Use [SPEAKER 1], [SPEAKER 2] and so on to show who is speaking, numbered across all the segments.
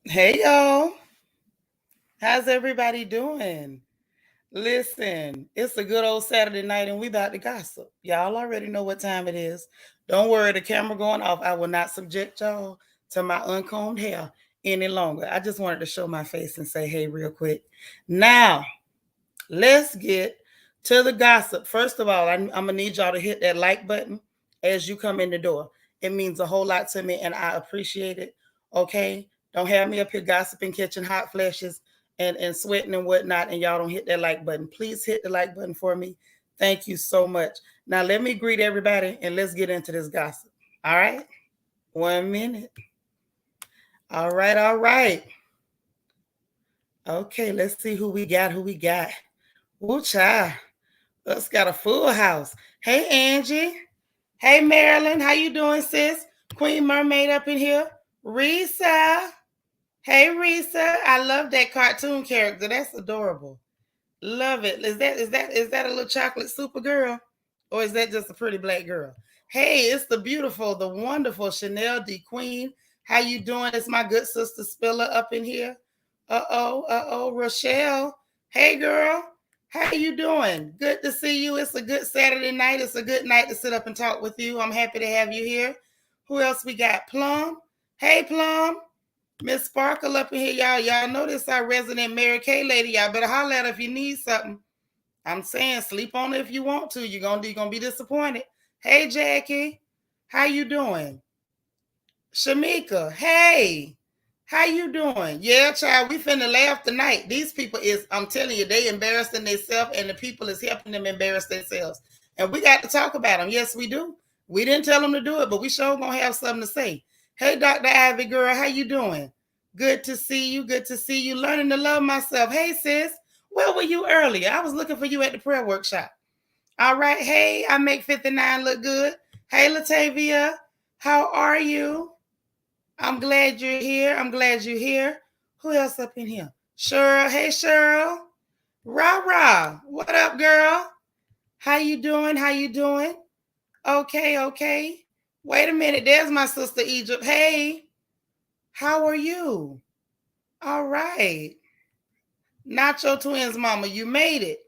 [SPEAKER 1] Hey y'all, how's everybody doing? Listen, it's a good old Saturday night and we about to gossip. Y'all already know what time it is. Don't worry, the camera going off. I will not subject y'all to my uncombed hair any longer. I just wanted to show my face and say hey real quick. Now, let's get to the gossip. First of all, I'm gonna need y'all to hit that like button as you come in the door. It means a whole lot to me, and I appreciate it. Okay, don't have me up here gossiping, catching hot flashes, and sweating and whatnot, and y'all don't hit that like button. Please hit the like button for me. Thank you so much. Now let me greet everybody, and let's get into this gossip. All right, 1 minute. All right, all right. Okay, let's see who we got. Who we got? Woo child. Us got a full house. Hey Angie. Hey Marilyn. How you doing, sis? Queen Mermaid up in here. Risa. Hey Risa. I love that cartoon character. That's adorable. Love it. Is that a little chocolate Supergirl? Or is that just a pretty black girl? Hey, it's the beautiful, the wonderful Chanel D Queen. How you doing? It's my good sister Spilla up in here. Uh-oh, Rochelle. Hey girl. How you doing? Good to see you. It's a good Saturday night. It's a good night to sit up and talk with you. I'm happy to have you here. Who else we got? Plum. Hey Plum. Miss Sparkle up in here, y'all. Y'all know this our resident Mary Kay lady. Y'all better holler at her if you need something. I'm saying sleep on it if you want to. You're gonna be disappointed. Hey Jackie. How you doing? Shamika. Hey. How you doing? Yeah, child, we finna laugh tonight. These people is, I'm telling you, they embarrassing themselves and the people is helping them embarrass themselves. And we got to talk about them. Yes, we do. We didn't tell them to do it, but we sure gonna have something to say. Hey, Dr. Ivy girl, how you doing? Good to see you. Good to see you. Learning to love myself. Hey, sis, where were you earlier? I was looking for you at the prayer workshop. All right. Hey, I make 59 look good. Hey, Latavia, how are you? I'm glad you're here. I'm glad you're here. Who else up in here? Cheryl. Hey, Cheryl. Rah rah. What up, girl? How you doing? How you doing? Okay, okay. Wait a minute. There's my sister Egypt. Hey, how are you? All right. Nacho twins, mama. You made it.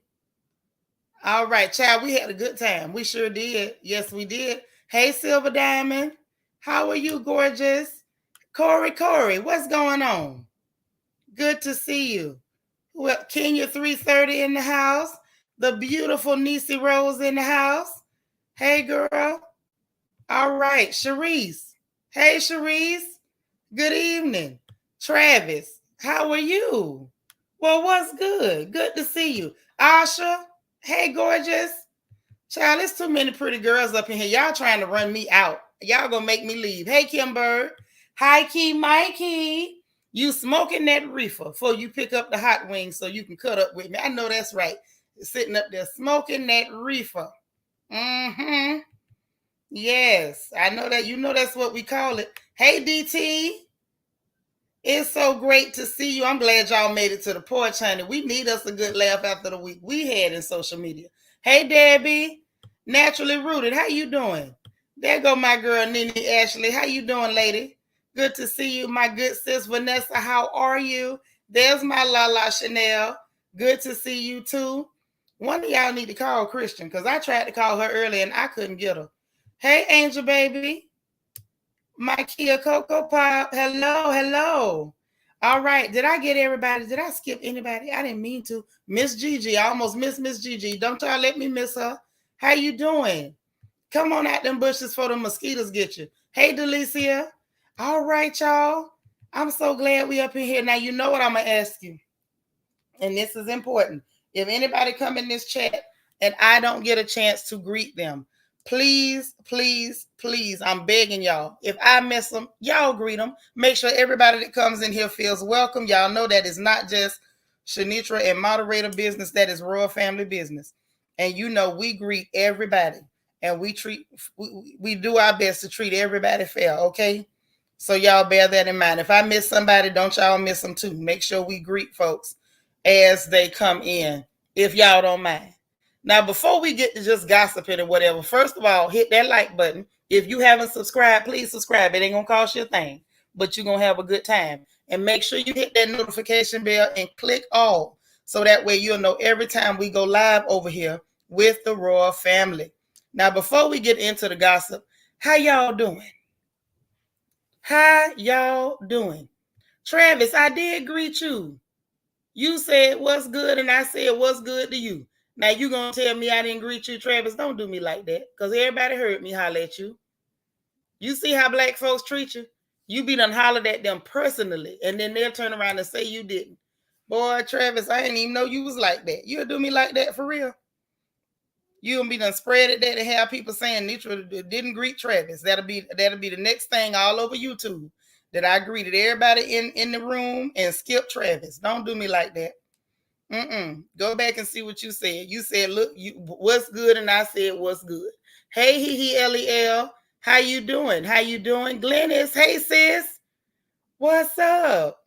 [SPEAKER 1] All right, child. We had a good time. We sure did. Yes, we did. Hey, Silver Diamond. How are you, gorgeous? Corey, what's going on? Good to see you. Well, Kenya 330 in the house. The beautiful Niecy Rose in the house. Hey, girl. All right, Sharice. Hey, Sharice. Good evening. Travis, how are you? Well, what's good? Good to see you. Asha. Hey, gorgeous. Child, there's too many pretty girls up in here. Y'all trying to run me out. Y'all gonna make me leave. Hey, Kimber. Hi, Key Mikey. You smoking that reefer before you pick up the hot wings so you can cut up with me. I know that's right. Sitting up there smoking that reefer. Mm-hmm. Yes, I know that. You know that's what we call it. Hey, DT. It's so great to see you. I'm glad y'all made it to the porch, honey. We need us a good laugh after the week we had in social media. Hey, Debbie. Naturally rooted. How you doing? There go my girl, Nene Ashley. How you doing, lady? Good to see you, my good sis Vanessa. How are you? There's my Lala Chanel. Good to see you too. One of y'all need to call Christian because I tried to call her earlier and I couldn't get her. Hey, Angel baby. My Kia Coco Pop. Hello, hello. All right. Did I get everybody? Did I skip anybody? I didn't mean to. Miss Gigi. I almost missed Miss Gigi. Don't y'all let me miss her. How you doing? Come on out them bushes for the mosquitoes get you. Hey, Delicia. All right, y'all. I'm so glad we up in here. Now, you know what I'm going to ask you. And this is important. If anybody come in this chat and I don't get a chance to greet them, please, please, please, I'm begging y'all. If I miss them, y'all greet them. Make sure everybody that comes in here feels welcome. Y'all know that is not just Seanitra and moderator business. That is royal family business. And you know we greet everybody. And we do our best to treat everybody fair, okay? So y'all bear that in mind. If I miss somebody, don't y'all miss them too. Make sure we greet folks as they come in, if y'all don't mind. Now, before we get to just gossiping or whatever, first of all, hit that like button. If you haven't subscribed, please subscribe. It ain't gonna cost you a thing, but you're gonna have a good time. And make sure you hit that notification bell and click all. So that way you'll know every time we go live over here with the Royal family. Now, before we get into the gossip, how y'all doing? How y'all doing? Travis, I did greet you. You said what's good, and I said what's good to you. Now you gonna tell me I didn't greet you, Travis? Don't do me like that, because everybody heard me holler at you. You see how black folks treat you? You be done hollered at them personally, and then they'll turn around and say you didn't. Boy, Travis, I didn't even know you was like that. You'll do me like that for real? You gonna be done spread it that and have people saying Nitra didn't greet Travis. That'll be the next thing all over YouTube. That I greeted everybody in the room and skipped Travis. Don't do me like that. Go back and see what you said. You said, look, what's good, and I said what's good. Hey, LEL. How you doing? How you doing? Glennis, hey sis. What's up?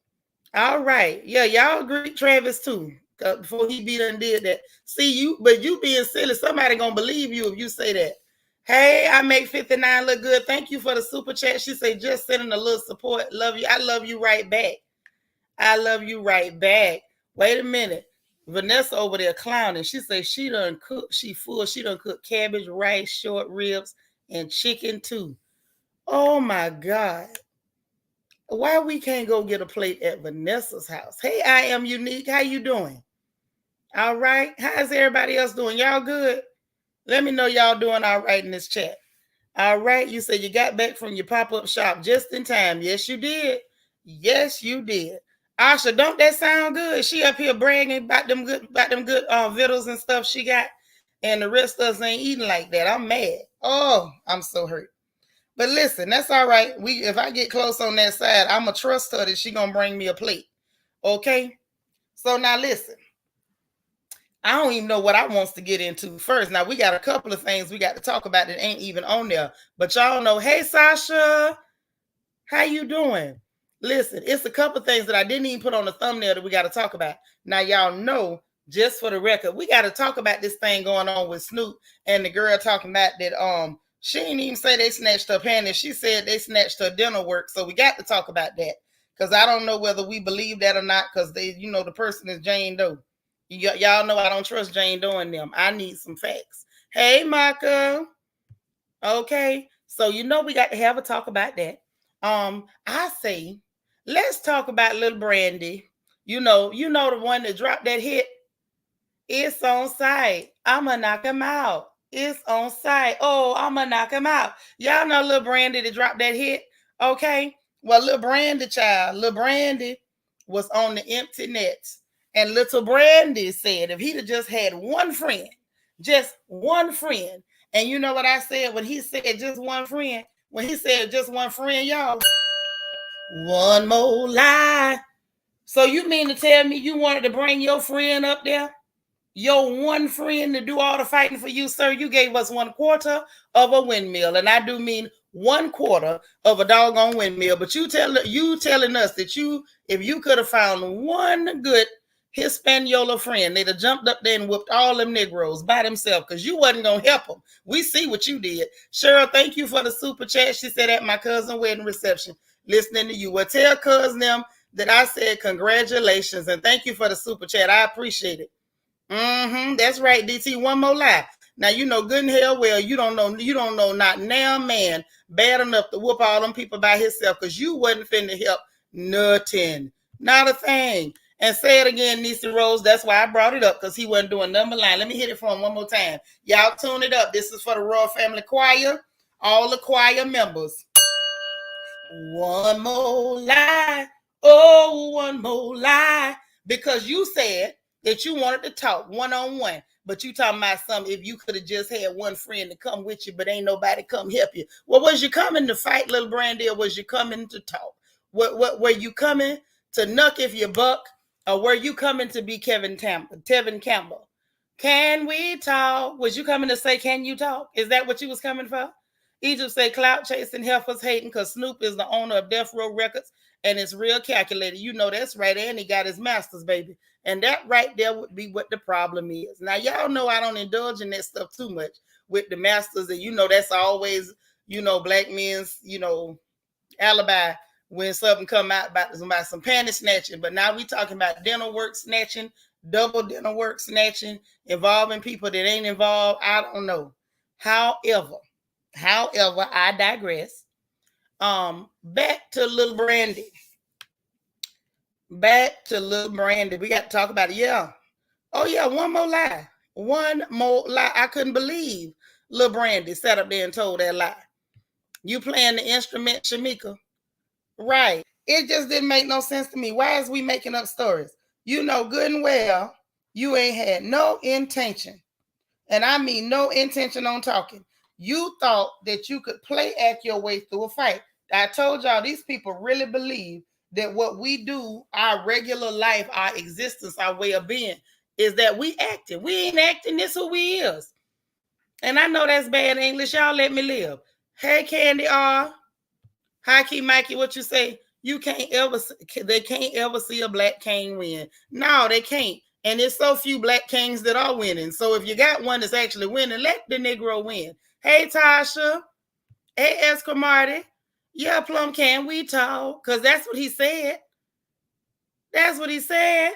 [SPEAKER 1] All right. Yeah, y'all greet Travis too. Before he be done did that. See you, but you being silly. Somebody gonna believe you if you say that. Hey, I make 59 look good. Thank you for the super chat. She say just sending a little support. Love you. I love you right back. I love you right back. Wait a minute. Vanessa over there clowning. She say she done cook. She full. She done cook cabbage, rice, short ribs, and chicken too. Oh my God. Why we can't go get a plate at Vanessa's house? Hey, I am unique. How you doing? All right. How's everybody else doing? Y'all good? Let me know y'all doing all right in this chat. All right. You said you got back from your pop-up shop just in time. Yes, you did. Yes, you did. Asha, don't that sound good? She up here bragging about them good vittles and stuff she got, and the rest of us ain't eating like that. I'm mad. Oh, I'm so hurt. But listen, that's all right. If I get close on that side, I'ma trust her that she gonna bring me a plate. Okay. So now listen. I don't even know what I wants to get into first. Now we got a couple of things we got to talk about that ain't even on there. But y'all know, hey Sasha, how you doing? Listen, it's a couple of things that I didn't even put on the thumbnail that we got to talk about. Now y'all know, just for the record, we got to talk about this thing going on with Snoop and the girl talking about that. She didn't even say they snatched her panties. She said they snatched her dinner work. So we got to talk about that, because I don't know whether we believe that or not, because they, the person is Jane Doe. Y'all know I don't trust Jane Doe and them. I need some facts. Hey, Maka. Okay. So we got to have a talk about that. I say, let's talk about Little Brandy. The one that dropped that hit. It's on site. I'ma knock him out. It's on site. Oh, I'ma knock him out. Y'all know Little Brandy that dropped that hit. Okay. Well, Little Brandy was on the empty nets. And Little Brandy said if he'd have just had one friend, and you know what I said when he said just one friend? When he said just one friend, y'all, one more lie. So you mean to tell me you wanted to bring your friend up there? Your one friend to do all the fighting for you, sir? You gave us 1/4 of a windmill. And I do mean 1/4 of a doggone windmill. But you telling us that if you could have found one good Hispaniola friend, they'd have jumped up there and whooped all them Negroes by themselves, because you wasn't going to help them. We see what you did. Cheryl, thank you for the super chat. She said at my cousin's wedding reception, listening to you. Well, tell cousin them that I said congratulations, and thank you for the super chat. I appreciate it. That's right, DT. One more lie. Now you know good and hell well you don't know not now man bad enough to whoop all them people by himself, because you wasn't finna help nothing. Not a thing. And say it again, Niecy Rose. That's why I brought it up, because he wasn't doing number line. Let me hit it for him one more time. Y'all tune it up. This is for the Royal Family Choir. All the choir members. One more lie. Oh, one more lie. Because you said that you wanted to talk one-on-one, but you talking about something if you could have just had one friend to come with you, but ain't nobody come help you. Well, was you coming to fight, Little Brandy, or was you coming to talk? What were you coming to knuck if you buck, or were you coming to be Tevin Campbell? Can we talk? Was you coming to say, can you talk? Is that what you was coming for? Egypt say clout chasing, heifers hating, because Snoop is the owner of Death Row Records, and it's real calculated. You know that's right, and he got his masters, baby. And that right there would be what the problem is. Now, y'all know I don't indulge in that stuff too much with the masters, and that's always, black men's, alibi. when something come out about some panty snatching. But now we talking about dental work snatching, double dental work snatching, involving people that ain't involved. I don't know. However, I digress. Back to little Brandy. Back to little Brandy. We got to talk about it. Yeah. Oh yeah, one more lie. One more lie. I couldn't believe little Brandy sat up there and told that lie. You playing the instrument, Shamika? Right. It just didn't make no sense to me. Why is we making up stories? You know good and well you ain't had no intention, and I mean no intention on talking. You thought that you could play act your way through a fight. I told y'all these people really believe that what we do, our regular life, our existence, our way of being, is that we acting. We ain't acting. This who we is. And I know that's bad English. Y'all let me live. Hey, Candy R. Hi, Key Mikey. What you say? They can't ever see a black king win. No, they can't. And there's so few black kings that are winning. So if you got one that's actually winning, let the Negro win. Hey, Tasha. Hey, Esco Marty. Yeah, Plum, can we talk? Because that's what he said. That's what he said.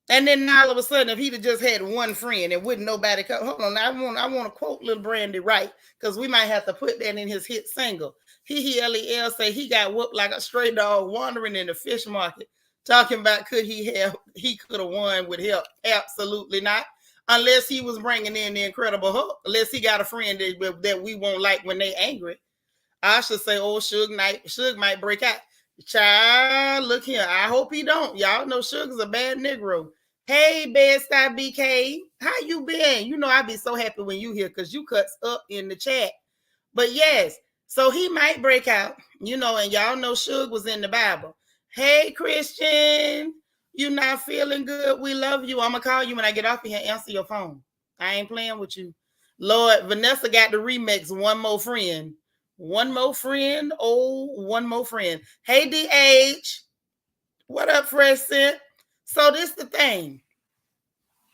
[SPEAKER 1] And then all of a sudden, if he'd have just had one friend and wouldn't nobody come. Hold on, I want to quote Little Brandy right, because we might have to put that in his hit single. Lel say he got whooped like a stray dog wandering in the fish market. Talking about he could have won with help. Absolutely not. Unless he was bringing in the Incredible Hulk. Unless he got a friend that we won't like when they angry. I should say, oh, Suge might break out. Child, look here. I hope he don't. Y'all know Suge's a bad Negro. Hey, Bed-Stuy BK. How you been? You know I be so happy when you here because you cuts up in the chat. But yes, so he might break out, and y'all know Suge was in the Bible. Hey, Christian, you not feeling good? We love you. I'm going to call you when I get off of here and answer your phone. I ain't playing with you. Lord, Vanessa got the remix, One More Friend. One more friend. Oh, one more friend. Hey, DH. What up, Fresh Scent? So this the thing.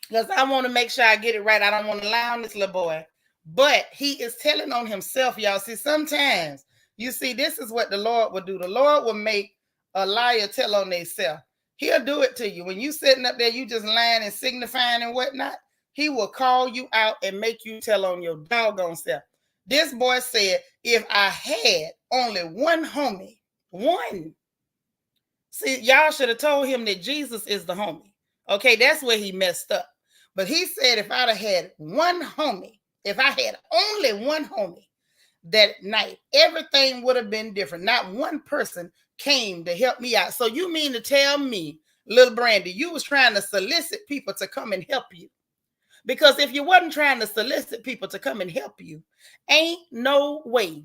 [SPEAKER 1] Because I want to make sure I get it right. I don't want to lie on this little boy. But he is telling on himself, y'all. See, sometimes, you see, this is what the Lord will do. The Lord will make a liar tell on themselves. He'll do it to you. When you sitting up there, you just lying and signifying and whatnot, he will call you out and make you tell on your doggone self. This boy said, if I had only one homie, one. See, y'all should have told him that Jesus is the homie. Okay, that's where he messed up. But he said, if I'd have had one homie, if I had only one homie that night, everything would have been different. Not one person came to help me out. So you mean to tell me, little Brandy, you was trying to solicit people to come and help you? Because if you wasn't trying to solicit people to come and help you, ain't no way,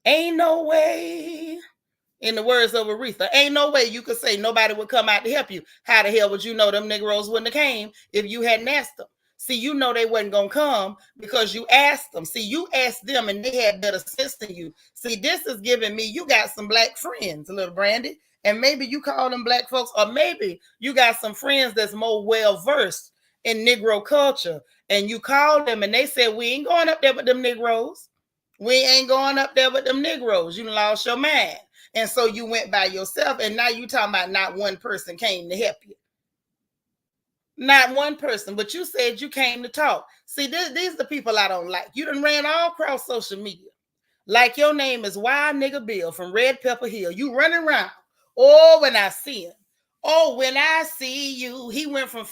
[SPEAKER 1] in the words of Aretha, ain't no way you could say nobody would come out to help you. How the hell would you know them Negroes wouldn't have came if you hadn't asked them? See, you know they wasn't going to come because you asked them. See, you asked them and they had better sense than you. See, this is giving me, you got some black friends, little Brandy, and maybe you call them black folks, or maybe you got some friends that's more well-versed in Negro culture, and you call them and they said, we ain't going up there with them Negroes. We ain't going up there with them Negroes. You lost your mind. And so you went by yourself, and now you talking about not one person came to help you. Not one person, but you said you came to talk. See, these are the people I don't like. You done ran all across social media. Like your name is Wild Nigga Bill from Red Pepper Hill. You running around. Oh, when I see him. Oh, when I see you. He went from,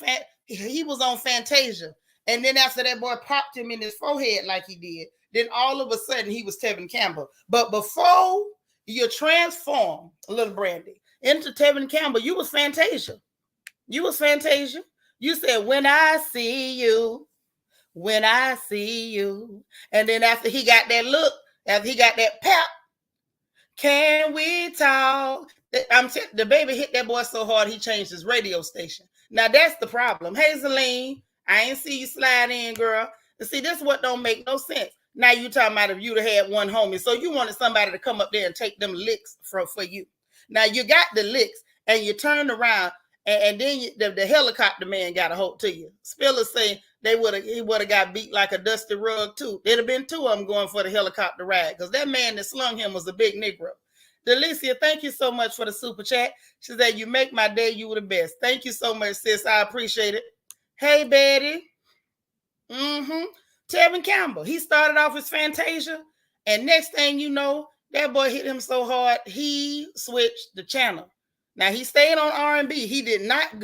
[SPEAKER 1] he was on Fantasia. And then after that boy popped him in his forehead like he did, then all of a sudden he was Tevin Campbell. But before you transformed, little Brandy, into Tevin Campbell, you was Fantasia. You was Fantasia. You said, when I see you, when I see you. And then after he got that look, after he got that pep, can we talk? The baby hit that boy so hard he changed his radio station. Now that's the problem. Hazeline, I ain't see you slide in, girl. And see, this is what don't make no sense. Now you talking about if you'd have had one homie. So you wanted somebody to come up there and take them licks for you. Now you got the licks and you turned around and then the helicopter man got a hold to you. Spillers say he would have got beat like a dusty rug too. There'd have been two of them going for the helicopter ride because that man that slung him was a big Negro. Delicia, thank you so much for the super chat. She said, you make my day. You were the best. Thank you so much, sis. I appreciate it. Hey, Betty. Tevin Campbell. He started off as Fantasia. And next thing you know, that boy hit him so hard, he switched the channel. Now, he stayed on R&B. He did not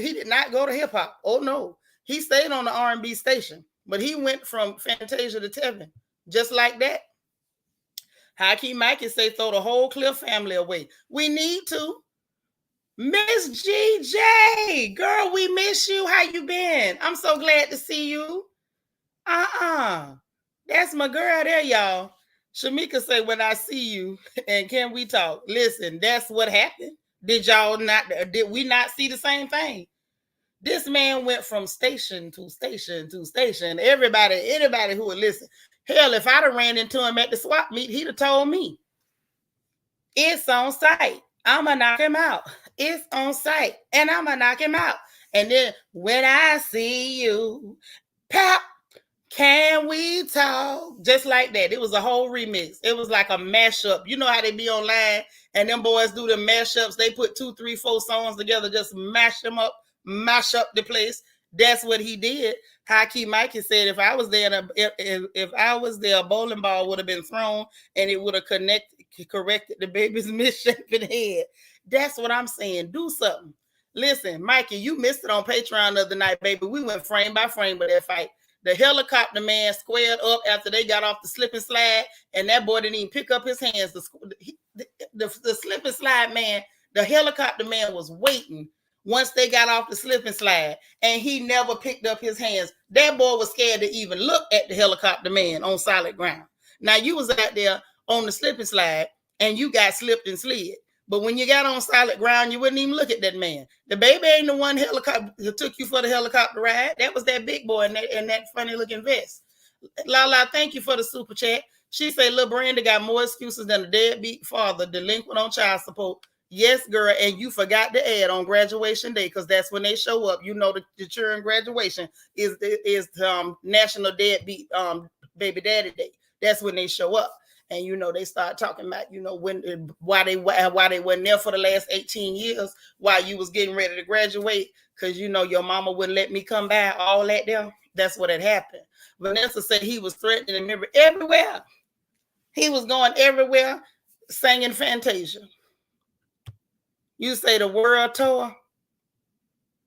[SPEAKER 1] go to hip hop. Oh, no. He stayed on the R&B station. But he went from Fantasia to Tevin. Just like that. Hakeem Mikey say throw the whole Cliff family away. We need to. Miss GJ, girl, we miss you. How you been? I'm so glad to see you. That's my girl there, y'all. Shamika say, when I see you, and can we talk? Listen, that's what happened. Did we not see the same thing? This man went from station to station to station. Anybody who would listen. Hell, if I'd have ran into him at the swap meet, he'd have told me. It's on site. I'ma knock him out. It's on site. And I'ma knock him out. And then when I see you, pop, can we talk? Just like that. It was a whole remix. It was like a mashup. You know how they be online and them boys do the mashups. They put 2, 3, 4 songs together, just mash them up, mash up the place. That's what he did. Hakeem Mikey said, if I was there, if I was there, a bowling ball would have been thrown and it would have corrected the baby's misshapen head. That's what I'm saying. Do something. Listen, Mikey, you missed it on Patreon the other night, baby. We went frame by frame with that fight. The helicopter man squared up after they got off the slip and slide, and that boy didn't even pick up his hands. The slip and slide man, the helicopter man was waiting once they got off the slip and slide, and he never picked up his hands. That boy was scared to even look at the helicopter man on solid ground. Now, you was out there on the slip and slide, and you got slipped and slid. But when you got on solid ground, you wouldn't even look at that man. The baby ain't the one helicopter who took you for the helicopter ride. That was that big boy in that funny looking vest. Lala, thank you for the super chat. She say, Lil Brenda got more excuses than a deadbeat father, delinquent on child support. Yes, girl, and you forgot to add on graduation day, because that's when they show up. You know, the children graduation is National Deadbeat Baby Daddy Day. That's when they show up. And, you know, they start talking about, you know, why they weren't there for the last 18 years while you was getting ready to graduate, because, you know, your mama wouldn't let me come by, all that there. That's what had happened. Vanessa said he was threatening, remember, everywhere. He was going everywhere singing Fantasia. You say the world tour?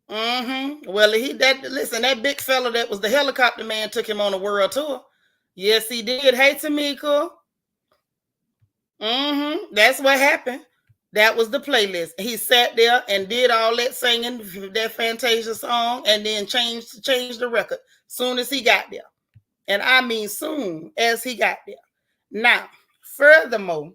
[SPEAKER 1] Well, listen, that big fella that was the helicopter man took him on a world tour. Yes, he did. Hey, Tamika. That's what happened. That was the playlist. He sat there and did all that singing, that Fantasia song, and then changed the record soon as he got there. And I mean soon as he got there. Now, furthermore,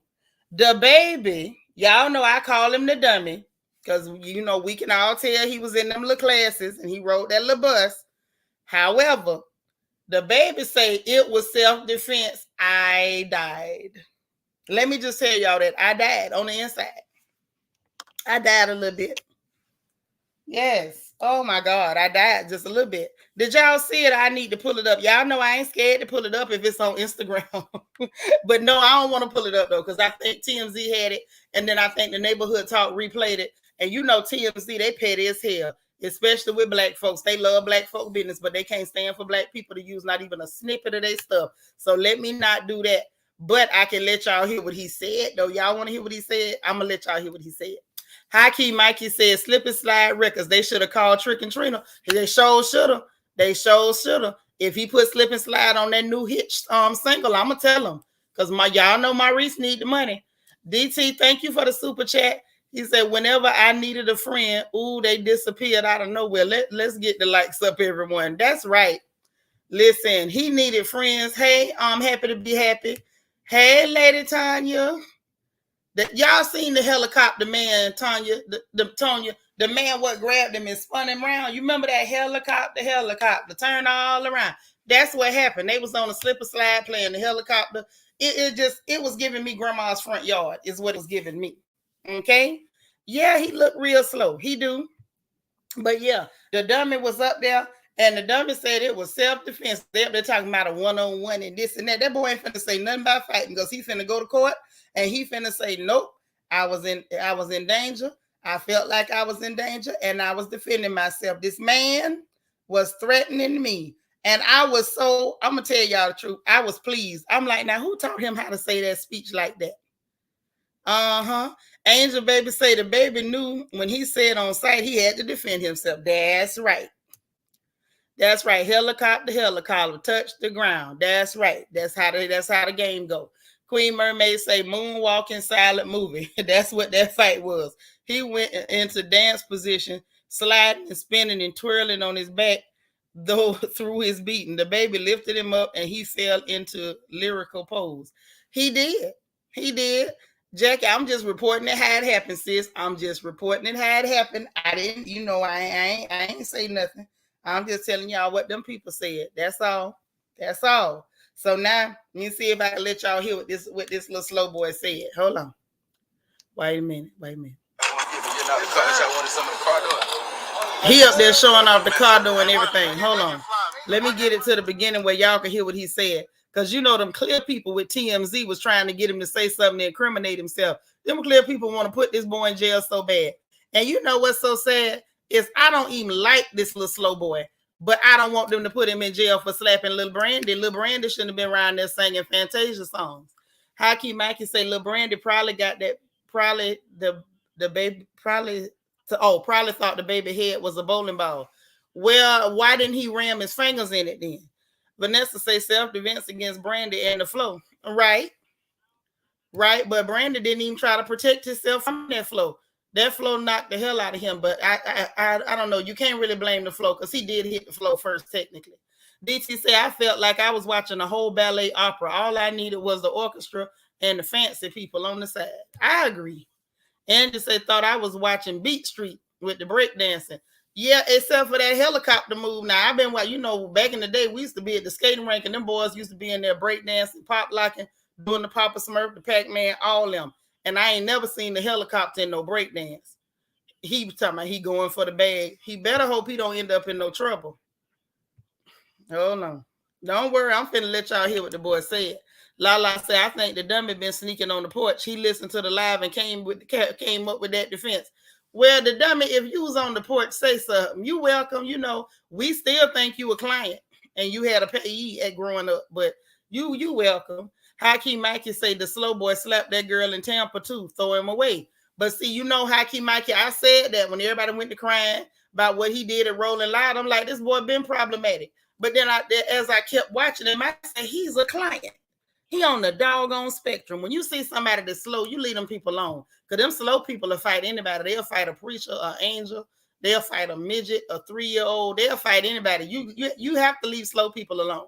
[SPEAKER 1] DaBaby, y'all know I call him the dummy, because, you know, we can all tell he was in them little classes and he rode that little bus. However, DaBaby say it was self-defense. I died. Let me just tell y'all that I died on the inside. I died a little bit. Yes. Oh my God. I died just a little bit. Did y'all see it? I need to pull it up. Y'all know I ain't scared to pull it up if it's on Instagram. But no, I don't want to pull it up though, because I think TMZ had it. And then I think the Neighborhood Talk replayed it. And you know TMZ, they petty as hell, especially with black folks. They love black folk business, but they can't stand for black people to use not even a snippet of their stuff. So let me not do that. But I can let y'all hear what he said, though. Y'all want to hear what he said? I'm going to let y'all hear what he said. Hakeem Mikey said, Slip and Slide Records. They should have called Trick and Trina. They sure should have. If he put Slip and Slide on that new hit single, I'm going to tell him. Because y'all know Maurice need the money. DT, thank you for the super chat. He said, whenever I needed a friend, they disappeared out of nowhere. Let's get the likes up, everyone. That's right. Listen, he needed friends. Hey, I'm happy to be happy. Hey, Lady Tanya. Y'all seen the helicopter man, Tanya, the man what grabbed him and spun him around. You remember that helicopter, turn all around. That's what happened. They was on a slip and slide playing the helicopter. It was giving me grandma's front yard is what it was giving me. Okay? Yeah, he looked real slow. He do. But yeah, the dummy was up there. And the dummy said it was self-defense. They're talking about a one-on-one and this and that. That boy ain't finna say nothing about fighting, because he finna go to court and he finna say, nope, I was in danger. I felt like I was in danger and I was defending myself. This man was threatening me. And I was so, I'm going to tell y'all the truth. I was pleased. I'm like, now who taught him how to say that speech like that? Uh-huh. Angel baby say the baby knew when he said on sight he had to defend himself. That's right. That's right. Helicopter, touch the ground. That's right. That's how the game go. Queen Mermaid say moonwalking silent movie. That's what that fight was. He went into dance position, sliding and spinning and twirling on his back, though through his beating. The baby lifted him up and he fell into lyrical pose. He did. He did. Jackie, I'm just reporting it how it happened, sis. I'm just reporting it how it happened. I didn't, I ain't say nothing. I'm just telling y'all what them people said. That's all. That's all. So now, let me see if I can let y'all hear what this little slow boy said. Hold on. Wait a minute. He up there showing off the car door and everything. Hold on. Let me get it to the beginning where y'all can hear what he said. Because you know them clear people with TMZ was trying to get him to say something to incriminate himself. Them clear people want to put this boy in jail so bad. And you know what's so sad? Is I don't even like this little slow boy, but I don't want them to put him in jail for slapping Lil Brandy. Lil Brandy shouldn't have been around there singing Fantasia songs. Hockey Mikey say Lil Brandy probably got that, probably the baby, probably thought the baby head was a bowling ball. Well, why didn't he ram his fingers in it then? Vanessa say self-defense against Brandy and the flow. Right. But Brandy didn't even try to protect himself from that flow. That flow knocked the hell out of him, but I don't know. You can't really blame the flow because he did hit the flow first, technically. DT say, I felt like I was watching a whole ballet opera. All I needed was the orchestra and the fancy people on the side. I agree. Andy say, thought I was watching Beat Street with the breakdancing. Yeah, except for that helicopter move. Now, I've been, back in the day, we used to be at the skating rink, and them boys used to be in there breakdancing, pop locking, doing the Papa Smurf, the Pac-Man, all them. And I ain't never seen the helicopter in no breakdance. He was talking about he going for the bag. He better hope he don't end up in no trouble. Hold on. Don't worry. I'm finna let y'all hear what the boy said. Lala said, I think the dummy been sneaking on the porch. He listened to the live and came up with that defense. Well, the dummy, if you was on the porch, say something. You welcome. We still think you a client and you had a payee at growing up, but you welcome. Hockey Mikey say the slow boy slapped that girl in Tampa too, throw him away. But see, Hockey Mikey, I said that when everybody went to crying about what he did at Rolling Loud, I'm like, this boy been problematic. But then as I kept watching him, I said, he's a client. He on the doggone spectrum. When you see somebody that's slow, you leave them people alone. Because them slow people will fight anybody. They'll fight a preacher, an angel. They'll fight a midget, a 3-year-old. They'll fight anybody. You have to leave slow people alone.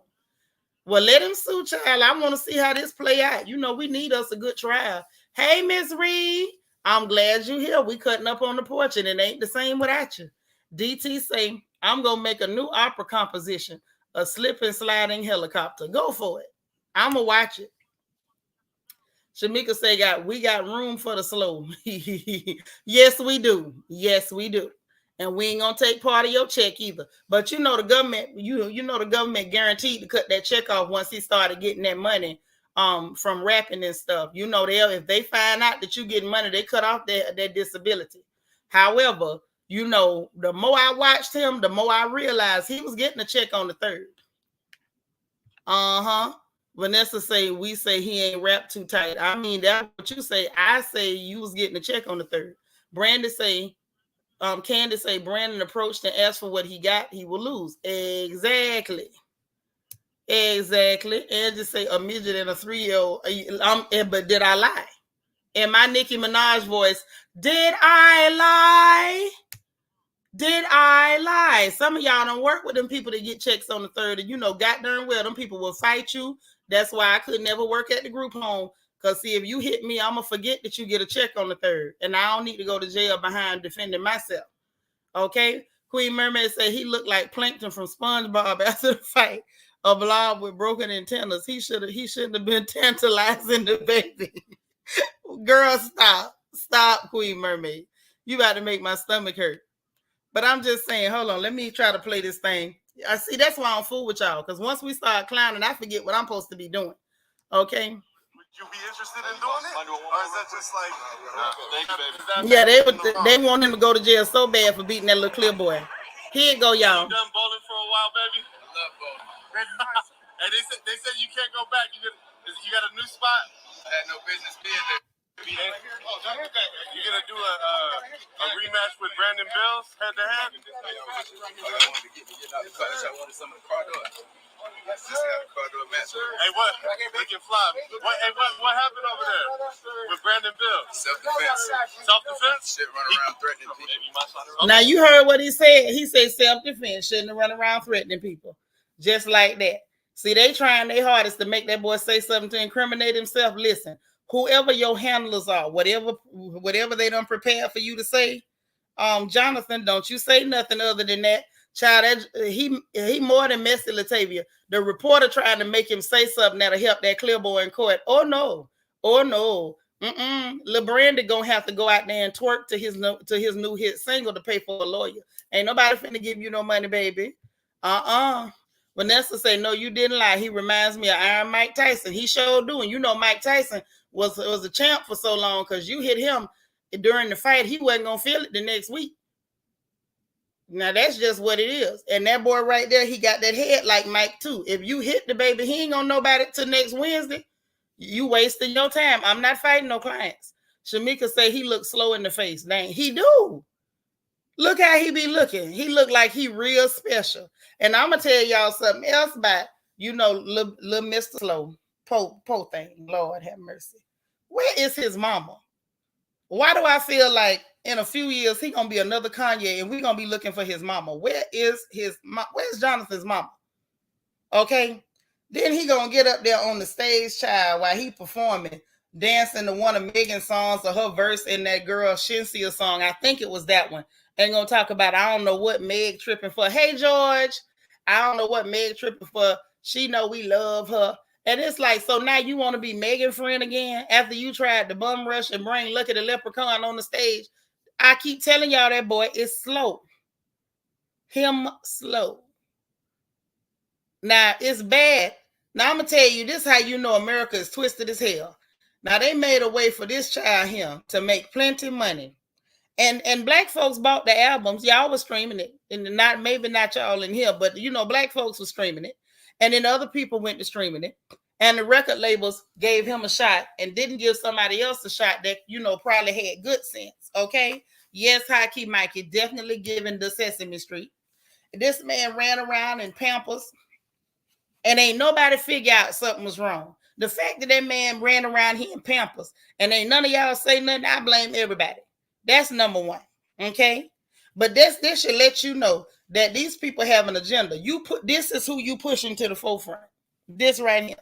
[SPEAKER 1] Well, let him sue, child. I want to see how this play out. We need us a good trial. Hey, Miss Reed, I'm glad you're here. We cutting up on the porch, and it ain't the same without you. DT say, I'm going to make a new opera composition, a slip and sliding helicopter. Go for it. I'm going to watch it. Shamika say, we got room for the slow. Yes, we do. Yes, we do. And we ain't gonna take part of your check either. But the government, the government guaranteed to cut that check off once he started getting that money from rapping and stuff. If they find out that you getting money, they cut off their disability. However, the more I watched him, the more I realized he was getting a check on the 3rd. Vanessa say, we say he ain't rap too tight. I mean, that's what you say. I say you was getting a check on the 3rd. Brandon say, Candace say, Brandon approached and asked for what he got, he will lose. Exactly. And just say a midget and a 3-year-old. But did I lie? In my Nicki Minaj voice, did I lie? Did I lie? Some of y'all don't work with them people that get checks on the 3rd. And god darn well, them people will fight you. That's why I could never work at the group home. Because see, if you hit me, I'm going to forget that you get a check on the 3rd. And I don't need to go to jail behind defending myself. Okay? Queen Mermaid said he looked like Plankton from SpongeBob after the fight. A blob with broken antennas. He shouldn't have been tantalizing the baby. Girl, stop. Stop, Queen Mermaid. You about to make my stomach hurt. But I'm just saying, hold on. Let me try to play this thing. I see that's why I don't fool with y'all. Because once we start clowning, I forget what I'm supposed to be doing. Okay?
[SPEAKER 2] You be interested in doing it? Or is that just like... thank you, baby.
[SPEAKER 1] Yeah, they want him to go to jail so bad for beating that little clear boy. Here you go, y'all.
[SPEAKER 2] You done bowling for a while, baby? I love bowling. And they said you can't go back. You got a new spot? I had no business being there. You're gonna do a rematch with Brandon Bills head to head? I wanted to get out the car. I wanted some of the car doors. Just got a car door match. Hey, what? Looking fly. What happened over there with Brandon Bills? Self-defense. Self-defense? Shit, run around threatening people.
[SPEAKER 1] Now you heard what he said. He said self-defense, shouldn't have run around threatening people. Just like that. See, they trying their hardest to make that boy say something to incriminate himself. Listen, whoever your handlers are, whatever they done prepared for you to say, Jonathan, don't you say nothing other than that. Child, he more than messy, Latavia. The reporter trying to make him say something that'll help that clear boy in court. Oh no. Lil Brandy gonna have to go out there and twerk to his new hit single to pay for a lawyer. Ain't nobody finna give you no money, baby. Vanessa say, no, you didn't lie. He reminds me of Iron Mike Tyson. He sure doing. You know, Mike Tyson was a champ for so long because you hit him during the fight. He wasn't gonna feel it the next week. Now that's just what it is. And that boy right there, he got that head like Mike too. If you hit the baby, he ain't gonna know about it till next Wednesday. You wasting your time. I'm not fighting no clients. Shamika say he looks slow in the face. Dang, he do. Look how he be looking. He look like he real special. And I'm gonna tell y'all something else about, little Mr. Slow, po thing. Lord have mercy. Where is his mama? Why do I feel like in a few years he gonna be another Kanye and we're gonna be looking for his mama? Where's Jonathan's mama? Okay. Then he gonna get up there on the stage, child, while he performing, dancing to one of Megan's songs or her verse in that girl Shinsia song. I think it was that one. Ain't gonna talk about, I don't know what Meg tripping for. Hey, George, I don't know what Meg tripping for. She know we love her. And it's like, so now you want to be Megan friend again after you tried to bum rush and bring Lucky the Leprechaun on the stage. I keep telling y'all that boy is slow. Him slow. Now, it's bad. Now, I'm going to tell you, this is how you know America is twisted as hell. Now, they made a way for this child here to make plenty of money. And black folks bought the albums. Y'all was streaming it. And maybe not y'all in here, but, black folks were streaming it. And then other people went to streaming it. And the record labels gave him a shot and didn't give somebody else a shot that, probably had good sense. Okay? Yes, High Key Mikey, definitely giving the Sesame Street. This man ran around in Pampers and ain't nobody figure out something was wrong. The fact that man ran around here in Pampers and ain't none of y'all say nothing, I blame everybody. That's number one. Okay? But this should let you know that these people have an agenda. This is who you pushing to the forefront. This right here.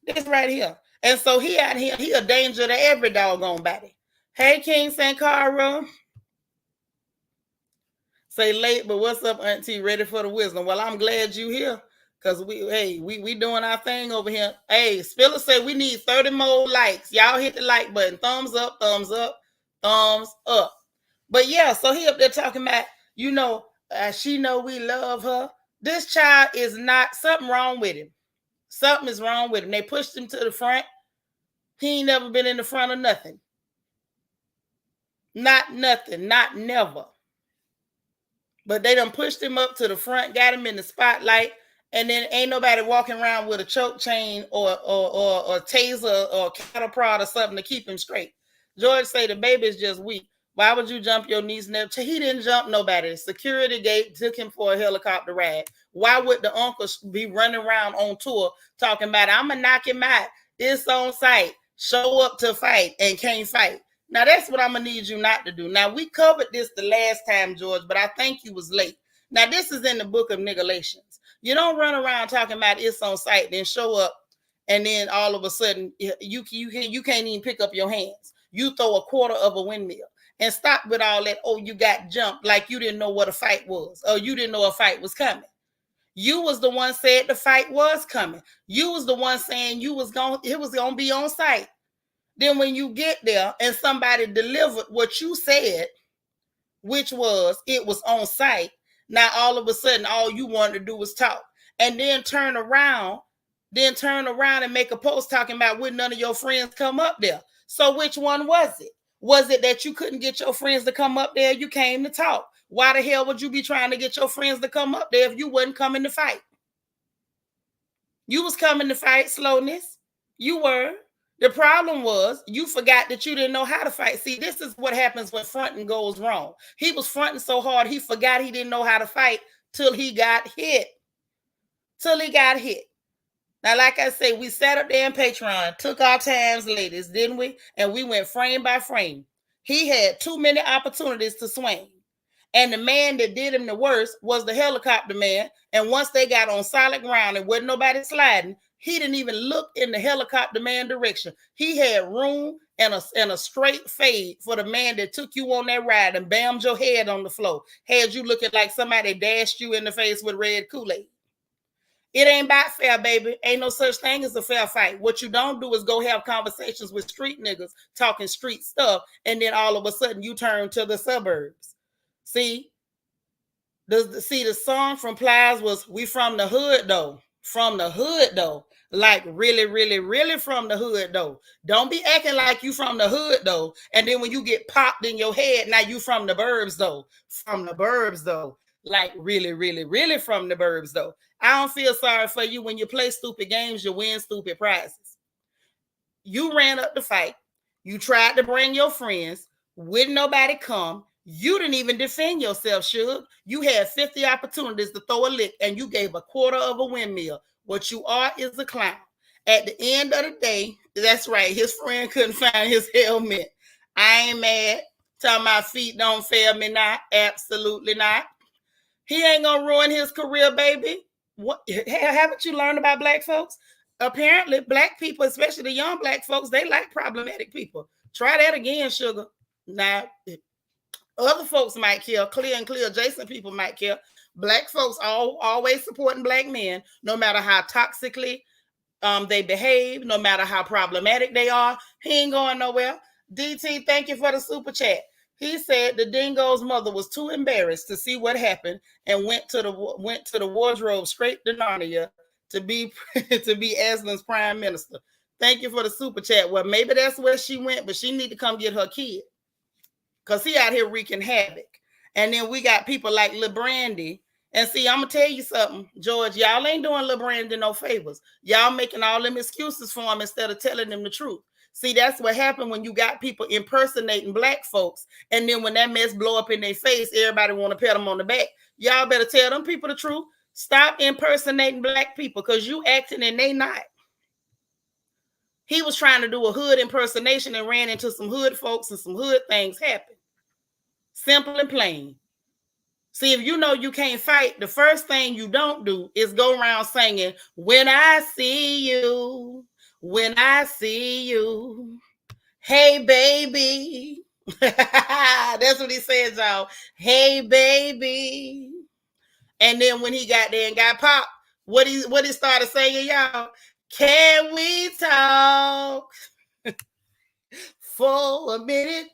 [SPEAKER 1] This right here. And so he out here, he a danger to every doggone body. Hey, King Sankara. Say late, but what's up, Auntie? Ready for the wisdom? Well, I'm glad you here. Because we doing our thing over here. Hey, Spiller said we need 30 more likes. Y'all hit the like button. Thumbs up, thumbs up, thumbs up. But yeah, so he up there talking about, she know we love her. This child is not, something wrong with him. Something is wrong with him. They pushed him to the front. He ain't never been in the front of nothing. Not nothing, not never. But they done pushed him up to the front, got him in the spotlight, and then ain't nobody walking around with a choke chain or taser or cattle prod or something to keep him straight. George say the baby is just weak. Why would you jump your niece? He didn't jump nobody. Security gate took him for a helicopter ride. Why would the uncle be running around on tour talking about, I'm going to knock him out. It's on site. Show up to fight and can't fight. Now, that's what I'm going to need you not to do. Now, we covered this the last time, George, but I think you was late. Now, this is in the book of Negalations. You don't run around talking about it's on site, then show up, and then all of a sudden, you can't even pick up your hands. You throw a quarter of a windmill. And stop with all that, you got jumped like you didn't know what a fight was, or you didn't know a fight was coming. You was the one said the fight was coming. You was the one saying it was going to be on site. Then when you get there and somebody delivered what you said, which was it was on site, now all of a sudden all you wanted to do was talk. And then turn around then turn around and make a post talking about would none of your friends come up there. So which one was it? Was it that you couldn't get your friends to come up there? You came to talk. Why the hell would you be trying to get your friends to come up there if you wasn't coming to fight? You was coming to fight, slowness. You were. The problem was you forgot that you didn't know how to fight. See, this is what happens when fronting goes wrong. He was fronting so hard, he forgot he didn't know how to fight till he got hit. Now, like I say, we sat up there in Patreon, took our times, ladies, didn't we? And we went frame by frame. He had too many opportunities to swing. And the man that did him the worst was the helicopter man. And once they got on solid ground and wasn't nobody sliding, he didn't even look in the helicopter man direction. He had room and a straight fade for the man that took you on that ride and bammed your head on the floor. Had you looking like somebody dashed you in the face with red Kool-Aid. It ain't about fair, baby. Ain't no such thing as a fair fight. What you don't do is go have conversations with street niggas talking street stuff, and then all of a sudden you turn to the suburbs. See, the song from Plies was "We from the hood though." From the hood though. Like really, really, really from the hood though. Don't be acting like you from the hood though. And then when you get popped in your head, now you from the burbs though. From the burbs though. Like really, really, really from the burbs though. I don't feel sorry for you. When you play stupid games, you win stupid prizes. You ran up the fight. You tried to bring your friends. Wouldn't nobody come. You didn't even defend yourself, Suge. You had 50 opportunities to throw a lick, and you gave a quarter of a windmill. What you are is a clown. At the end of the day, that's right, his friend couldn't find his helmet. I ain't mad. Talking my feet don't fail me not. Absolutely not. He ain't gonna ruin his career, baby. What haven't you learned about black folks? Apparently, black people, especially the young black folks, they like problematic people. Try that again, sugar. Now, other folks might care. Clear and clear adjacent people might care. Black folks always supporting black men, no matter how toxically they behave, no matter how problematic they are. He ain't going nowhere. DT, thank you for the super chat. He said the dingo's mother was too embarrassed to see what happened and went to the wardrobe straight to Narnia to be Aslan's prime minister. Thank you for the super chat. Well, maybe that's where she went, but she need to come get her kid because he out here wreaking havoc. And then we got people like Lil Brandy. And see, I'm gonna tell you something, George. Y'all ain't doing Lil Brandy no favors. Y'all making all them excuses for him instead of telling them the truth. See, that's what happened when you got people impersonating black folks. And then when that mess blow up in their face, everybody want to pat them on the back. Y'all better tell them people the truth. Stop impersonating black people because you acting and they not. He was trying to do a hood impersonation and ran into some hood folks and some hood things happen. Simple and plain. See, if you know you can't fight, the first thing you don't do is go around singing, when I see you, hey, baby. That's what he says, y'all. Hey, baby. And then when he got there and got popped, what he started saying, y'all, can we talk for a minute?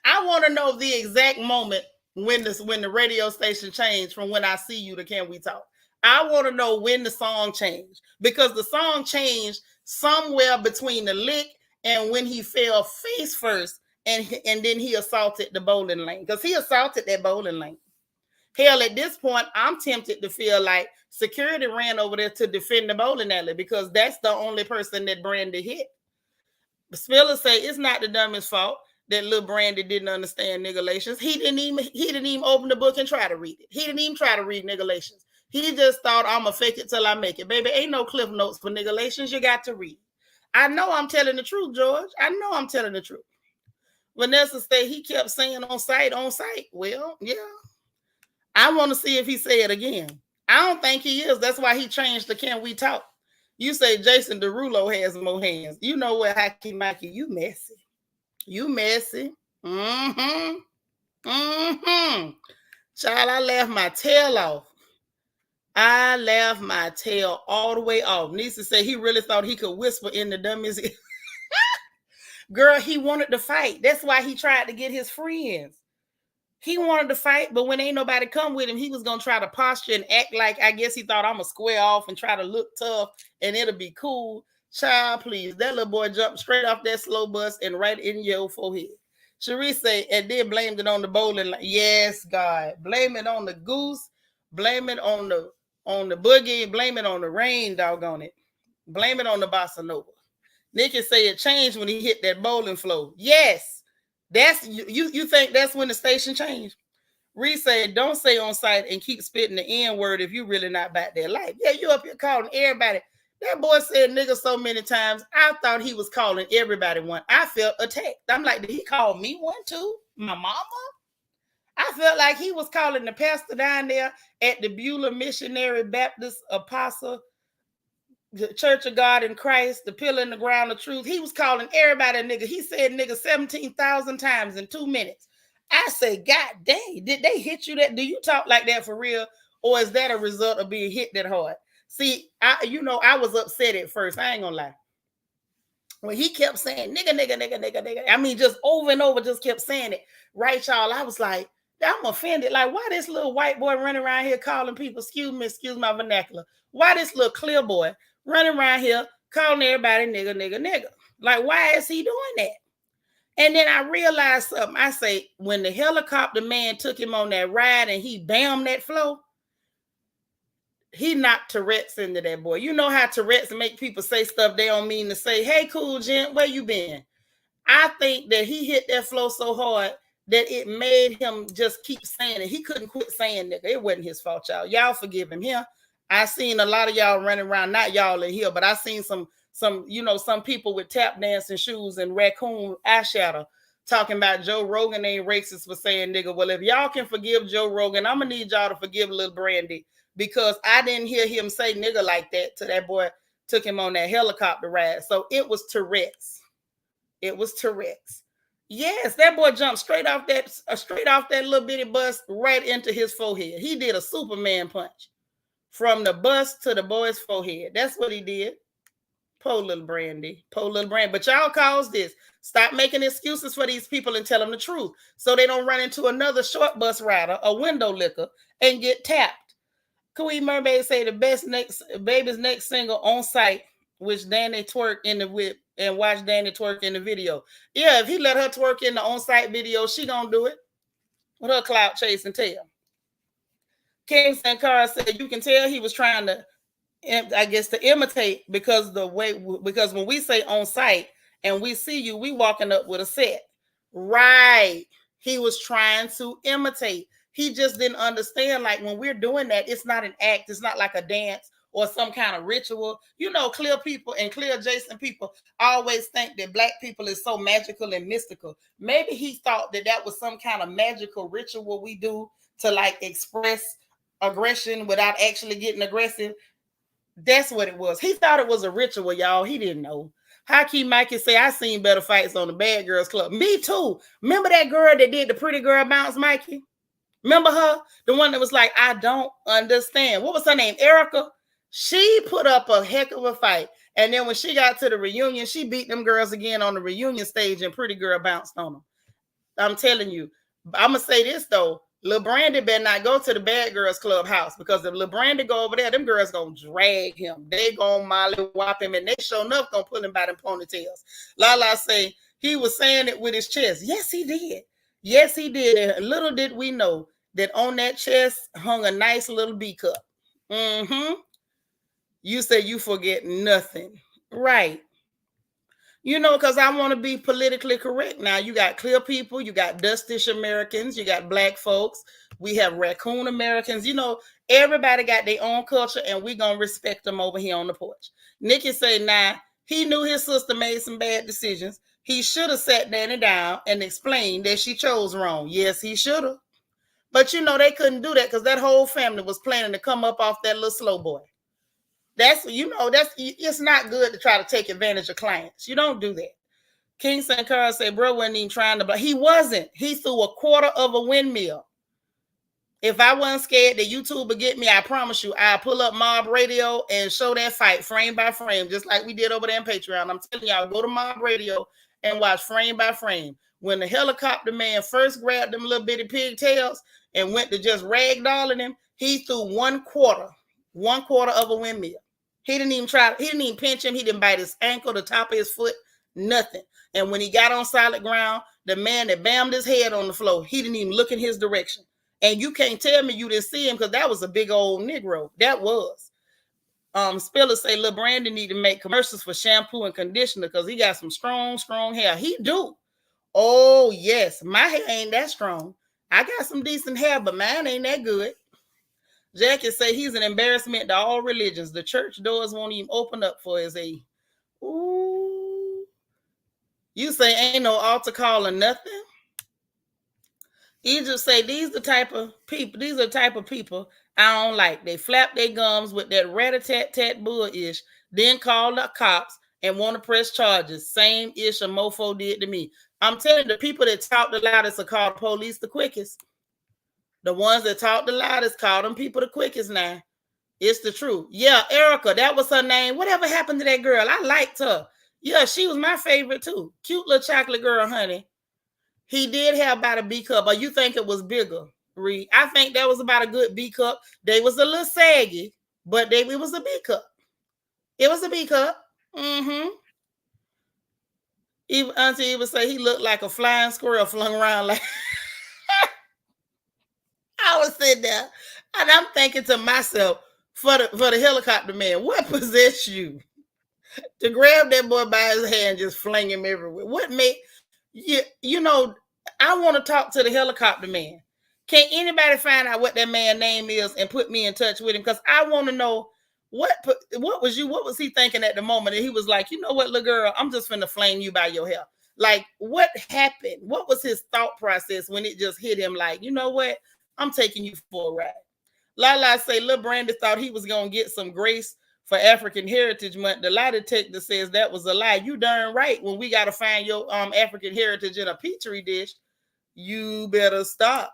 [SPEAKER 1] I want to know the exact moment when the radio station changed from when I see you to can we talk. I want to know when the song changed because the song changed somewhere between the lick and when he fell face first and then he assaulted the bowling lane because he assaulted that bowling lane. Hell, at this point, I'm tempted to feel like security ran over there to defend the bowling alley because that's the only person that Brandy hit. Spiller say it's not the dumbest fault that Lil Brandy didn't understand niggerlations. He didn't even open the book and try to read it. He didn't even try to read niggerlations. He just thought I'm gonna fake it till I make it. Baby, ain't no cliff notes for niggerlations. You got to read. I know I'm telling the truth, George. I know I'm telling the truth. Vanessa said he kept saying on site. Well, yeah. I want to see if he say it again. I don't think he is. That's why he changed the can we talk. You say Jason Derulo has more hands. You know what, Hockey Mikey, you messy. You messy. Child, I laughed my tail off. I laughed my tail all the way off. Nisa said he really thought he could whisper in the dummy's ear. Girl, he wanted to fight. That's why he tried to get his friends. He wanted to fight, but when ain't nobody come with him, he was gonna try to posture and act like, I guess he thought I'm gonna square off and try to look tough and it'll be cool. Child, please. That little boy jumped straight off that slow bus and right in your forehead. Cherie say, and then blamed it on the bowling. Yes, God. Blame it on the goose. Blame it on the boogie. Blame it on the rain, doggone it. Blame it on the bossa nova. Nikki say it changed when he hit that bowling floor. Yes. That's you think that's when the station changed? Reese said, don't say on site and keep spitting the N word if you really not about that life. Yeah, you up here calling everybody. That boy said nigga so many times. I thought he was calling everybody one. I felt attacked. I'm like, did he call me one too? My mama? I felt like he was calling the pastor down there at the Beulah Missionary Baptist Apostle, the Church of God in Christ, the pillar in the ground of truth. He was calling everybody a nigga. He said nigga 17,000 times in 2 minutes. I say, God dang, did they hit you that? Do you talk like that for real? Or is that a result of being hit that hard? See, I was upset at first. I ain't gonna lie. When he kept saying nigga, nigga, nigga, nigga, nigga, I mean, just over and over, just kept saying it. Right, y'all? I was like, I'm offended. Like, why this little white boy running around here calling people, excuse my vernacular. Why this little clear boy running around here calling everybody nigga, nigga, nigga? Like, why is he doing that? And then I realized something. I say, when the helicopter man took him on that ride and he bammed that flow, he knocked Tourette's into that boy. You know how Tourette's make people say stuff they don't mean to say. Hey, cool gent, where you been? I think that he hit that flow so hard that it made him just keep saying it. He couldn't quit saying nigga. It wasn't his fault, y'all. Y'all forgive him. Here, I seen a lot of y'all running around, not y'all in here, but I seen some people with tap dancing shoes and raccoon eyeshadow talking about Joe Rogan ain't racist for saying nigga. Well, if y'all can forgive Joe Rogan, I'm gonna need y'all to forgive Lil Brandy, because I didn't hear him say nigga like that to that boy took him on that helicopter ride. So it was Tourette's. It was Tourette's. Yes, that boy jumped straight off that little bitty bus right into his forehead. He did a Superman punch from the bus to the boy's forehead. That's what he did. Poor little Brandy. Poor little Brandy. But y'all caused this. Stop making excuses for these people and tell them the truth so they don't run into another short bus rider, a window licker, and get tapped. Queen Mermaid say the baby's next single on site, which Danny twerk in the whip and watch Danny twerk in the video. Yeah, if he let her twerk in the on-site video, she gonna do it with her clout chasing tail. King Sankara said you can tell he was trying to, I guess, to imitate because when we say on site and we see you, we walking up with a set. Right. He was trying to imitate. He just didn't understand, like, when we're doing that, it's not an act. It's not like a dance or some kind of ritual. You know, clear people and clear adjacent people always think that black people is so magical and mystical. Maybe he thought that was some kind of magical ritual we do to, like, express aggression without actually getting aggressive. That's what it was. He thought it was a ritual, y'all. He didn't know. Hockey Mikey say, I seen better fights on the Bad Girls Club. Me too. Remember that girl that did the pretty girl bounce, Mikey? Remember her? The one that was like, I don't understand. What was her name? Erica? She put up a heck of a fight. And then when she got to the reunion, she beat them girls again on the reunion stage and pretty girl bounced on them. I'm telling you. I'm going to say this, though. Lil Brandy better not go to the Bad Girls Club house, because if Lil Brandy go over there, them girls gonna drag him. They gonna molly whop him, and they sure enough gonna pull him by them ponytails. Lala say he was saying it with his chest. Yes, he did. Yes, he did. And little did we know that on that chest hung a nice little B cup. You say you forget nothing. Right. You know, because I want to be politically correct. Now, you got clear people, you got Dustish Americans, you got black folks, we have raccoon Americans. You know, everybody got their own culture, and we're going to respect them over here on the porch. Nikki say, nah, he knew his sister made some bad decisions. He should have sat Danny down and explained that she chose wrong. Yes, he should have. But, you know, they couldn't do that because that whole family was planning to come up off that little slow boy. It's not good to try to take advantage of clients. You don't do that. King Sankara said, bro wasn't even trying to, but he wasn't. He threw a quarter of a windmill. If I wasn't scared that YouTube would get me, I promise you, I'll pull up Mob Radio and show that fight frame by frame, just like we did over there on Patreon. I'm telling y'all, go to Mob Radio and watch frame by frame. When the helicopter man first grabbed them little bitty pigtails and went to just ragdolling him, he threw one quarter of a windmill. He didn't even pinch him. He didn't bite his ankle, the top of his foot, nothing. And when he got on solid ground, the man that bammed his head on the floor, he didn't even look in his direction. And you can't tell me you didn't see him because that was a big old Negro. That was. Spiller say Lil Brandon need to make commercials for shampoo and conditioner because he got some strong hair. He do. Oh, yes. My hair ain't that strong. I got some decent hair, but mine ain't that good. Jackie say he's an embarrassment to all religions. The church doors won't even open up for his age. Ooh. You say ain't no altar call or nothing? You just say these are the type of people I don't like. They flap their gums with that rat-a-tat-tat bull-ish, then call the cops and want to press charges. Same ish a mofo did to me. I'm telling you, the people that talk the loudest are called the police the quickest. The ones that talk the loudest call them people the quickest now. It's the truth. Yeah, Erica, that was her name. Whatever happened to that girl? I liked her. Yeah, she was my favorite too. Cute little chocolate girl, honey. He did have about a B cup, or you think it was bigger, Reed? I think that was about a good B cup. They was a little saggy, but it was a B cup. It was a B cup. Mm-hmm. Even Auntie Eva say he looked like a flying squirrel flung around like. I was sitting there, and I'm thinking to myself, for the helicopter man, what possessed you to grab that boy by his hand and just fling him everywhere? What made you know? I want to talk to the helicopter man. Can anybody find out what that man's name is and put me in touch with him? Because I want to know what was he thinking at the moment? And he was like, you know what, little girl, I'm just finna flame you by your hair. Like, what happened? What was his thought process when it just hit him? Like, you know what? I'm taking you for a ride. Lala say, Lil Brandon thought he was gonna get some grace for African Heritage Month. The lie detector says that was a lie. You darn right. When we gotta find your African heritage in a petri dish, you better stop.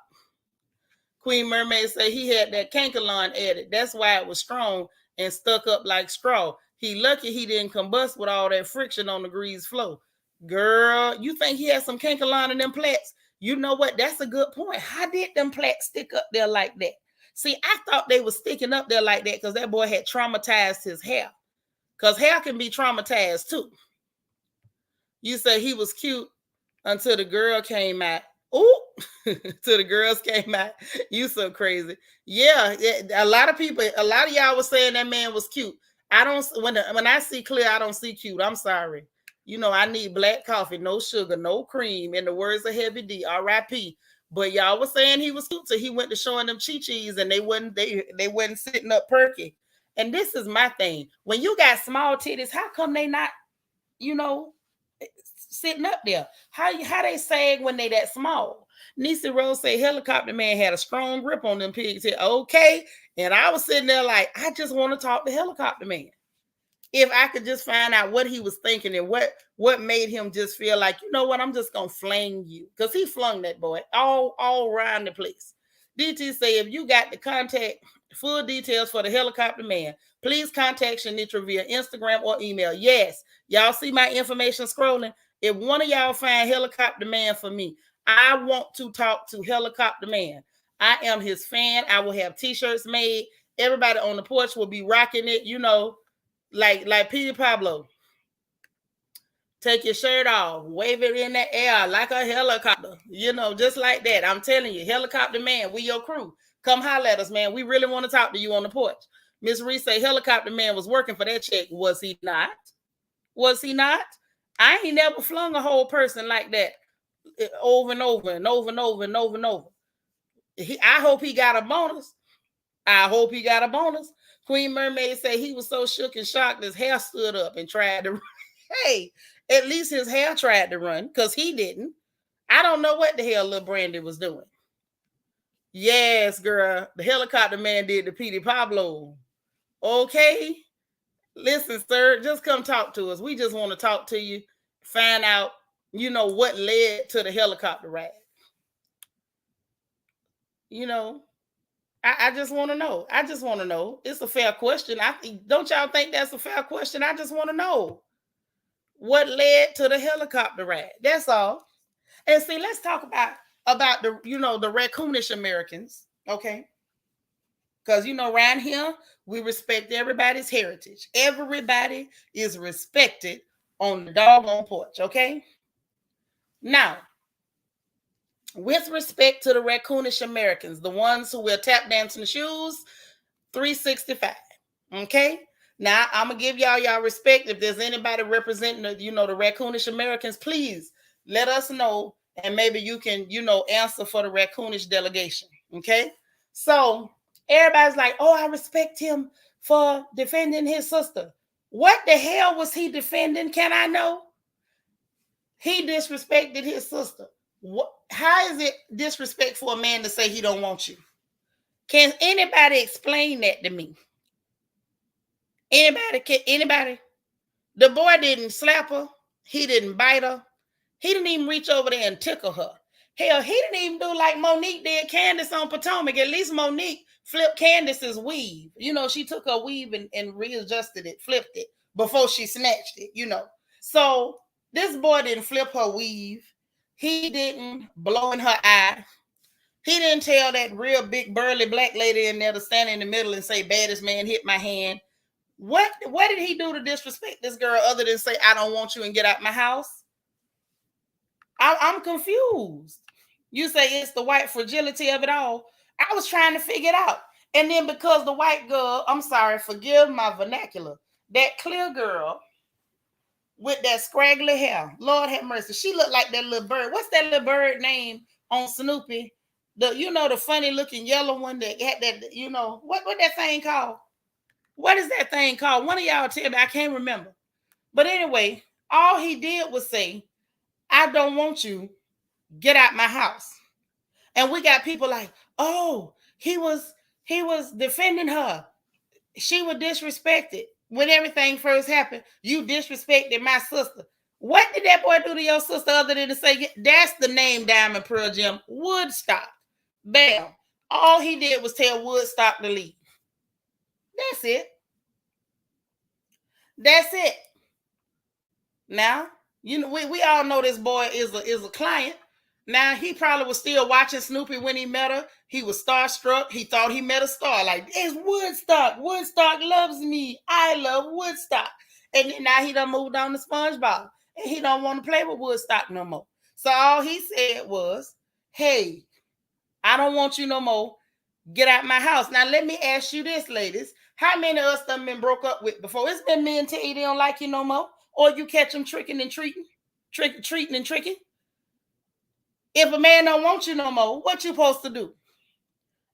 [SPEAKER 1] Queen Mermaid say he had that cankalon added. That's why it was strong and stuck up like straw. He lucky he didn't combust with all that friction on the grease floor. Girl, you think he had some cankalon in them plaits? You know what? That's a good point. How did them plaits stick up there like that? See, I thought they were sticking up there like that because that boy had traumatized his hair. Because hair can be traumatized too. You say he was cute until the girl came out. Ooh, till the girls came out. You so crazy. Yeah, a lot of y'all was saying that man was cute. I don't, when I see clear, I don't see cute. I'm sorry. You know, I need black coffee, no sugar, no cream. In the words of Heavy D, R.I.P. But y'all was saying he was cute, so he went to showing them chi-chis and they wasn't sitting up perky. And this is my thing. When you got small titties, how come they not, you know, sitting up there? How they sag when they that small? Nisa Rose say helicopter man had a strong grip on them pigs here. Okay. And I was sitting there like, I just want to talk to helicopter man. If I could just find out what he was thinking and what made him just feel like, you know what, I'm just gonna fling you. Because he flung that boy all around the place. DT say if you got the contact full details for the helicopter man, please contact Seanitra via Instagram or email. Yes, y'all see my information scrolling. If one of y'all find helicopter man for me, I want to talk to helicopter man. I am his fan. I will have t-shirts made. Everybody on the porch will be rocking it, you know, like Peter Pablo. Take your shirt off, wave it in the air like a helicopter, you know, just like that. I'm telling you, helicopter man, we your crew. Come holler at us, man. We really want to talk to you on the porch. Miss Reese say helicopter man was working for that check. Was he not? Was he not? I ain't never flung a whole person like that over and over and over and over and over and over. I hope he got a bonus. I hope he got a bonus. Queen Mermaid say he was so shook and shocked his hair stood up and tried to run. Hey, at least his hair tried to run because he didn't. I don't know what the hell Lil Brandon was doing. Yes, girl. The helicopter man did the Petey Pablo. Okay. Listen, sir, just come talk to us. We just want to talk to you, find out, you know, what led to the helicopter ride. You know, I just want to know. I just want to know. It's a fair question. Don't y'all think that's a fair question? I just want to know what led to the helicopter ride. That's all. And see, let's talk about the the raccoonish Americans, okay? Because around here we respect everybody's heritage. Everybody is respected on the doggone porch, okay? Now, with respect to the raccoonish Americans, the ones who will tap dance in the shoes, 365. Okay. Now I'm gonna give y'all respect. If there's anybody representing the raccoonish Americans, please let us know, and maybe you can answer for the raccoonish delegation. Okay. So everybody's like, oh, I respect him for defending his sister. What the hell was he defending? Can I know? He disrespected his sister. What? How is it disrespect for a man to say he don't want you? Can anybody explain that to me? Anybody? The boy didn't slap her. He didn't bite her. He didn't even reach over there and tickle her. Hell, he didn't even do like Monique did Candace on Potomac. At least Monique flipped Candace's weave. She took her weave and readjusted it, flipped it before she snatched it, So this boy didn't flip her weave. He didn't blow in her eye. He didn't tell that real big burly black lady in there to stand in the middle and say, baddest man hit my hand. What did he do to disrespect this girl other than say, I don't want you and get out my house? I'm confused. You say it's the white fragility of it all. I was trying to figure it out. And then because the white girl, I'm sorry, forgive my vernacular, that clear girl with that scraggly hair, Lord have mercy, she looked like that little bird. What's that little bird name on Snoopy? The funny looking yellow one that had that, what that thing called? What is that thing called? One of y'all tell me. I can't remember. But anyway, all he did was say, I don't want you. Get out my house. And we got people like, oh, he was defending her. She was disrespected. When everything first happened, you disrespected my sister. What did that boy do to your sister other than to say, that's the name Diamond Pearl Jam, Woodstock. Bam. All he did was tell Woodstock to leave. That's it. That's it. Now, we all know this boy is a client. Now, he probably was still watching Snoopy when he met her. He was starstruck. He thought he met a star. Like, it's Woodstock. Woodstock loves me. I love Woodstock. And then now he done moved on to SpongeBob. And he don't want to play with Woodstock no more. So all he said was, hey, I don't want you no more. Get out my house. Now, let me ask you this, ladies. How many of us done been broke up with before? It's been men tell you they don't like you no more. Or you catch them tricking and treating. Treating and tricking. If a man don't want you no more, what you supposed to do?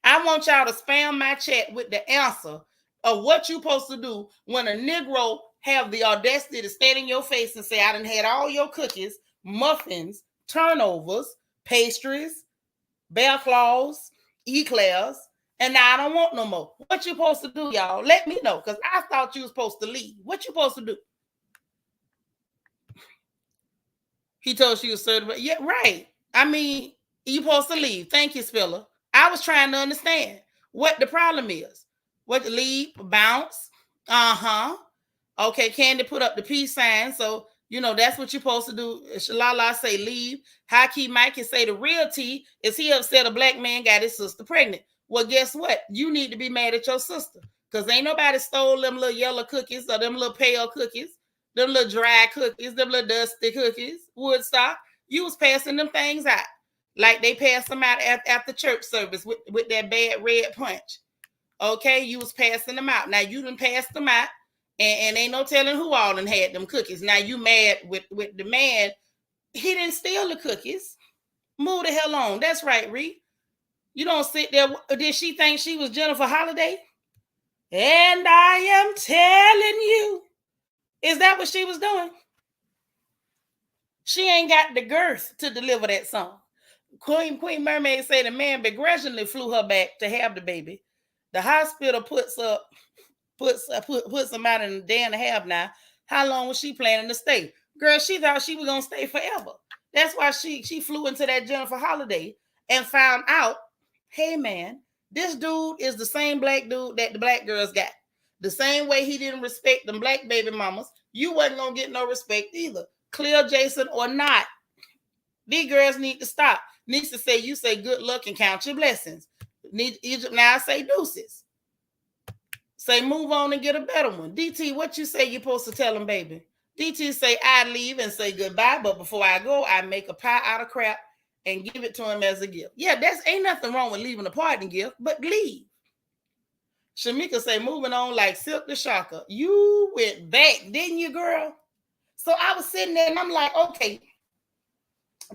[SPEAKER 1] I want y'all to spam my chat with the answer of what you supposed to do when a Negro have the audacity to stand in your face and say, I done had all your cookies, muffins, turnovers, pastries, bear claws, eclairs, and now I don't want no more. What you supposed to do, y'all? Let me know, because I thought you was supposed to leave. What you supposed to do? He told she was certified. Yeah, right. I mean, you supposed to leave. Thank you, Spiller. I was trying to understand what the problem is. What, leave, bounce? Uh-huh. Okay, Candy put up the peace sign. So, that's what you're supposed to do. Shalala say leave. High Key Mikey say the real tea is he upset a black man got his sister pregnant. Well, guess what? You need to be mad at your sister. Because ain't nobody stole them little yellow cookies or them little pale cookies. Them little dry cookies, them little dusty cookies, Woodstock. You was passing them things out. Like they passed them out after church service with that bad red punch. Okay, you was passing them out. Now you done passed them out, and ain't no telling who all done had them cookies. Now you mad with the man. He didn't steal the cookies. Move the hell on. That's right, Reed. You don't sit there. Did she think she was Jennifer Holiday? And I am telling you. Is that what she was doing? She ain't got the girth to deliver that song. Queen Mermaid said the man begrudgingly flew her back to have the baby. The hospital puts them out in a day and a half now. How long was she planning to stay? Girl, she thought she was gonna stay forever. That's why she flew into that Jennifer Holiday and found out, hey man, this dude is the same black dude that the black girls got. The same way he didn't respect them black baby mamas, you wasn't gonna get no respect either. Clear Jason or not. These girls need to stop. Needs to say, you say good luck and count your blessings. Need Egypt now say deuces. Say move on and get a better one. DT, what you say you supposed to tell them, baby? DT say I leave and say goodbye, but before I go, I make a pie out of crap and give it to him as a gift. Yeah, that's ain't nothing wrong with leaving a parting gift, but leave. Shamika say moving on like Silk the Shocker. You went back, didn't you, girl? So I was sitting there and I'm like, okay,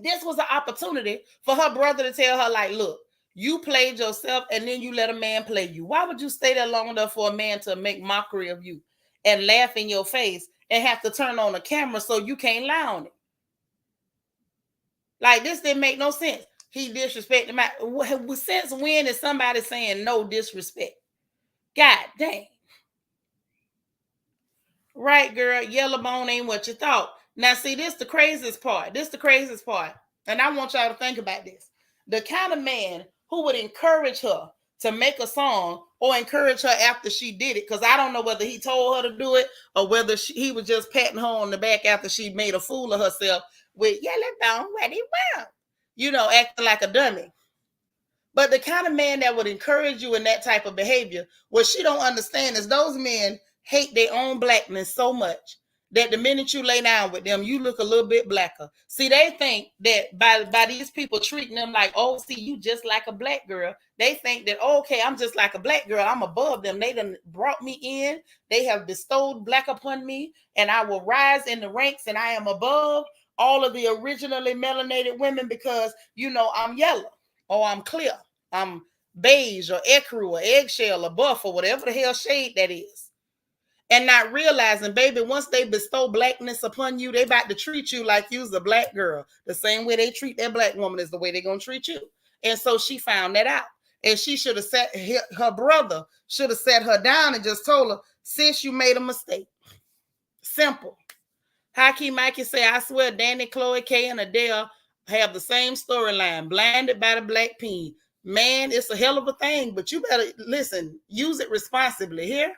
[SPEAKER 1] this was an opportunity for her brother to tell her, like, look, you played yourself and then you let a man play you. Why would you stay there long enough for a man to make mockery of you and laugh in your face and have to turn on a camera so you can't lie on it? Like, this didn't make no sense. He disrespected my. Since when is somebody saying no disrespect? God dang. Right, girl. Yellow bone ain't what you thought. Now, see, this the craziest part. This the craziest part. And I want y'all to think about this. The kind of man who would encourage her to make a song or encourage her after she did it, because I don't know whether he told her to do it or whether he was just patting her on the back after she made a fool of herself with yellow bone, what he want? You know, acting like a dummy. But the kind of man that would encourage you in that type of behavior, what she don't understand is those men hate their own blackness so much that the minute you lay down with them, you look a little bit blacker. See, they think that by these people treating them like, oh, see, you just like a black girl. They think that, oh, okay, I'm just like a black girl. I'm above them. They done brought me in. They have bestowed black upon me, and I will rise in the ranks, and I am above all of the originally melanated women because, you know, I'm yellow or I'm clear. I'm beige or ecru or eggshell or buff or whatever the hell shade that is. And not realizing, baby, once they bestow blackness upon you, they about to treat you like you's a black girl. The same way they treat that black woman is the way they're going to treat you. And so she found that out. And she should have sat, her brother should have sat her down and just told her, sis, you made a mistake. Simple. Hockey Mikey say, I swear Danny, Chloe, Kay, and Adele have the same storyline, blinded by the black peen. Man, it's a hell of a thing, but you better, listen, use it responsibly here.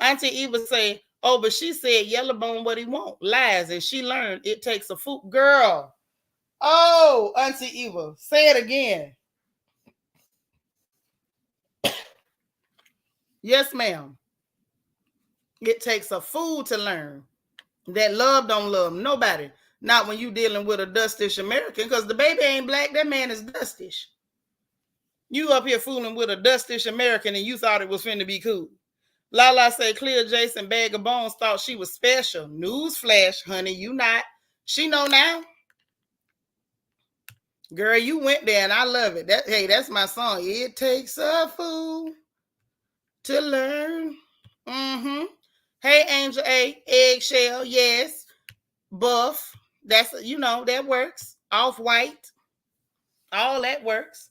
[SPEAKER 1] Auntie Eva say, oh, but she said Yellowbone what he want. Lies, and she learned it takes a fool. Girl. Oh, Auntie Eva, say it again. Yes, ma'am. It takes a fool to learn that love don't love nobody. Not when you dealing with a Dustish American, because the baby ain't black. That man is Dustish. You up here fooling with a Dustish American and you thought it was finna be cool. Lala say Clear Jason Bag of Bones thought she was special. Newsflash, honey, you not. She know now. Girl, you went there and I love it. Hey, that's my song. It takes a fool to learn. Mm-hmm. Hey, Angel A, eggshell, yes. Buff. That's, you know, that works. Off-white. All that works.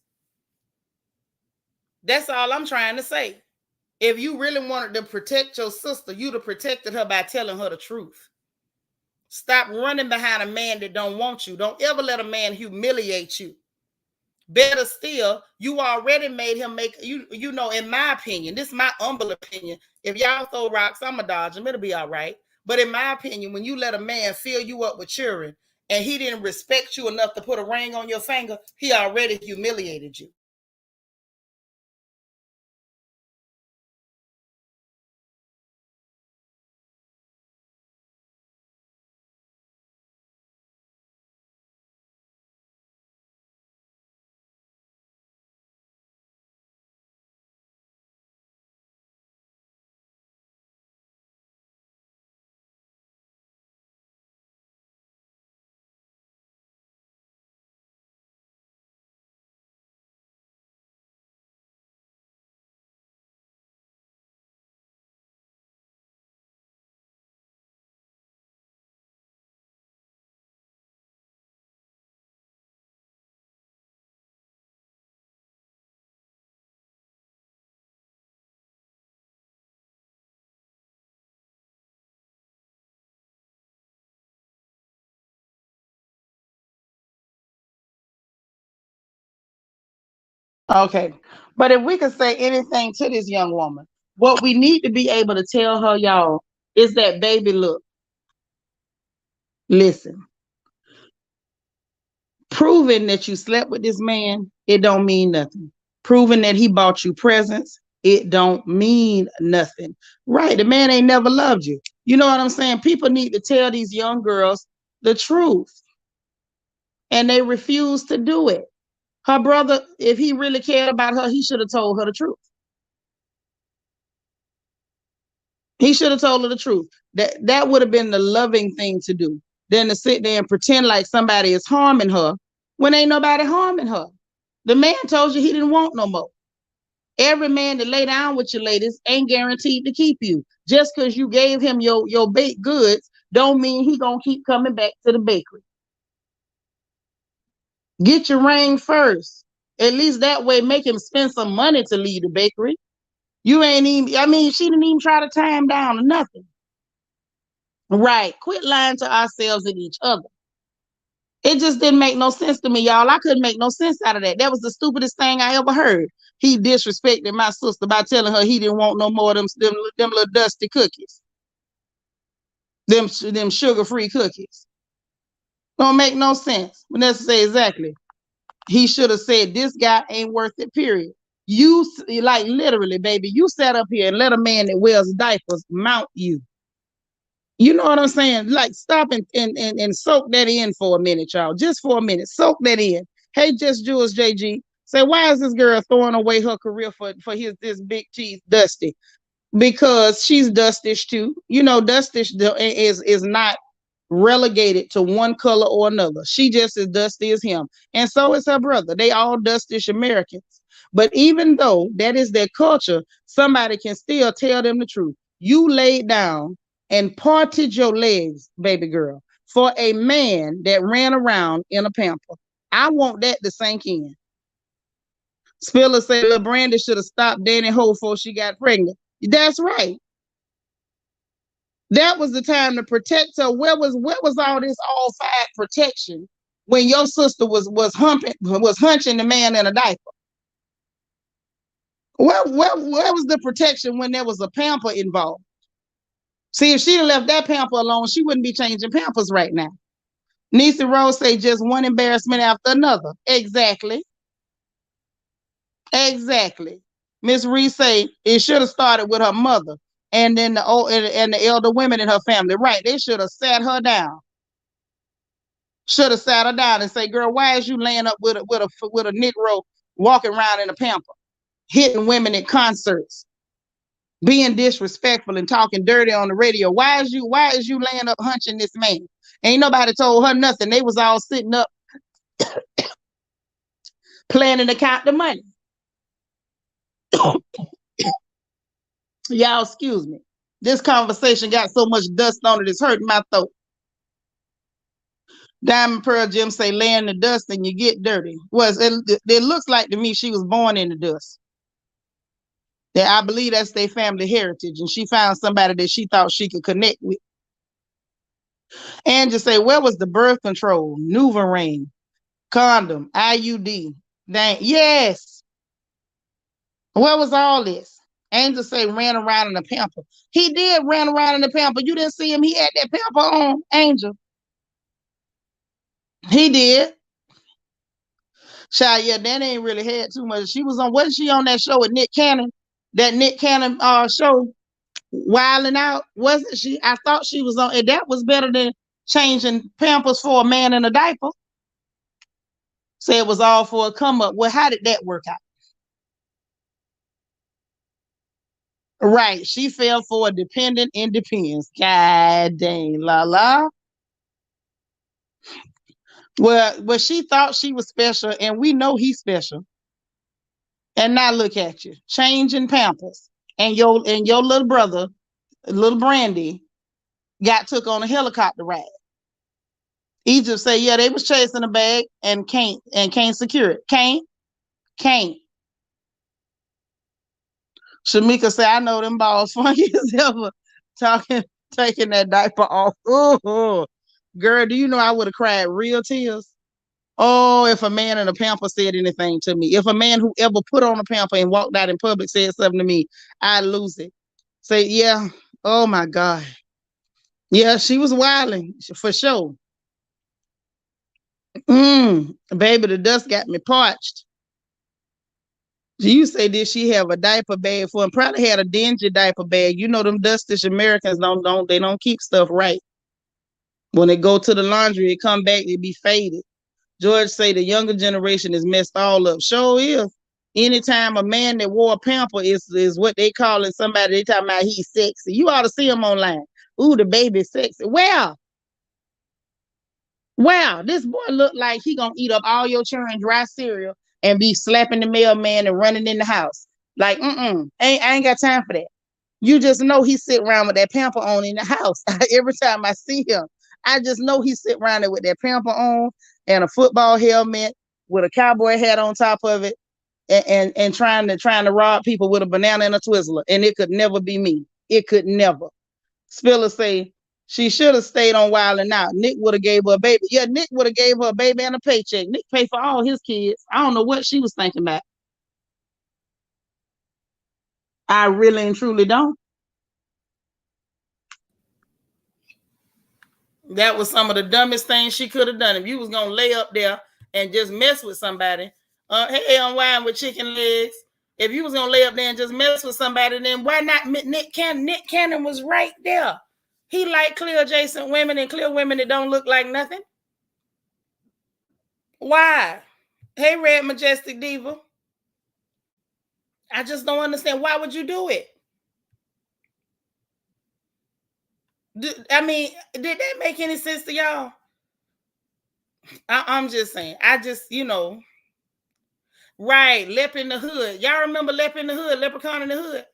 [SPEAKER 1] That's all I'm trying to say. If you really wanted to protect your sister, you'd have protected her by telling her the truth. Stop running behind a man that don't want you. Don't ever let a man humiliate you. Better still, you already made him make, you know, in my opinion, this is my humble opinion. If y'all throw rocks, I'm going to dodge them. It'll be all right. But in my opinion, when you let a man fill you up with children and he didn't respect you enough to put a ring on your finger, he already humiliated you. Okay. But if we could say anything to this young woman, what we need to be able to tell her, y'all, is that, baby, look, listen, Proving that you slept with this man, it don't mean nothing. Proving that he bought you presents, it don't mean nothing. Right, the man ain't never loved you. You know what I'm saying? People need to tell these young girls the truth, and they refuse to do it. Her brother, if he really cared about her, he should have told her the truth. He should have told her the truth. That would have been the loving thing to do, than to sit there and pretend like somebody is harming her when ain't nobody harming her. The man told you he didn't want no more. Every man that lay down with you ladies ain't guaranteed to keep you. Just because you gave him your baked goods don't mean he gonna keep coming back to the bakery. Get your ring first. At least that way make him spend some money to leave the bakery. You ain't even, I mean, she didn't even try to tie him down or nothing. Right. Quit lying to ourselves and each other. It just didn't make no sense to me, y'all. I couldn't make no sense out of that. That was the stupidest thing I ever heard. He disrespected my sister by telling her he didn't want no more of them little dusty cookies. Them sugar-free cookies. Don't make no sense. Vanessa say exactly. He should have said, this guy ain't worth it, period. You, like literally, baby, you sat up here and let a man that wears diapers mount you. You know what I'm saying? Like, stop and soak that in for a minute, y'all. Just for a minute. Soak that in. Hey, Just Jules JG. Say, why is this girl throwing away her career for this big cheese Dusty? Because she's Dustish too. You know, Dustish is not relegated to one color or another. She just as dusty as him. And so is her brother. They all Dustish Americans. But even though that is their culture, somebody can still tell them the truth. You laid down and parted your legs, baby girl, for a man that ran around in a pamper. I want that to sink in. Spiller said, little Brandy should have stopped dating Ho before she got pregnant. That's right. That was the time to protect her. Where was all this all fired protection when your sister was hunching the man in a diaper? Where was the protection when there was a pamper involved? See, if she'd left that pamper alone, she wouldn't be changing pampers right now. Nisi Rose say just one embarrassment after another. Exactly. Exactly. Miss Reese say it should have started with her mother and then the old and the elder women in her family. Right. They should have sat her down. Should have sat her down and say, girl, why is you laying up with a Negro walking around in a pamper, hitting women at concerts, being disrespectful and talking dirty on the radio? Why is you laying up hunching this man? Ain't nobody told her nothing. They was all sitting up planning to count the money. Y'all, excuse me. This conversation got so much dust on it, it's hurting my throat. Diamond Pearl Jim say, lay in the dust and you get dirty. It looks like to me she was born in the dust. That I believe that's their family heritage, and she found somebody that she thought she could connect with. And just say, where was the birth control, NuvaRing, condom, IUD? Dang, yes. Where was all this? Angel say ran around in a pamper. He did run around in the pamper. You didn't see him. He had that pamper on, Angel. He did. Child, yeah, that ain't really had too much. She was on, wasn't she on that show with Nick Cannon? That Nick Cannon show, Wilding Out, wasn't she? I thought she was on, and that was better than changing pampers for a man in a diaper. Say it was all for a come up. Well, how did that work out? Right, she fell for a dependent independence. God dang, la la. Well, she thought she was special, and we know he's special. And now look at you, changing pampers, and your little brother, little Brandy, got took on a helicopter ride. Egypt say, yeah, they was chasing a bag and can't secure it. Can't. Shamika say, I know them balls funky as ever taking that diaper off. Oh, girl, do you know I would have cried real tears? Oh, if a man in a pamper said anything to me. If a man who ever put on a pamper and walked out in public said something to me, I'd lose it. Say, yeah, oh my God. Yeah, she was wilding, for sure. Baby, the dust got me parched. You say, did she have a diaper bag for him? Probably had a dingy diaper bag. You know them Dustish Americans don't keep stuff right. When they go to the laundry, it come back, it be faded. George say the younger generation is messed all up. Sure is. Anytime a man that wore a pamper is what they calling somebody, they talking about he's sexy. You ought to see him online. Ooh, the baby's sexy. Well, this boy look like he gonna eat up all your children dry cereal and be slapping the mailman and running in the house. Like, I ain't got time for that. You just know he sit around with that pamper on in the house. Every time I see him, I just know he sit around there with that pamper on and a football helmet with a cowboy hat on top of it, and trying to rob people with a banana and a Twizzler. And it could never be me. It could never. Spiller say she should have stayed on Wild and Out. Nick would have gave her a baby. Yeah, Nick would have gave her a baby and a paycheck. Nick paid for all his kids. I don't know what she was thinking about. I really and truly don't. That was some of the dumbest things she could have done. If you was gonna lay up there and just mess with somebody, hey, unwind with chicken legs. If you was gonna lay up there and just mess with somebody, then why not Nick Cannon? Nick Cannon was right there. He like clear adjacent women and clear women that don't look like nothing. Why? Hey, Red Majestic Diva. I just don't understand. Why would you do it? I mean, did that make any sense to y'all? I'm just saying. I just, right. Lep in the Hood. Y'all remember Lep in the Hood? Leprechaun in the Hood?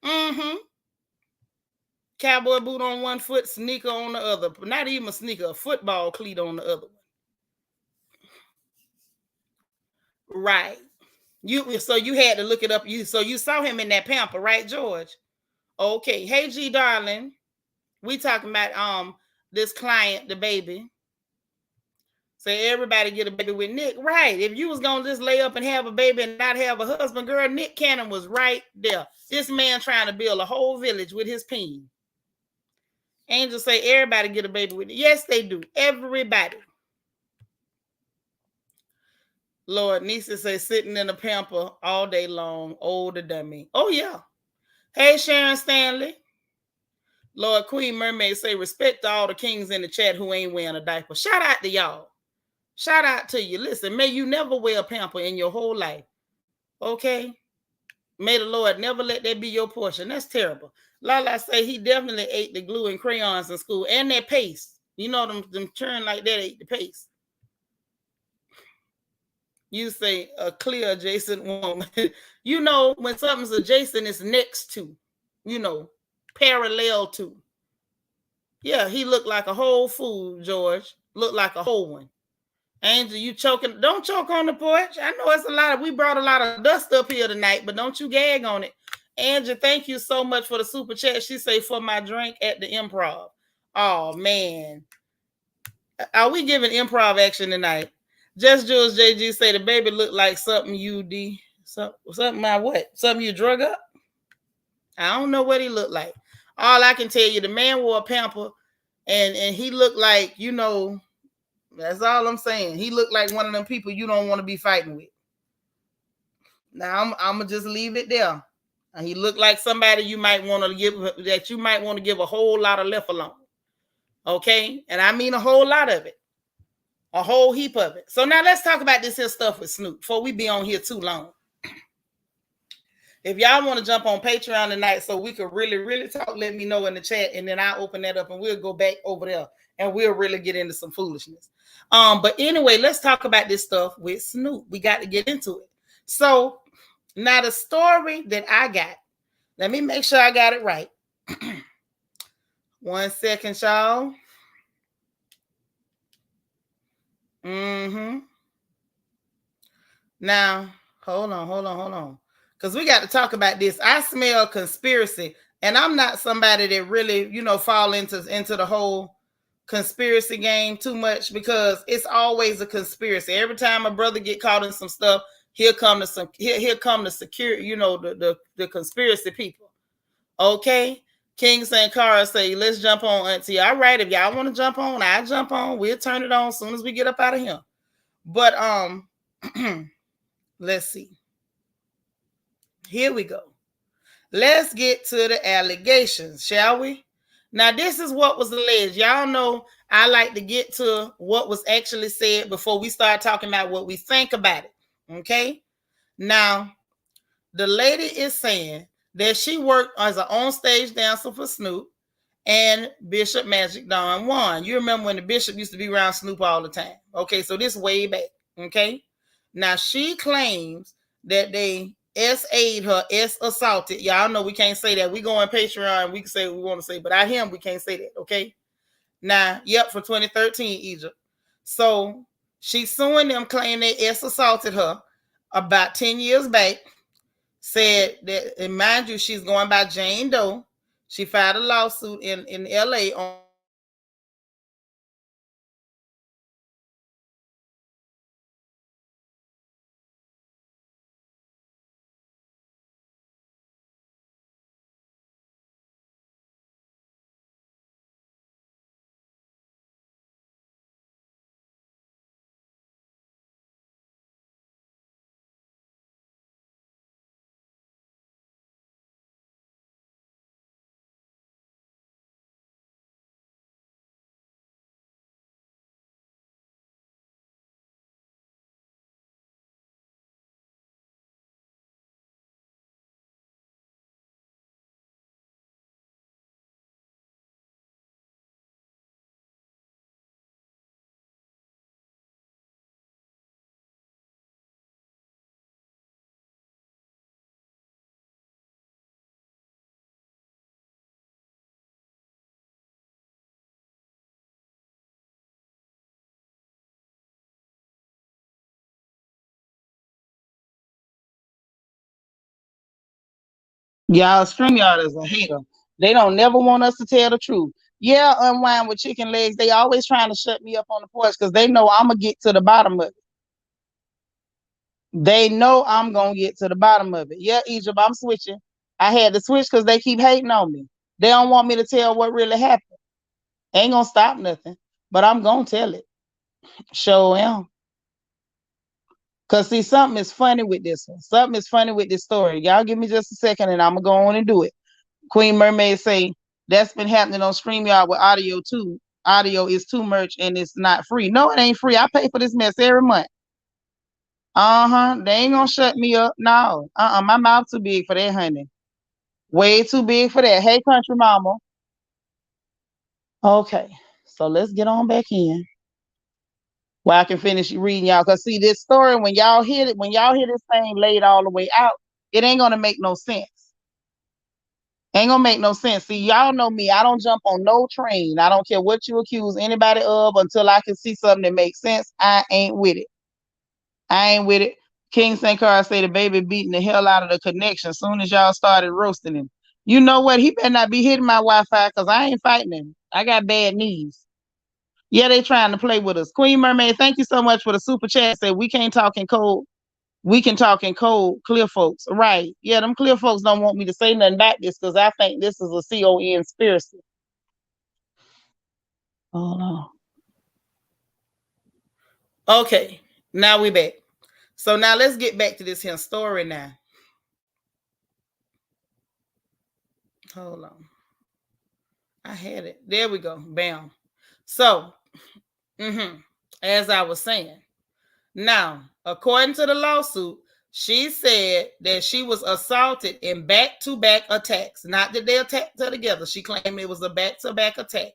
[SPEAKER 1] Mm-hmm. Cowboy boot on one foot, sneaker on the other. Not even a sneaker, a football cleat on the other one. Right. So you had to look it up. So you saw him in that pamper, right, George? Okay. Hey, G darling. We talking about this client, the baby. Say everybody get a baby with Nick. Right. If you was gonna just lay up and have a baby and not have a husband, girl, Nick Cannon was right there. This man trying to build a whole village with his peen. Angel say everybody get a baby with Nick. Yes, they do. Everybody. Lord, Nisa say sitting in a pamper all day long. Older dummy. Oh, yeah. Hey, Sharon Stanley. Lord, Queen Mermaid say respect to all the kings in the chat who ain't wearing a diaper. Shout out to y'all. Shout out to you. Listen, may you never wear a pamper in your whole life. Okay? May the Lord never let that be your portion. That's terrible. Lala say he definitely ate the glue and crayons in school and that paste. You know them churn like that ate the paste. You say a clear adjacent woman. You know, when something's adjacent, it's next to, parallel to. Yeah, he looked like a whole fool, George. Looked like a whole one. Angel, you choking? Don't choke on the porch. I know it's a lot of, we brought a lot of dust up here tonight, but don't you gag on it. Angel, thank you so much for the super chat. She say for my drink at the improv. Oh, man. Are we giving improv action tonight? Just Jules JG say the baby looked like something you something my what? Something you drug up? I don't know what he looked like. All I can tell you, the man wore a pamper and he looked like, that's all I'm saying. He looked like one of them people you don't want to be fighting with. Now I'm gonna just leave it there. And he looked like somebody you might want to give a whole lot of left alone. Okay? And I mean a whole lot of it. A whole heap of it. So now let's talk about this here stuff with Snoop before we be on here too long. If y'all want to jump on Patreon tonight so we could really, really talk, let me know in the chat, and then I'll open that up and we'll go back over there and we'll really get into some foolishness. But anyway, let's talk about this stuff with Snoop. We got to get into it. So now the story that I got, let me make sure I got it right. 1 second, y'all. Now, hold on. Because we got to talk about this. I smell conspiracy. And I'm not somebody that really, fall into the whole conspiracy game too much, because it's always a conspiracy. Every time a brother get caught in some stuff, here come the security, the conspiracy people. Okay? King St. Cara say, let's jump on, Auntie. All right, if y'all want to jump on, I'll jump on. We'll turn it on as soon as we get up out of here. But let's see. Here we go. Let's get to the allegations, shall we? Now, this is what was alleged. Y'all know I like to get to what was actually said before we start talking about what we think about it. Okay? Now, the lady is saying that she worked as an on-stage dancer for Snoop and Bishop Magic Don Juan. You remember when the Bishop used to be around Snoop all the time. Okay, so this way back. Okay? Now, she claims that they S-A'd her, S-assaulted. Y'all know we can't say that. We go on Patreon, we can say what we want to say, but out him, we can't say that, okay? Now, yep, for 2013, Egypt. So, she's suing them, claiming they S-assaulted her about 10 years back. Said that, and mind you, she's going by Jane Doe. She filed a lawsuit in L.A. on y'all, StreamYard is a hater. They don't never want us to tell the truth. Yeah, Unwind with Chicken Legs, they always trying to shut me up on the porch because they know I'm going to get to the bottom of it. They know I'm going to get to the bottom of it. Yeah, Egypt, I'm switching. I had to switch because they keep hating on me. They don't want me to tell what really happened. Ain't going to stop nothing, but I'm going to tell it. Show am. Because, see, something is funny with this one. Something is funny with this story. Y'all give me just a second and I'm going to go on and do it. Queen Mermaid say, that's been happening on StreamYard with audio too. Audio is too much and it's not free. No, it ain't free. I pay for this mess every month. They ain't gonna shut me up. No. My mouth too big for that, honey. Way too big for that. Hey, country mama. Okay, so let's get on back in. Well, I can finish reading y'all. Cause see this story, when y'all hear this thing laid all the way out, it ain't gonna make no sense. Ain't gonna make no sense. See, y'all know me. I don't jump on no train. I don't care what you accuse anybody of until I can see something that makes sense. I ain't with it. I ain't with it. King St. Clair say the baby beating the hell out of the connection as soon as y'all started roasting him. You know what? He better not be hitting my Wi-Fi because I ain't fighting him. I got bad knees. Yeah, they trying to play with us. Queen Mermaid, thank you so much for the super chat. Said we can't talk in code. We can talk in code, clear folks. Right. Yeah, them clear folks don't want me to say nothing about this because I think this is a CON conspiracy. Hold on. Okay, now we back. So now let's get back to this here story now. Hold on. I had it. There we go. Bam. So, as I was saying, now, according to the lawsuit, she said that she was assaulted in back-to-back attacks. Not that they attacked her together. She claimed it was a back-to-back attack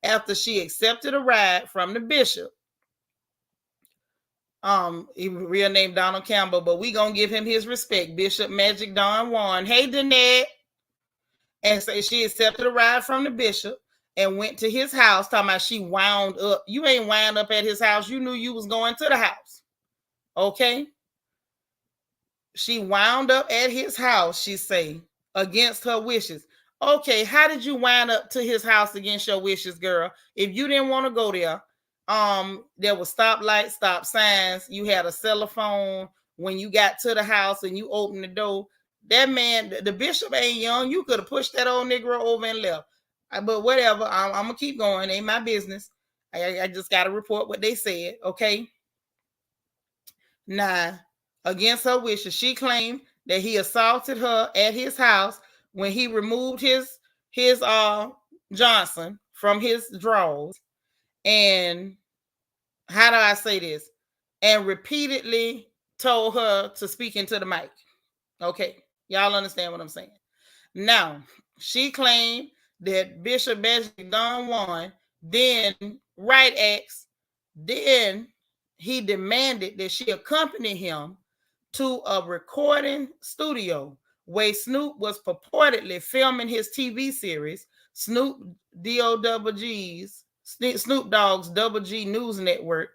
[SPEAKER 1] after she accepted a ride from the bishop. He real name Donald Campbell, but we gonna give him his respect. Bishop Magic Don Juan. Hey, Danette. And so she accepted a ride from the bishop and went to his house, talking about she wound up. You ain't wound up at his house. You knew you was going to the house. Okay? She wound up at his house, she say, against her wishes. Okay, how did you wind up to his house against your wishes, girl? If you didn't want to go there, there was stoplights, stop signs. You had a cell phone when you got to the house and you opened the door. That man, the bishop ain't young. You could have pushed that old Negro over and left. But whatever, I'm gonna keep going. Ain't my business. I just got to report what they said. Okay. Now, against her wishes, she claimed that he assaulted her at his house when he removed his Johnson from his drawers. And how do I say this? And repeatedly told her to speak into the mic. Okay, y'all understand what I'm saying? Now, she claimed that Bishop Magic Don Juan then right acts, then he demanded that she accompany him to a recording studio where Snoop was purportedly filming his TV series, Snoop D-O-double-G's, Snoop Dogg's Double G News Network.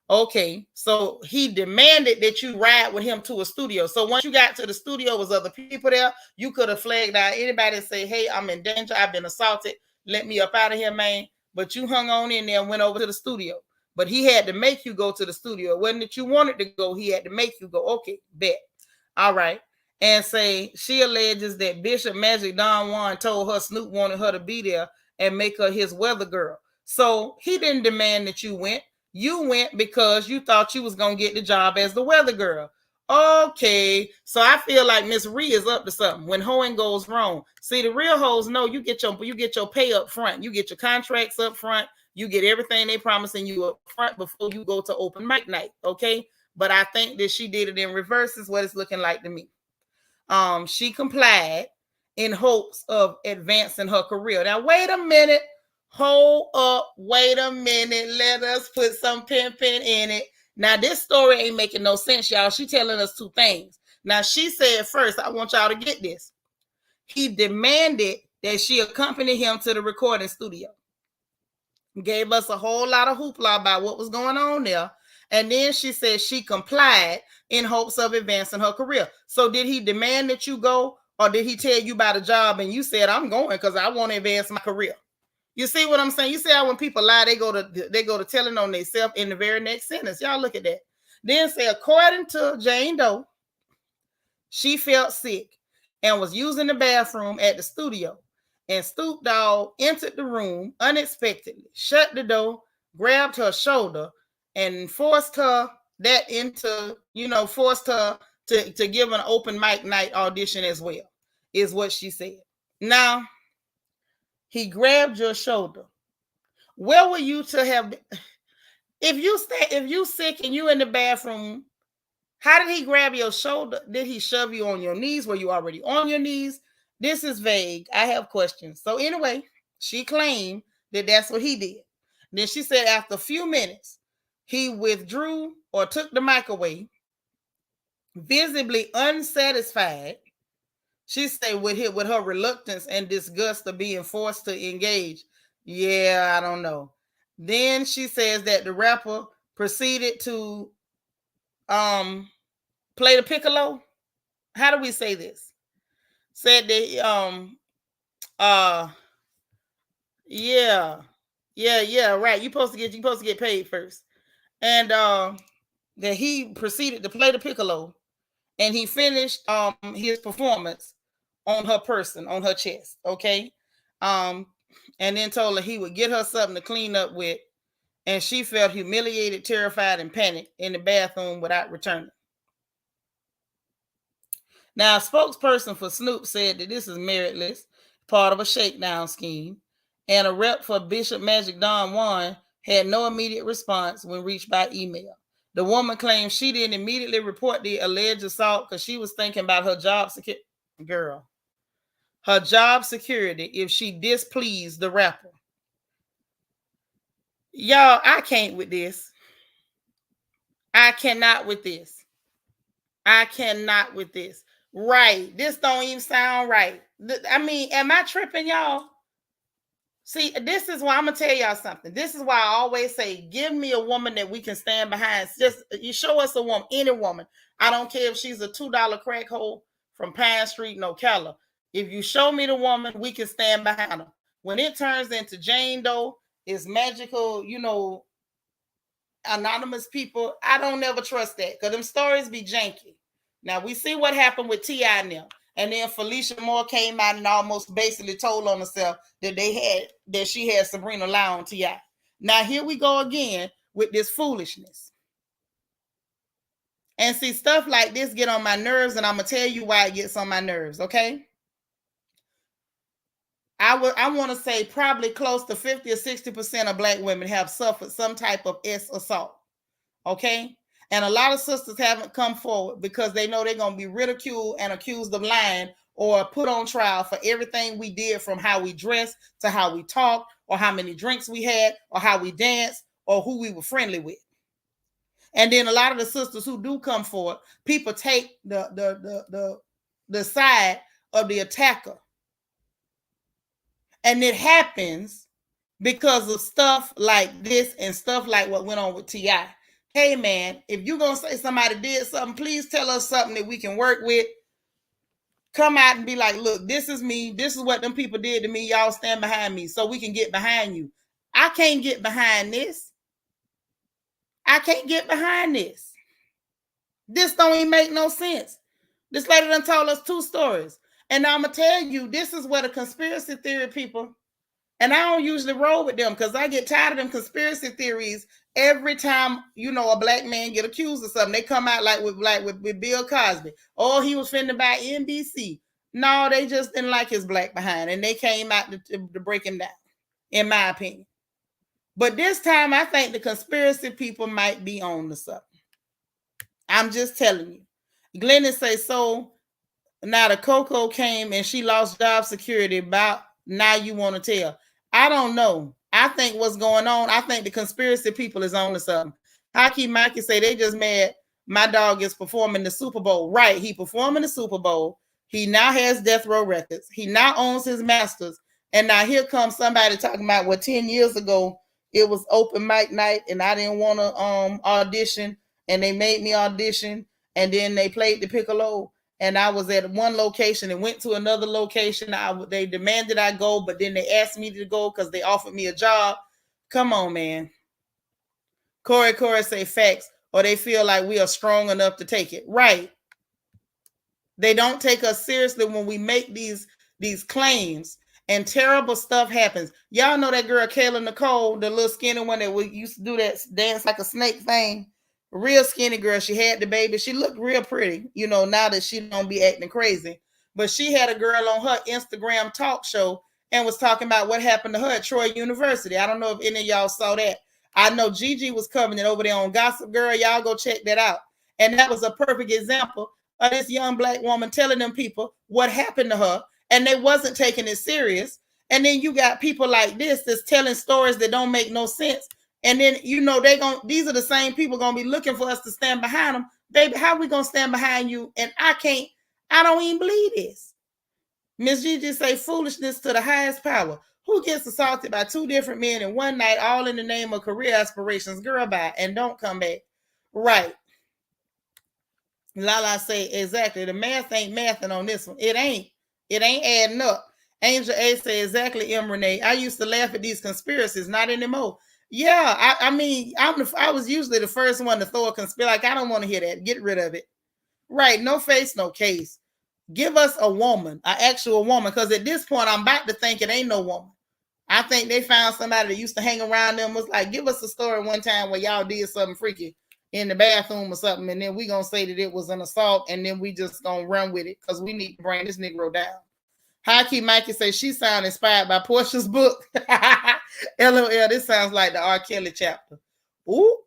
[SPEAKER 1] Okay, so he demanded that you ride with him to a studio. So once you got to the studio, was other people there, you could have flagged out anybody and say, hey, I'm in danger, I've been assaulted, let me up out of here, man. But you hung on in there and went over to the studio. But he had to make you go to the studio. It wasn't that you wanted to go, he had to make you go. Okay, bet. All right. And say she alleges that Bishop Magic Don Juan told her Snoop wanted her to be there and make her his weather girl. So he didn't demand that you went. You went because you thought you was going to get the job as the weather girl. Okay, so I feel like Miss Ree is up to something when hoeing goes wrong. See, the real hoes know you get your pay up front. You get your contracts up front. You get everything they promising you up front before you go to open mic night, okay? But I think that she did it in reverse is what it's looking like to me. She complied in hopes of advancing her career. Now, wait a minute. Hold up. Wait a minute. Let us put some pimping in it. Now, this story ain't making no sense, y'all. She telling us two things. Now, she said first, I want y'all to get this. He demanded that she accompany him to the recording studio. Gave us a whole lot of hoopla about what was going on there. And then she said she complied in hopes of advancing her career. So did he demand that you go, or did he tell you about a job and you said, I'm going because I want to advance my career? You see what I'm saying? You see how when people lie, they go to telling on themselves in the very next sentence. Y'all look at that. Then say, according to Jane Doe, she felt sick and was using the bathroom at the studio. And Snoop Dogg entered the room unexpectedly, shut the door, grabbed her shoulder, and forced her to give an open mic night audition as well, is what she said. Now, he grabbed your shoulder. Where were you to have been? If you sick and you in the bathroom, how did he grab your shoulder? Did he shove you on your knees? Were you already on your knees? This is vague. I have questions. So anyway, she claimed that that's what he did. Then she said after a few minutes, he withdrew or took the mic away, visibly unsatisfied. She said with her reluctance and disgust of being forced to engage. Yeah, I don't know. Then she says that the rapper proceeded to play the piccolo. How do we say this? Said that right. You're supposed to get paid first. And that he proceeded to play the piccolo and he finished his performance on her person, on her chest, okay? And then told her he would get her something to clean up with, and she felt humiliated, terrified, and panicked in the bathroom without returning. Now, a spokesperson for Snoop said that this is meritless, part of a shakedown scheme, and a rep for Bishop Magic Don Juan had no immediate response when reached by email. The woman claimed she didn't immediately report the alleged assault because she was thinking about her job security. Girl, her job security if she displeased the rapper. Y'all, I can't with this. I cannot with this. I cannot with this. Right. This don't even sound right. I mean, am I tripping, y'all? See, this is why I'm going to tell y'all something. This is why I always say, give me a woman that we can stand behind. Just you show us a woman, any woman. I don't care if she's a $2 crack hole from Pine Street, no Ocala. If you show me the woman, we can stand behind her. When it turns into Jane Doe, it's magical, anonymous people. I don't never trust that because them stories be janky. Now we see what happened with T.I. now. And then Felicia Moore came out and almost basically told on herself that she had Sabrina lie on T.I. Now here we go again with this foolishness. And see, stuff like this get on my nerves, and I'm gonna tell you why it gets on my nerves, okay? I want to say probably close to 50 or 60% of Black women have suffered some type of assault, okay? And a lot of sisters haven't come forward because they know they're gonna be ridiculed and accused of lying or put on trial for everything we did, from how we dressed to how we talked, or how many drinks we had, or how we danced, or who we were friendly with. And then a lot of the sisters who do come forward, people take the side of the attacker. And it happens because of stuff like this and stuff like what went on with T.I. Hey man, if you're gonna say somebody did something, please tell us something that we can work with. Come out and be like, look, this is me. This is what them people did to me. Y'all stand behind me so we can get behind you. I can't get behind this. I can't get behind this. This don't even make no sense. This lady done told us 2 stories. And I'm going to tell you, this is where the conspiracy theory people, and I don't usually roll with them because I get tired of them conspiracy theories. Every time, a Black man get accused of something, they come out like with Bill Cosby. Oh, he was finna buy NBC. No, they just didn't like his black behind, and they came out to break him down, in my opinion. But this time, I think the conspiracy people might be on to something. I'm just telling you. Glennon say, so now the Coco came and she lost job security, about now you want to tell. I don't know. I think what's going on, I think the conspiracy people is on to something. Hockey Mikey say they just mad my dog is performing the Super Bowl. Right, he performing the Super Bowl. He now has Death Row Records. He now owns his masters. And now here comes somebody talking about what 10 years ago it was open mic night and I didn't want to audition, and they made me audition, and then they played the piccolo, and I was at one location and went to another location. They demanded I go, but then they asked me to go because they offered me a job. Come on, man. Corey say facts, or they feel like we are strong enough to take it. Right. They don't take us seriously when we make these claims, and terrible stuff happens. Y'all know that girl Kayla Nicole, the little skinny one that we used to do that dance like a snake thing. Real skinny girl. She had the baby. She looked real pretty, now that she don't be acting crazy. But she had a girl on her Instagram talk show and was talking about what happened to her at Troy University. I don't know if any of y'all saw that. I know Gigi was covering it over there on Gossip Girl. Y'all go check that out. And that was a perfect example of this young Black woman telling them people what happened to her, and they wasn't taking it serious. And then you got people like this that's telling stories that don't make no sense. And then, these are the same people going to be looking for us to stand behind them. Baby, how we going to stand behind you? And I don't even believe this. Miss Gigi say foolishness to the highest power. Who gets assaulted by 2 different men in one night, all in the name of career aspirations? Girl, bye, and don't come back. Right. Lala say, exactly. The math ain't mathing on this one. It ain't adding up. Angel A say, exactly, M. Renee. I used to laugh at these conspiracies, not anymore. Yeah, I was usually the first one to throw a conspiracy. Like, I don't want to hear that. Get rid of it. Right, no face, no case. Give us a woman, an actual woman, because at this point, I'm about to think it ain't no woman. I think they found somebody that used to hang around them, was like, give us a story one time where y'all did something freaky in the bathroom or something, and then we gonna say that it was an assault, and then we just gonna run with it because we need to bring this Negro down. Hockey Mikey says she sounds inspired by Portia's book. LOL, this sounds like the R. Kelly chapter. Ooh.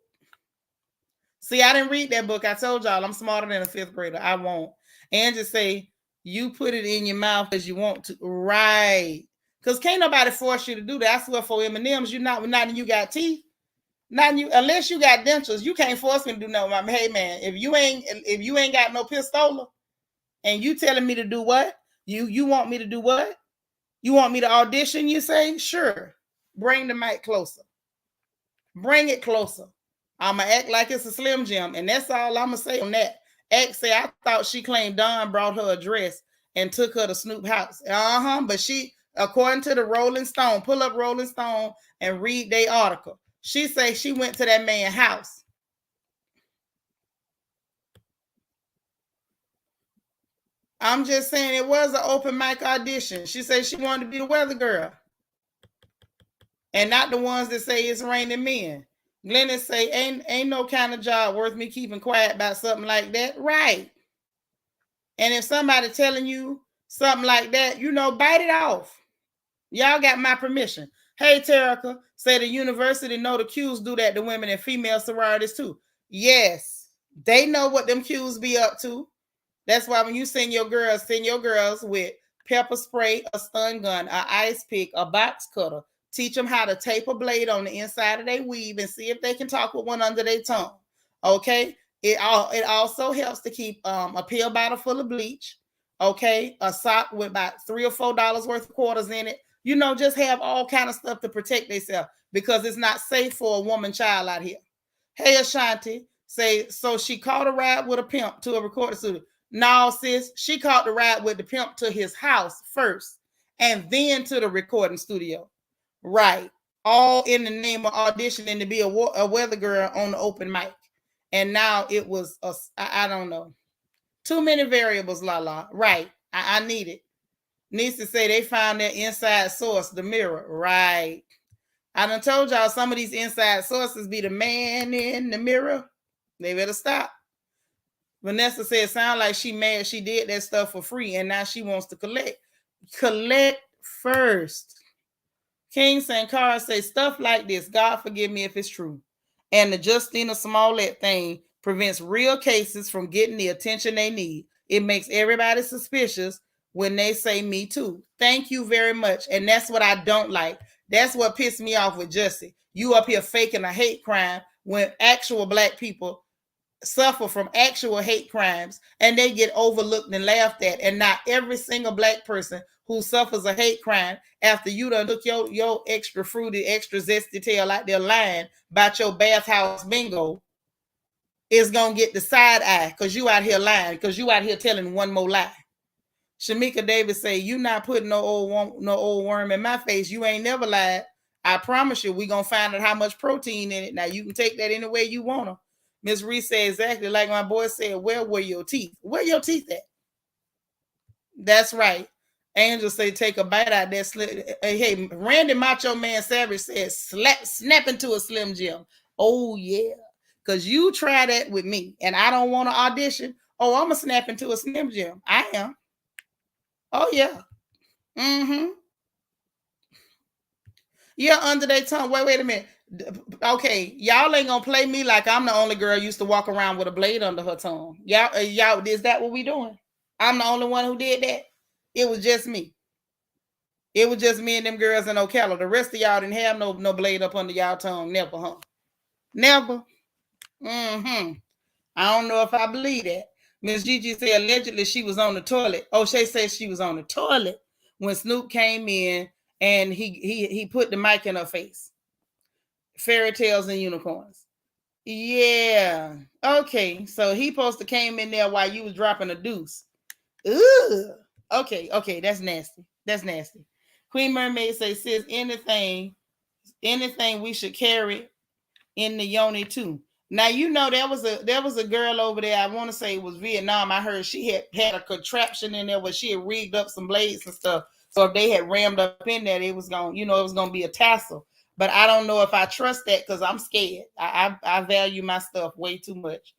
[SPEAKER 1] See, I didn't read that book. I told y'all I'm smarter than a 5th grader. I won't. And just say, you put it in your mouth as you want to. Right. Because can't nobody force you to do that. I swear for M&M's, not you got teeth. Unless you got dentures, you can't force me to do nothing. Hey man, if you ain't got no pistola and you telling me to do what? You want me to do what? You want me to audition, you say? Sure. Bring the mic closer. Bring it closer. I'ma act like it's a Slim Jim, and that's all I'ma say on that. X say, I thought she claimed Don brought her a dress and took her to Snoop house. But she, according to the Rolling Stone, pull up Rolling Stone and read their article. She say she went to that man's house. I'm just saying it was an open mic audition. She said she wanted to be the weather girl. And not the ones that say it's raining men. Glennis say, ain't no kind of job worth me keeping quiet about something like that. Right. And if somebody telling you something like that, bite it off. Y'all got my permission. Hey, Terica, say the university know the Qs do that to women and female sororities too. Yes, they know what them Qs be up to. That's why when you send your girls with pepper spray, a stun gun, an ice pick, a box cutter. Teach them how to tape a blade on the inside of their weave and see if they can talk with one under their tongue. Okay? It also helps to keep a pill bottle full of bleach. Okay? A sock with about $3 or $4 worth of quarters in it. Just have all kind of stuff to protect themselves because it's not safe for a woman child out here. Hey, Ashanti, say, so she caught a ride with a pimp to a recording studio. No, sis, she caught the ride with the pimp to his house first and then to the recording studio. Right. All in the name of auditioning to be a weather girl on the open mic. And now it was, I don't know. Too many variables, Lala. Right. I need it. Needs to say they found their inside source, the mirror. Right. I done told y'all some of these inside sources be the man in the mirror. They better stop. Vanessa said, sound like she mad she did that stuff for free and now she wants to collect. Collect first. King Sankara say stuff like this. God forgive me if it's true. And the Justina Smollett thing prevents real cases from getting the attention they need. It makes everybody suspicious when they say me too. Thank you very much. And that's what I don't like. That's what pissed me off with Jussie. You up here faking a hate crime when actual black people suffer from actual hate crimes and they get overlooked and laughed at. And not every single black person who suffers a hate crime after you done took your extra fruity, extra zesty tail out there lying about your bathhouse bingo is going to get the side eye because you out here lying, because you out here telling one more lie. Shamika Davis say, you not putting no old worm in my face. You ain't never lied. I promise you, we going to find out how much protein in it. Now, you can take that any way you want to. Miss Reese said exactly like my boy said, where were your teeth? Where your teeth at? That's right. Angel say, take a bite out that. Hey, Randy Macho Man Savage says, snap into a Slim Jim. Oh, yeah. Because you try that with me and I don't want to audition. Oh, I'm going to snap into a Slim Jim. I am. Oh, yeah. Mm-hmm. Yeah, under their tongue. Wait a minute. Okay, y'all ain't gonna play me like I'm the only girl used to walk around with a blade under her tongue. Y'all, is that what we doing? I'm the only one who did that. It was just me. It was just me and them girls in Ocala. The rest of y'all didn't have no blade up under y'all tongue. Never, huh? Never. Mm-hmm. I don't know if I believe that. Miss Gigi said allegedly she was on the toilet. Oh, Shay said she was on the toilet when Snoop came in and he put the mic in her face. Fairy tales and unicorns. Yeah. Okay. So he supposed to came in there while you was dropping a deuce. Ugh. Okay. That's nasty. That's nasty. Queen Mermaid says, sis, anything we should carry in the yoni too. Now there was a girl over there. I want to say it was Vietnam. I heard she had a contraption in there where she had rigged up some blades and stuff. So if they had rammed up in there, it was gonna be a tassel. But I don't know if I trust that because I'm scared. I value my stuff way too much.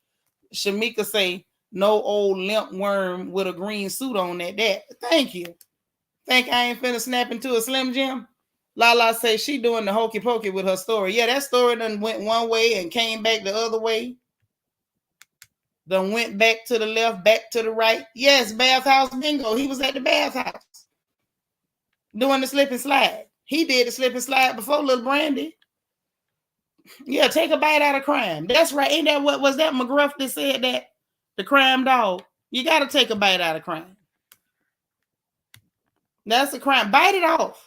[SPEAKER 1] Shamika say no old limp worm with a green suit on that. Thank you. Think I ain't finna snap into a Slim Jim? Lala say she doing the hokey pokey with her story. Yeah, that story done went one way and came back the other way. Then went back to the left, back to the right. Yes, bathhouse bingo. He was at the bathhouse doing the slip and slide. He did the slip and slide before Little Brandy. Yeah, take a bite out of crime. That's right. Ain't that what was that McGruff that said that? The crime dog. You got to take a bite out of crime. That's a crime. Bite it off.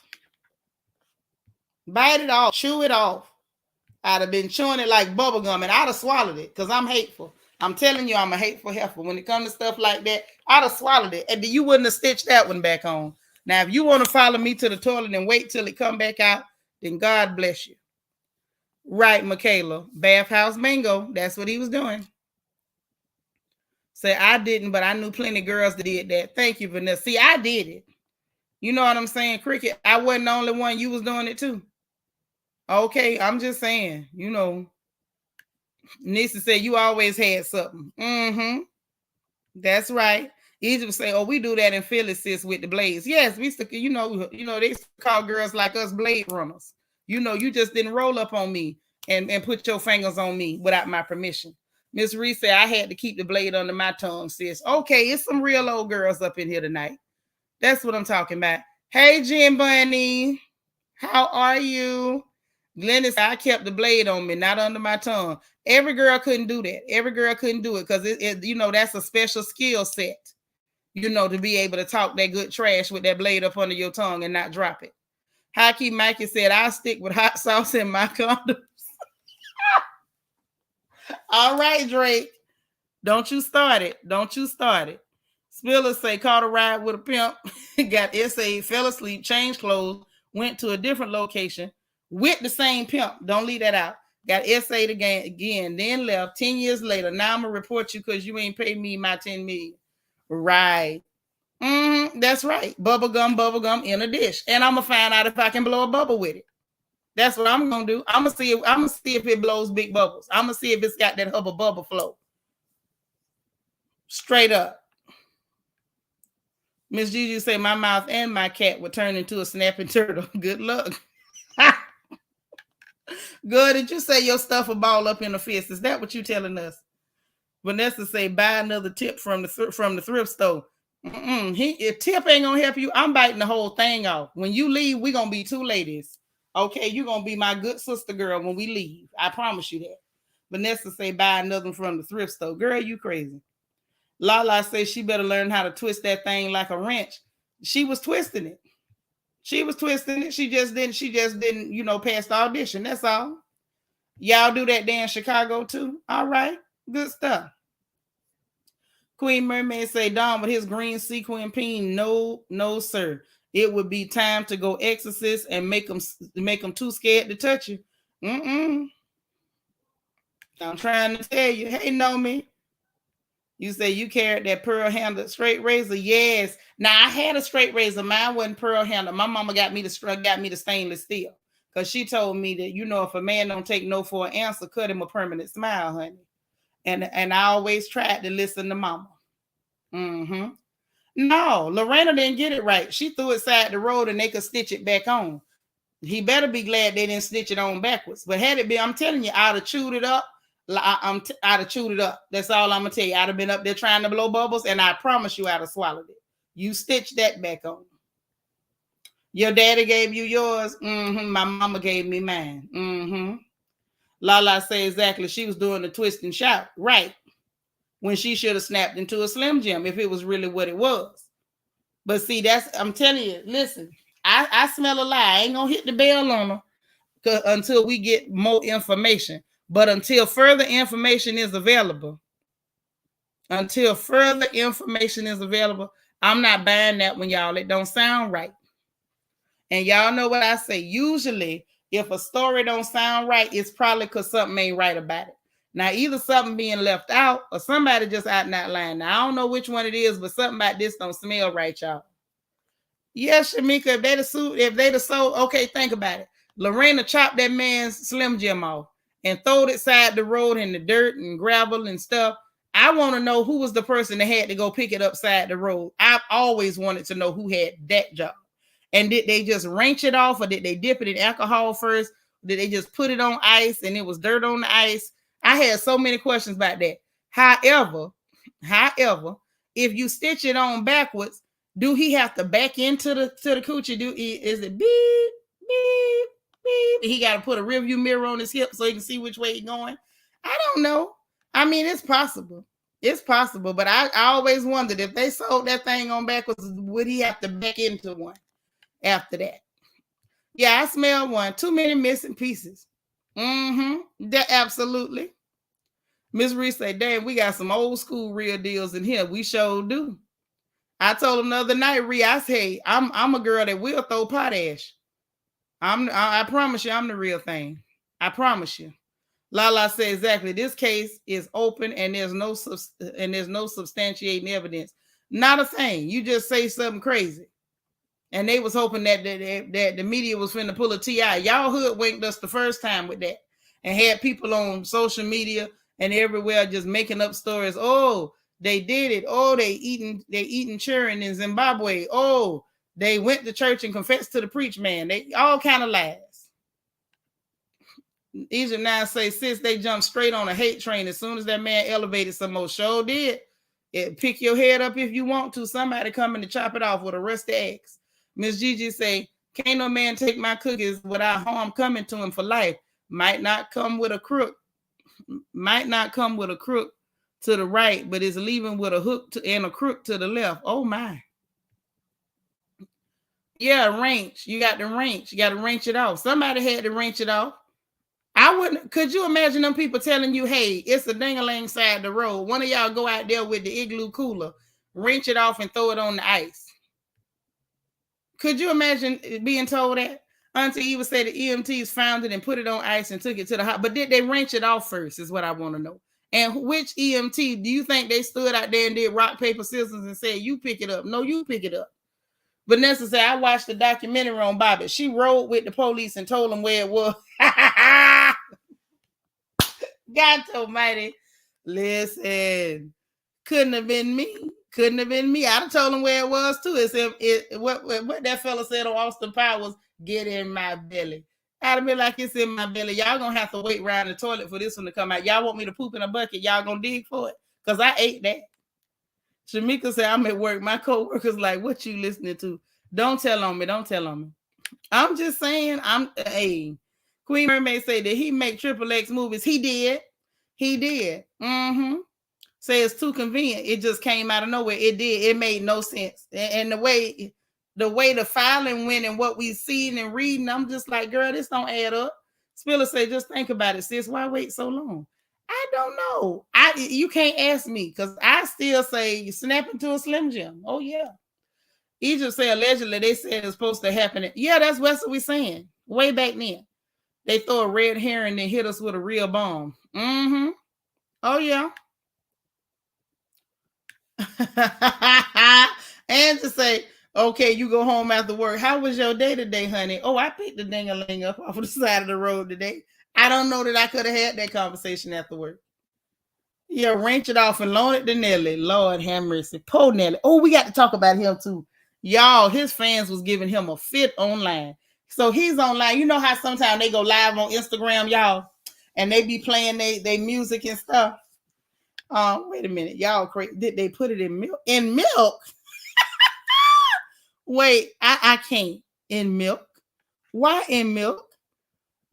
[SPEAKER 1] Bite it off. Chew it off. I'd have been chewing it like bubble gum and I'd have swallowed it because I'm hateful. I'm telling you, I'm a hateful heifer. When it comes to stuff like that, I'd have swallowed it. And you wouldn't have stitched that one back on. Now, if you want to follow me to the toilet and wait till it come back out, then God bless you. Right, Michaela. Bathhouse bingo. That's what he was doing. Say I didn't, but I knew plenty of girls that did that. Thank you, Vanessa. See, I did it. You know what I'm saying, Cricket? I wasn't the only one. You was doing it too. Okay, I'm just saying. You know, Nisa said you always had something. Mm-hmm. That's right. Egypt would say, "Oh, we do that in Philly, sis, with the blades." Yes, we used to, they used to call girls like us blade runners. You know, you just didn't roll up on me and put your fingers on me without my permission. Miss Reese said I had to keep the blade under my tongue, sis. Okay, it's some real old girls up in here tonight. That's what I'm talking about. Hey, Jim Bunny, how are you? Glennis, I kept the blade on me, not under my tongue. Every girl couldn't do that. Every girl couldn't do it because that's a special skill set. To be able to talk that good trash with that blade up under your tongue and not drop it. Hockey Mikey said, I'll stick with hot sauce in my condoms. All right, Drake. Don't you start it. Don't you start it. Spiller say, caught a ride with a pimp, got SA, fell asleep, changed clothes, went to a different location with the same pimp. Don't leave that out. Got SA again, then left 10 years later. Now I'm going to report you because you ain't paid me my $10 million. Right. That's right. Bubble gum in a dish. And I'm going to find out if I can blow a bubble with it. That's what I'm going to do. I'm going to see if it blows big bubbles. I'm going to see if it's got that hubba bubble flow. Straight up. Miss Gigi say my mouth and my cat would turn into a snapping turtle. Good luck. Good. Did you say your stuff will ball up in the fist? Is that what you telling us? Vanessa say buy another tip from the thrift store. If tip ain't gonna help you, I'm biting the whole thing off. When you leave, we gonna be two ladies. Okay, you gonna be my good sister girl when we leave. I promise you that. Vanessa say buy another one from the thrift store. Girl, you crazy. Lala says she better learn how to twist that thing like a wrench. She was twisting it. She just didn't, pass the audition. That's all. Y'all do that there in Chicago too? All right. Good stuff. Queen Mermaid say, Don with his green sequin peen. No, sir. It would be time to go exorcist and make them too scared to touch you. I'm trying to tell you. Hey, know me. You say you carried that pearl handled straight razor. Yes. Now I had a straight razor. Mine wasn't pearl handled. My mama got me the stainless steel. Because she told me that, if a man don't take no for an answer, cut him a permanent smile, honey. And I always tried to listen to mama. No, Lorena didn't get it right. She threw it side the road and they could stitch it back on. He better be glad they didn't stitch it on backwards. But had it been, I'm telling you, I'd have chewed it up. I'd have chewed it up. That's all I'm gonna tell you. I'd have been up there trying to blow bubbles, and I promise you, I'd have swallowed it. You stitched that back on. Your daddy gave you yours. My mama gave me mine. Lala say exactly. She was doing the twist and shout, right? When she should have snapped into a Slim Jim if it was really what it was. But see, I'm telling you. Listen, I smell a lie. I ain't gonna hit the bell on her until we get more information. But until further information is available, I'm not buying that one, y'all. It don't sound right. And y'all know what I say. Usually, if a story don't sound right, it's probably because something ain't right about it. Now, either something being left out or somebody just out and out lying. Now, I don't know which one it is, but something about this don't smell right, y'all. Yes, Shamika, if they'd have sold, okay, think about it. Lorena chopped that man's Slim Jim off and throwed it side the road in the dirt and gravel and stuff. I want to know who was the person that had to go pick it up side the road. I've always wanted to know who had that job. And did they just wrench it off, or did they dip it in alcohol first? Did they just put it on ice and it was dirt on the ice? I had so many questions about that. However, if you stitch it on backwards, do he have to back into the coochie? Is it beep, beep, beep? He got to put a rearview mirror on his hip so he can see which way he's going? I don't know. I mean, it's possible. But I always wondered if they sold that thing on backwards, would he have to back into one after that? Yeah, I smell one. Too many missing pieces. That absolutely. Miss Reese say, damn, we got some old school real deals in here. We sure do. I told him the other night, Ree, I said, hey, I'm a girl that will throw potash. I promise you, I'm the real thing. I promise you. Lala said exactly. This case is open and there's no substantiating evidence. Not a thing. You just say something crazy. And they was hoping that the media was finna pull a TI. Y'all hoodwinked us the first time with that, and had people on social media and everywhere just making up stories. Oh, they did it. Oh, they eating children in Zimbabwe. Oh, they went to church and confessed to the preach man. They all kind of lies. Egypt now say, sis, they jumped straight on a hate train as soon as that man elevated some more. Show did. Pick your head up if you want to. Somebody coming to chop it off with a rusty axe. Miss Gigi say, can't no man take my cookies without harm coming to him for life. Might not come with a crook to the right, but is leaving with a hook and a crook to the left. Oh my. Yeah, wrench. You got to wrench. You got to wrench it off. Somebody had to wrench it off. I wouldn't. Could you imagine them people telling you, hey, it's a ding-a-ling side of the road. One of y'all go out there with the igloo cooler, wrench it off and throw it on the ice. Could you imagine being told that? Auntie Eva said the EMTs found it and put it on ice and took it to the hospital. But did they wrench it off first is what I want to know. And which EMT, do you think they stood out there and did rock, paper, scissors and said, you pick it up? No, you pick it up. Vanessa said, I watched the documentary on Bobby. She rode with the police and told them where it was. God almighty. Listen, couldn't have been me. Couldn't have been me. I'd have told him where it was too. It's what that fella said on Austin Powers, get in my belly. I'd have been like, it's in my belly. Y'all gonna have to wait around the toilet for this one to come out. Y'all want me to poop in a bucket? Y'all gonna dig for it? Because I ate that. Shamika said, I'm at work. My co-worker's like, what you listening to? Don't tell on me. Don't tell on me. I'm just saying, hey. Queen Mermaid said, did he make Triple X movies? He did. He did. Mm-hmm. Say it's too convenient. It just came out of nowhere. It did. It made no sense. And the way the filing went and what we seen and reading, I'm just like, girl, this don't add up. Spiller said, just think about it, sis. Why wait so long? I don't know. You can't ask me because I still say you snap into a Slim Jim. Oh yeah. Egypt say allegedly they said it's supposed to happen. Yeah, that's what we're saying. Way back then. They throw a red herring and hit us with a real bomb. Mm-hmm. Oh yeah. And to say, okay, you go home after work. How was your day today, honey? Oh, I picked the ding-a-ling up off of the side of the road today. I don't know that I could have had that conversation after work. Yeah, wrench it off and loan it to Nelly. Lord have mercy. Poor Nelly. Oh, we got to talk about him too. Y'all, his fans was giving him a fit online. So he's online. You know how sometimes they go live on Instagram, y'all, and they be playing they music and stuff. Wait a minute, y'all crazy. Did they put it in milk? In milk? Wait, I can't. In milk? Why in milk?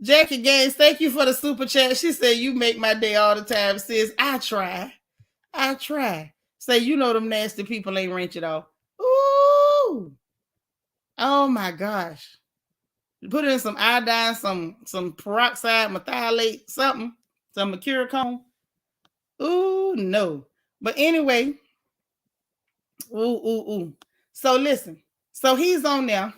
[SPEAKER 1] Jackie Gaines, thank you for the super chat. She said, you make my day all the time, sis. I try. Say, you know them nasty people ain't wrench it off. Ooh. Oh my gosh. Put it in some iodine, some peroxide, methylate, something. Some mercurochrome. Ooh, no. But anyway. Ooh. So listen. So he's on there.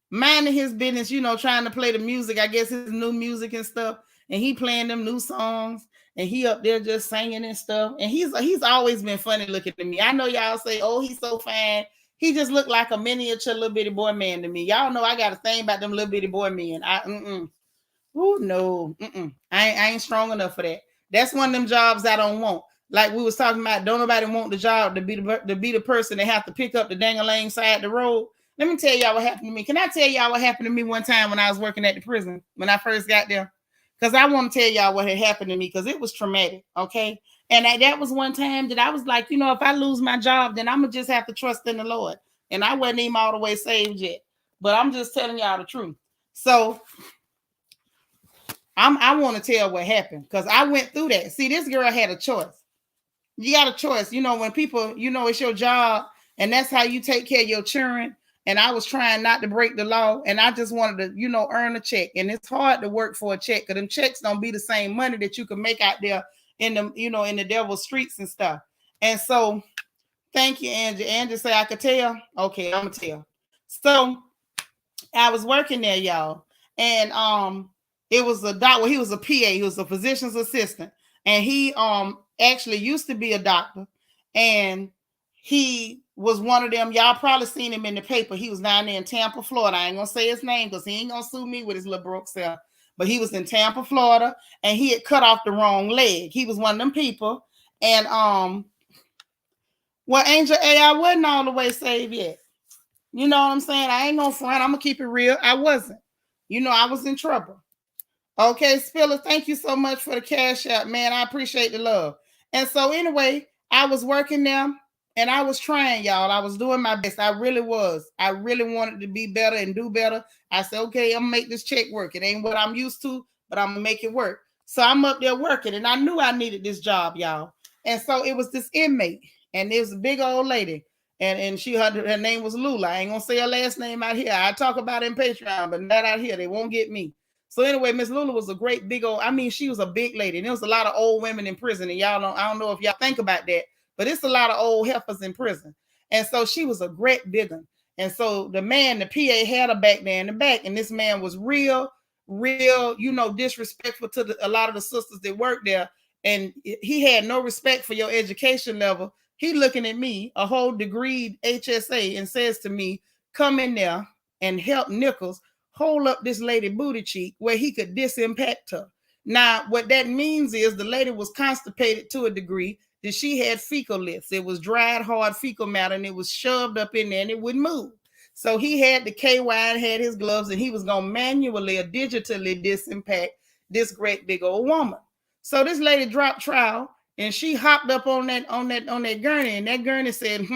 [SPEAKER 1] Minding his business, trying to play the music, I guess his new music and stuff, and he playing them new songs, and he up there just singing and stuff, and he's always been funny looking to me. I know y'all say, oh, he's so fine. He just looked like a miniature little bitty boy man to me. Y'all know I got a thing about them little bitty boy men. I ain't strong enough for that. That's one of them jobs I don't want. Like we was talking about, don't nobody want the job to be the person that have to pick up the dang-a-lang side of the road. Let me tell y'all what happened to me. Can I tell y'all what happened to me one time when I was working at the prison, when I first got there? Because I want to tell y'all what had happened to me because it was traumatic, okay? And that was one time that I was like, if I lose my job, then I'm going to just have to trust in the Lord. And I wasn't even all the way saved yet. But I'm just telling y'all the truth. So I want to tell what happened because I went through that. See, this girl had a choice. You got a choice. When people, it's your job and that's how you take care of your children. And I was trying not to break the law. And I just wanted to, earn a check. And it's hard to work for a check because them checks don't be the same money that you can make out there in the, in the devil's streets and stuff. And so, thank you, Angie. Angie said I could tell. Okay, I'm going to tell. So, I was working there, y'all. And It was a doc. Well, he was a PA. He was a physician's assistant, and he actually used to be a doctor, and he was one of them. Y'all probably seen him in the paper. He was down there in Tampa, Florida. I ain't gonna say his name because he ain't gonna sue me with his little broke self. But he was in Tampa, Florida, and he had cut off the wrong leg. He was one of them people, and well, Angel A, I wasn't all the way saved yet. You know what I'm saying? I ain't gonna front. I'm gonna keep it real. I wasn't. You know, I was in trouble. Okay, Spiller, thank you so much for the cash out, man. I appreciate the love. And so, anyway, I was working there and I was trying, y'all. I was doing my best. I really was. I really wanted to be better and do better. I said, okay, I'm gonna make this check work. It ain't what I'm used to, but I'm gonna make it work. So I'm up there working, and I knew I needed this job, y'all. And so it was this inmate, and it was a big old lady. And she her name was Lula. I ain't gonna say her last name out here. I talk about it in Patreon, but not out here. They won't get me. So anyway, Miss Lula was a great big old, I mean, she was a big lady. And there was a lot of old women in prison. And y'all don't, I don't know if y'all think about that, but it's a lot of old heifers in prison. And so she was a great big one. And so the man, the PA had her back there in the back. And this man was real, you know, disrespectful to a lot of the sisters that worked there. And he had no respect for your education level. He looking at me, a whole degree HSA, and says to me, come in there and help Nichols hold up this lady booty cheek where he could disimpact her. Now, what that means is the lady was constipated to a degree that she had fecal lifts. It was dried, hard fecal matter, and it was shoved up in there, and it wouldn't move. So he had the KY and had his gloves, and he was going to manually or digitally disimpact this great big old woman. So this lady dropped trowel, and she hopped up on that gurney, and that gurney said,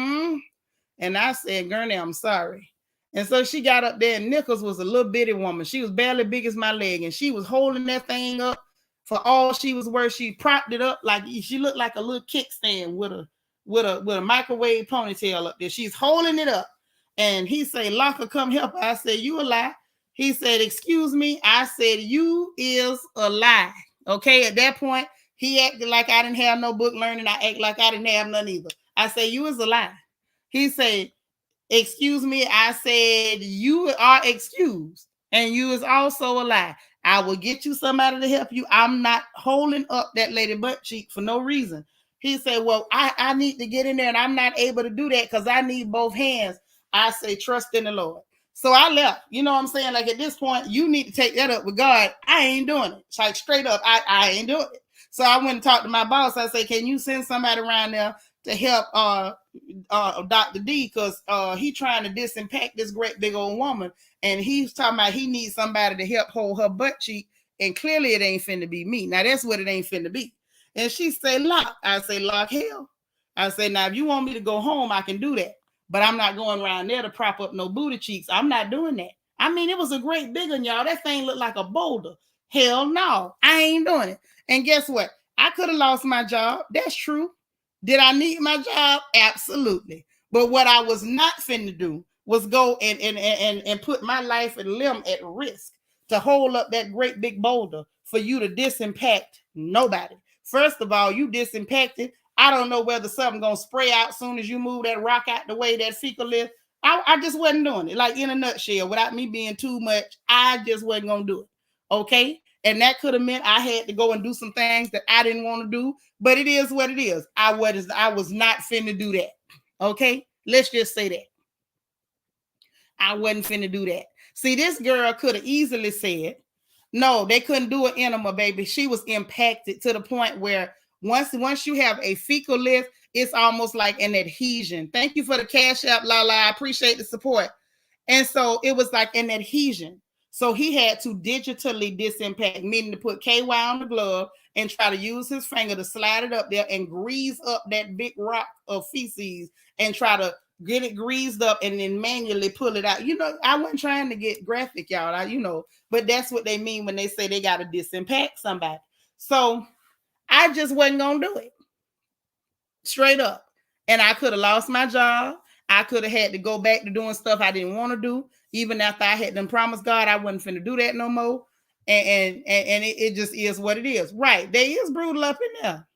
[SPEAKER 1] and I said, Gurney, I'm sorry. And so she got up there, and Nichols was a little bitty woman. She was barely big as my leg, and she was holding that thing up for all she was worth. She propped it up like she looked like a little kickstand with a microwave ponytail up there. She's holding it up, and he said, "Locker, come help her." I said, "You a lie." He said, "Excuse me." I said, "You is a lie." Okay, at that point, he acted like I didn't have no book learning. I act like I didn't have none either. I said, "You is a lie." He said, "Excuse me." I said, "You are excused, and you is also a lie. I will get you somebody to help you. I'm not holding up that lady butt cheek for no reason." He said, "Well, I need to get in there, and I'm not able to do that because I need both hands." I say, "Trust in the Lord." So I left. You know what I'm saying? Like at this point, you need to take that up with God. I ain't doing it. It's like straight up, I ain't doing it. So I went and talked to my boss. I said, "Can you send somebody around there to help Dr. D, because he trying to disimpact this great big old woman, and he's talking about he needs somebody to help hold her butt cheek, and clearly it ain't finna be me." Now that's what it ain't finna be. And she said, "Lock." I say, "Lock hell." I say, "Now if you want me to go home, I can do that, but I'm not going around there to prop up no booty cheeks. I'm not doing that." I mean, it was a great big one, y'all. That thing looked like a boulder. Hell no, I ain't doing it. And guess what? I could have lost my job. That's true. Did I need my job? Absolutely. But what I was not finna do was go and put my life and limb at risk to hold up that great big boulder for you to disimpact nobody. First of all, you disimpacted. I don't know whether something gonna spray out soon as you move that rock out the way, that fecal lift. I just wasn't doing it. Like in a nutshell, without me being too much, I just wasn't gonna do it. Okay. And that could have meant I had to go and do some things that I didn't want to do, but it is what it is. I was not finna do that. Okay, let's just say that I wasn't finna do that. See, this girl could have easily said, "No, they couldn't do an enema, baby." She was impacted to the point where once you have a fecal lift, it's almost like an adhesion. Thank you for the cash app, Lala. I appreciate the support. And so it was like an adhesion. So he had to digitally disimpact, meaning to put KY on the glove and try to use his finger to slide it up there and grease up that big rock of feces and try to get it greased up and then manually pull it out. You know, I wasn't trying to get graphic, y'all, but that's what they mean when they say they got to disimpact somebody. So I just wasn't going to do it. Straight up. And I could have lost my job. I could have had to go back to doing stuff I didn't want to do. Even after I had them promised God I wasn't finna do that no more. And it just is what it is. Right. There is brutal up in there.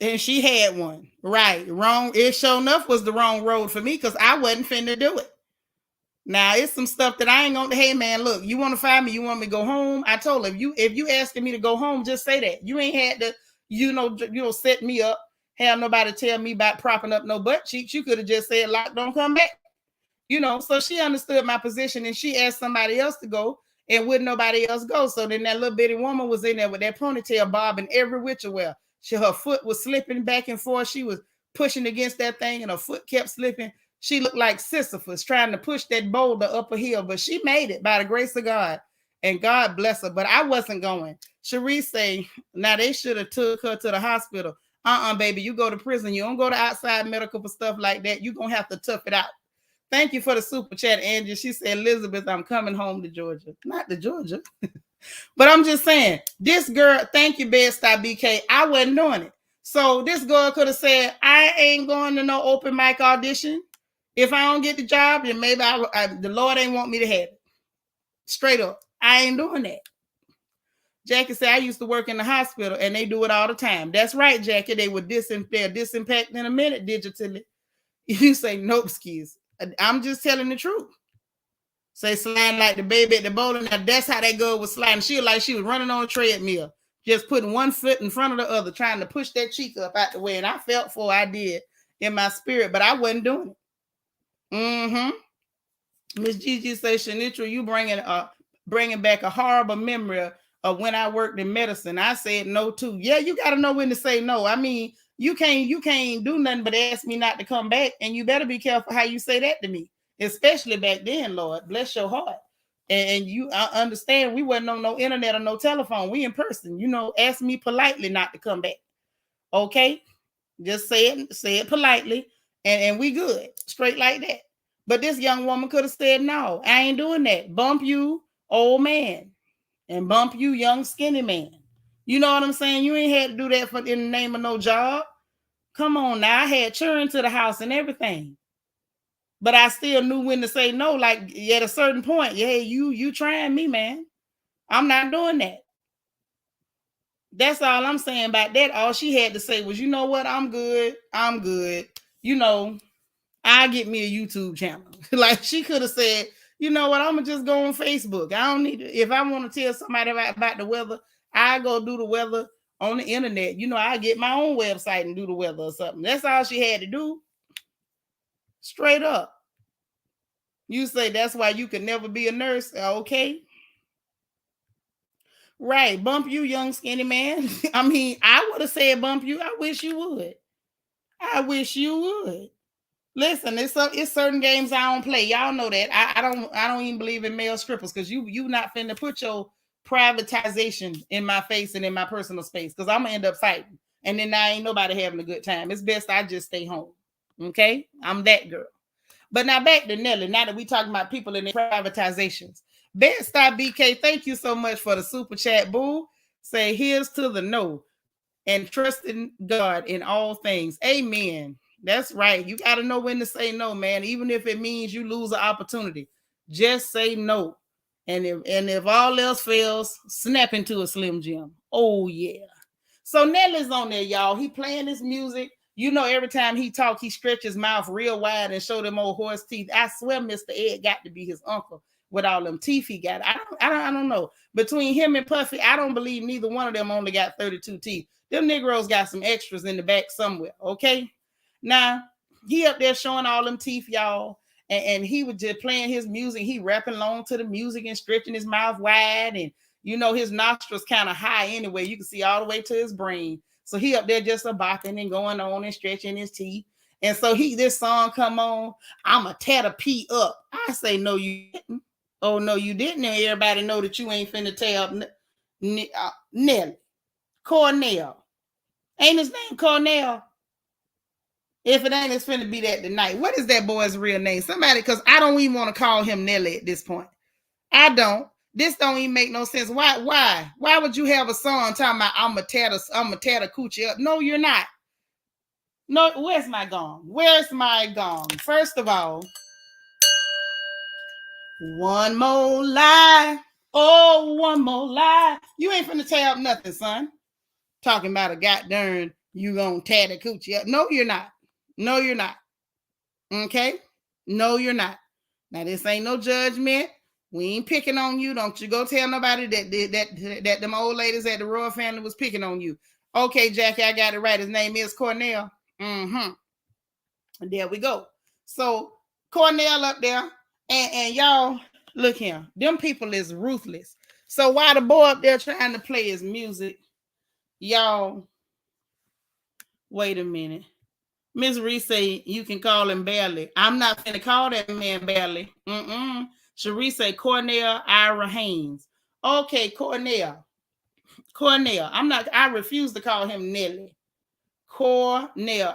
[SPEAKER 1] And she had one. Right. Wrong. It sure enough was the wrong road for me because I wasn't finna do it. Now it's some stuff that I ain't gonna. Hey man, look, you want to find me? You want me to go home? I told her, if you asking me to go home, just say that. You ain't had to, set me up. Have nobody tell me about propping up no butt cheeks. You could have just said, "Lock, don't come back." So she understood my position, and she asked somebody else to go, and wouldn't nobody else go. So then that little bitty woman was in there with that ponytail bobbing every which way. Her foot was slipping back and forth. She was pushing against that thing, and her foot kept slipping. She looked like Sisyphus trying to push that boulder up a hill, but she made it by the grace of God, and God bless her. But I wasn't going. Cherie say, now they should have took her to the hospital. Baby, you go to prison. You don't go to outside medical for stuff like that. You're going to have to tough it out. Thank you for the super chat, Angie. She said, Elizabeth, I'm coming home to Georgia. Not to Georgia. But I'm just saying, this girl, thank you, Bed-Stuy BK. I wasn't doing it. So this girl could have said, I ain't going to no open mic audition. If I don't get the job, then maybe the Lord ain't want me to have it. Straight up. I ain't doing that. Jackie said, I used to work in the hospital, and they do it all the time. That's right, Jackie. They would disinfect in a minute digitally. You say, nope, skis. I'm just telling the truth. Say sliding like the baby at the bowling. Now that's how that girl was sliding. She was like she was running on a treadmill, just putting one foot in front of the other, trying to push that cheek up out the way. And I felt for I did in my spirit, but I wasn't doing it. Miss Gigi says, Seanitra, you bringing back a horrible memory of when I worked in medicine. I said no too. Yeah, you got to know when to say no. I mean, you can't do nothing but ask me not to come back, and you better be careful how you say that to me, especially back then. Lord bless your heart. And you understand we wasn't on no internet or no telephone. We in person. Ask me politely not to come back. Okay, just say it politely, and we good, straight like that. But this young woman could have said, no, I ain't doing that. Bump you, old man, and bump you, young skinny man. You know what I'm saying? You ain't had to do that in the name of no job. Come on now. I had children to the house and everything. But I still knew when to say no. Like at a certain point, yeah, you trying me, man. I'm not doing that. That's all I'm saying about that. All she had to say was, you know what? I'm good. I'm good. I get me a YouTube channel. Like she could have said, you know what? I'm gonna just go on Facebook. I don't need to. If I want to tell somebody about the weather, I go do the weather on the internet. I get my own website and do the weather or something. That's all she had to do. Straight up. You say that's why you could never be a nurse. Okay. Right. Bump you, young skinny man. I mean, I would have said bump you. I wish you would. I wish you would. Listen, it's certain games I don't play. Y'all know that. I don't even believe in male strippers because you not finna put your privatization in my face and in my personal space because I'm gonna end up fighting. And then I ain't nobody having a good time. It's best I just stay home. Okay? I'm that girl. But now back to Nelly. Now that we talking about people in their privatizations. Bed-Stuy BK, thank you so much for the super chat, boo. Say here's to the no and trusting God in all things. Amen. That's right. You got to know when to say no, man. Even if it means you lose an opportunity, just say no. And if all else fails, snap into a Slim Jim. Oh yeah. So Nelly's on there, y'all. He playing his music. Every time he talk, he stretch his mouth real wide and show them old horse teeth. I swear, Mr. Ed got to be his uncle with all them teeth he got. I don't know. Between him and Puffy, I don't believe neither one of them only got 32 teeth. Them Negroes got some extras in the back somewhere. Okay. Now, he up there showing all them teeth, y'all, and he was just playing his music. He rapping along to the music and stretching his mouth wide, and his nostrils kind of high anyway. You can see all the way to his brain. So he up there just a bopping and going on and stretching his teeth. And so this song come on, I'ma tear the P up. I say, no, you didn't. Oh, no, you didn't. And everybody know that you ain't finna tear up Nelly. Cornell. Ain't his name Cornell? If it ain't, it's finna be that tonight. What is that boy's real name? Somebody, because I don't even want to call him Nelly at this point. I don't. This don't even make no sense. Why would you have a song talking about I'm a tear the coochie up? No, you're not. No, where's my gong? Where's my gong? First of all, one more lie. Oh, one more lie. You ain't finna tear up nothing, son. Talking about a goddamn you gonna tear the coochie up. No, you're not. No, you're not. Okay? No, you're not. Now, this ain't no judgment. We ain't picking on you. Don't you go tell nobody that them old ladies at the royal family was picking on you. Okay, Jackie, I got it right. His name is Cornell. And there we go. So Cornell up there, and y'all look here. Them people is ruthless. So while the boy up there trying to play his music, y'all, wait a minute. Miss Reese say you can call him Barely. I'm not gonna call that man Barely. Cherie say Cornell Ira Haynes. Okay, Cornell. I refuse to call him Nelly. Cornell.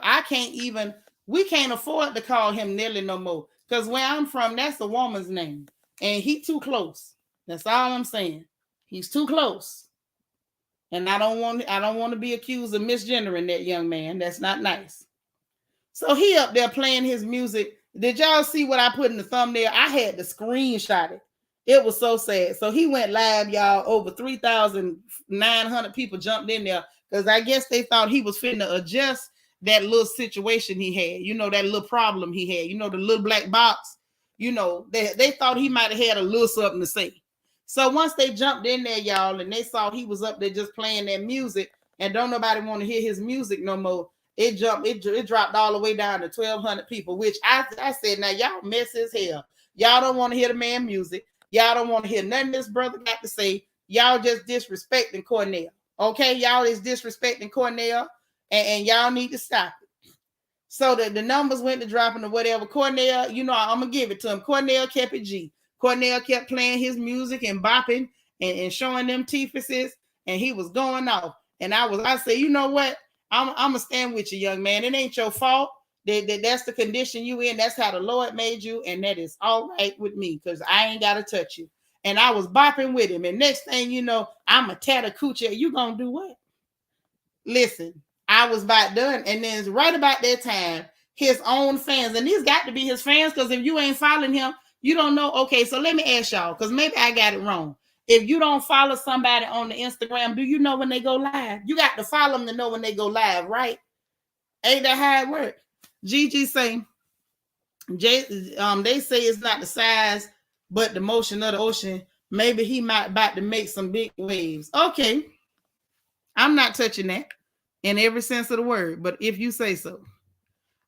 [SPEAKER 1] We can't afford to call him Nelly no more. Because where I'm from, that's a woman's name. And he too close. That's all I'm saying. He's too close. And I don't want to be accused of misgendering that young man. That's not nice. So he up there playing his music. Did y'all see what I put in the thumbnail? I had to screenshot it. It was so sad. So he went live, y'all. Over 3,900 people jumped in there because I guess they thought he was finna adjust that little situation he had. You know, that little problem he had. You know, the little black box. You know, they thought he might have had a little something to say. So once they jumped in there, y'all, and they saw he was up there just playing that music and don't nobody want to hear his music no more, it dropped all the way down to 1,200 people, which I said, now y'all mess as hell. Y'all don't want to hear the man music. Y'all don't want to hear nothing this brother got to say. Y'all just disrespecting Cornell. Okay, y'all is disrespecting Cornell, and y'all need to stop it. So the numbers went to dropping or whatever. Cornell, you know, I'm going to give it to him. Cornell kept it G. Cornell kept playing his music and bopping and showing them teethuses, and he was going off. And I said, you know what? I'm going to stand with you, young man. It ain't your fault. That's the condition you in. That's how the Lord made you. And that is all right with me because I ain't got to touch you. And I was bopping with him. And next thing you know, I'm a tatter coochie. You going to do what? Listen, I was about done. And then right about that time, his own fans, and these got to be his fans because if you ain't following him, you don't know. Okay, so let me ask y'all because maybe I got it wrong. If you don't follow somebody on the Instagram, do you know when they go live? You got to follow them to know when they go live, right? Ain't that how it works? Gigi say, they say it's not the size, but the motion of the ocean. Maybe he might about to make some big waves. Okay. I'm not touching that in every sense of the word, but if you say so.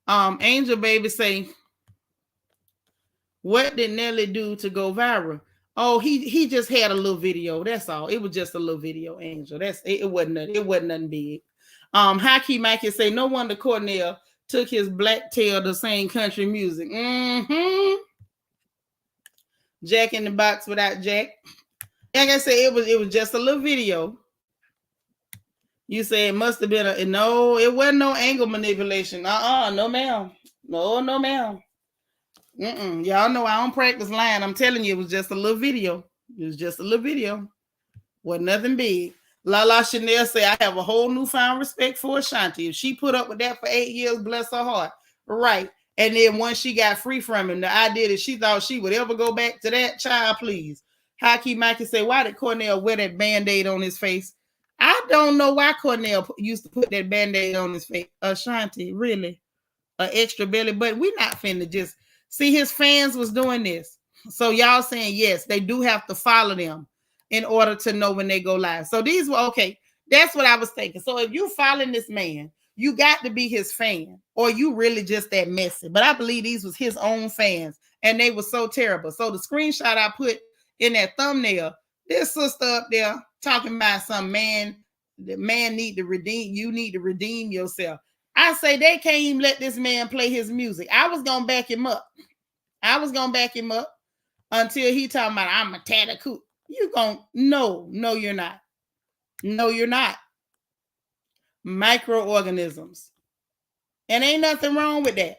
[SPEAKER 1] Angel Baby say, what did Nelly do to go viral? Oh, he just had a little video. That's all. It was just a little video, Angel. It wasn't nothing big. Hockey Mikey say, no wonder Cornell took his black tail to sing country music. Jack in the Box without Jack. Like I said, it was just a little video. You say it must have been no, it wasn't no angle manipulation. No ma'am. No ma'am. Y'all know I don't practice lying. I'm telling you, it was just a little video. It was just a little video. Wasn't nothing big. Lala Chanel say, I have a whole newfound respect for Ashanti. If she put up with that for 8 years, bless her heart. Right. And then once she got free from him, the idea that she thought she would ever go back to that, child, please. Hockey Mikey say, why did Cornell wear that Band-Aid on his face? I don't know why Cornell used to put that Band-Aid on his face. Ashanti, really? An extra belly, but we're not finna just see his fans was doing this. So y'all saying, yes, they do have to follow them in order to know when they go live. So these were, okay, that's what I was thinking. So if you following this man, you got to be his fan or you really just that messy. But I believe these was his own fans and they were so terrible. So the screenshot I put in that thumbnail, this sister up there talking about some man, the man need to redeem, you need to redeem yourself. I say they can't even let this man play his music. I was going to back him up. Until he talking about I'm a tattoo. You going, no, you're not. No, you're not. Microorganisms. And ain't nothing wrong with that.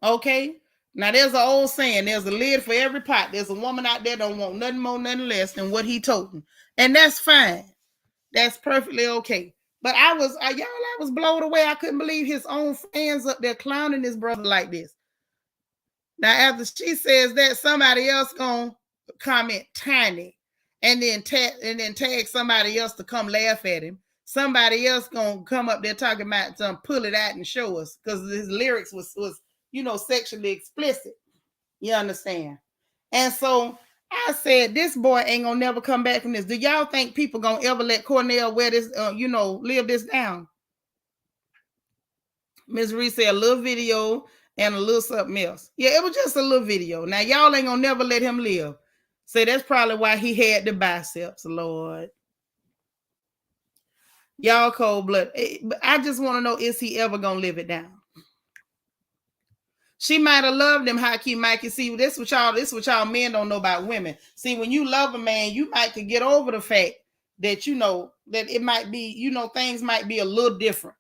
[SPEAKER 1] Okay? Now, there's an old saying, there's a lid for every pot. There's a woman out there don't want nothing more, nothing less than what he told him. And that's fine. That's perfectly okay. But I was blown away. I couldn't believe his own fans up there clowning his brother like this. Now, after she says that, somebody else gonna comment tiny and then tag somebody else to come laugh at him. Somebody else gonna come up there talking about some pull it out and show us because his lyrics was sexually explicit. You understand? And so I said, this boy ain't gonna never come back from this. Do y'all think people gonna ever let Cornell wear this, live this down? Miss Reese said a little video and a little something else. Yeah, it was just a little video. Now y'all ain't gonna never let him live. Say that's probably why he had the biceps, Lord. Y'all cold blood. But I just want to know, is he ever gonna live it down? She might have loved him, High Key Mikey. See, this what y'all men don't know about women. See, when you love a man, you might could get over the fact that that it might be, things might be a little different,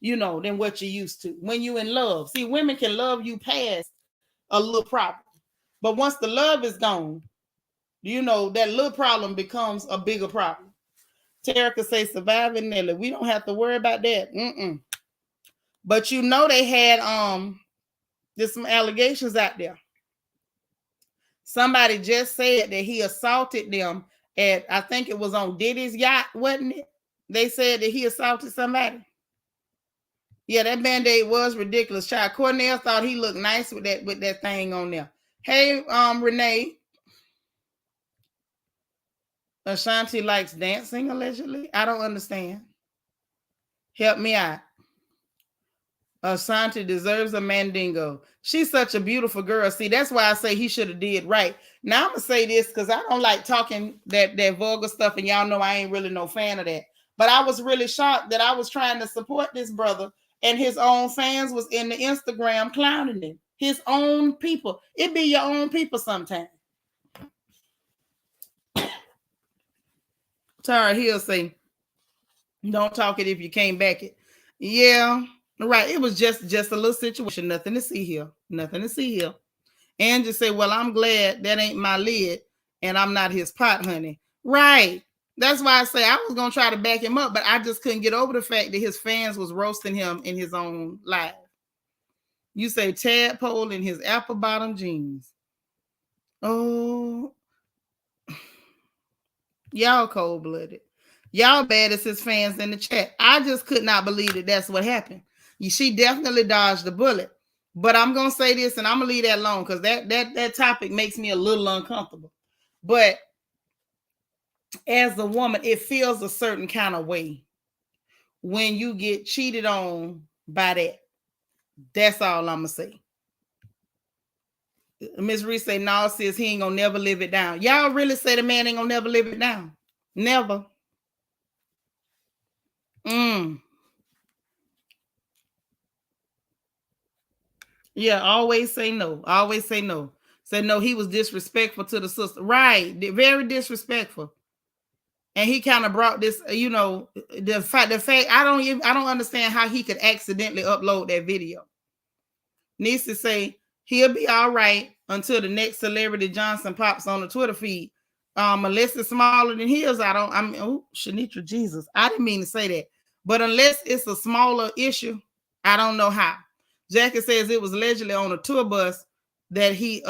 [SPEAKER 1] than what you're used to. When you in love. See, women can love you past a little problem. But once the love is gone, that little problem becomes a bigger problem. Tara could say surviving Nelly. We don't have to worry about that. But they had there's some allegations out there. Somebody just said that he assaulted them at, I think it was on Diddy's yacht, wasn't it? They said that he assaulted somebody. Yeah, that Band-Aid was ridiculous. Child, Cornell thought he looked nice with that thing on there. Hey, Renee. Ashanti likes dancing, allegedly. I don't understand. Help me out. Ashanti deserves a mandingo. She's such a beautiful girl. See, that's why I say he should have did right. Now I'm gonna say this because I don't like talking that vulgar stuff, and y'all know I ain't really no fan of that. But I was really shocked that I was trying to support this brother, and his own fans was in the Instagram clowning him. His own people. It be your own people sometimes. Tara Hill say, "Don't talk it if you can't back it." Yeah. Right, it was just a little situation. Nothing to see here. Nothing to see here. And just say, well, I'm glad that ain't my lid, and I'm not his pot, honey. Right. That's why I say I was gonna try to back him up, but I just couldn't get over the fact that his fans was roasting him in his own live. You say tadpole in his apple bottom jeans. Oh, y'all cold blooded. Y'all bad as his fans in the chat. I just could not believe that that's what happened. She definitely dodged the bullet. But I'm gonna say this, and I'm gonna leave that alone because that topic makes me a little uncomfortable. But as a woman, it feels a certain kind of way when you get cheated on by that. That's all I'm gonna say. Miss Reese say, no, sis, he ain't gonna never live it down. Y'all really say the man ain't gonna never live it down? Never. Yeah, always say no. Always say no. Say no, he was disrespectful to the sister. Right. Very disrespectful. And he kind of brought this, the fact I don't understand how he could accidentally upload that video. Needs to say he'll be all right until the next Celebrity Johnson pops on the Twitter feed. Unless it's smaller than his, Seanitra, Jesus. I didn't mean to say that. But unless it's a smaller issue, I don't know how. Jackie says it was allegedly on a tour bus that the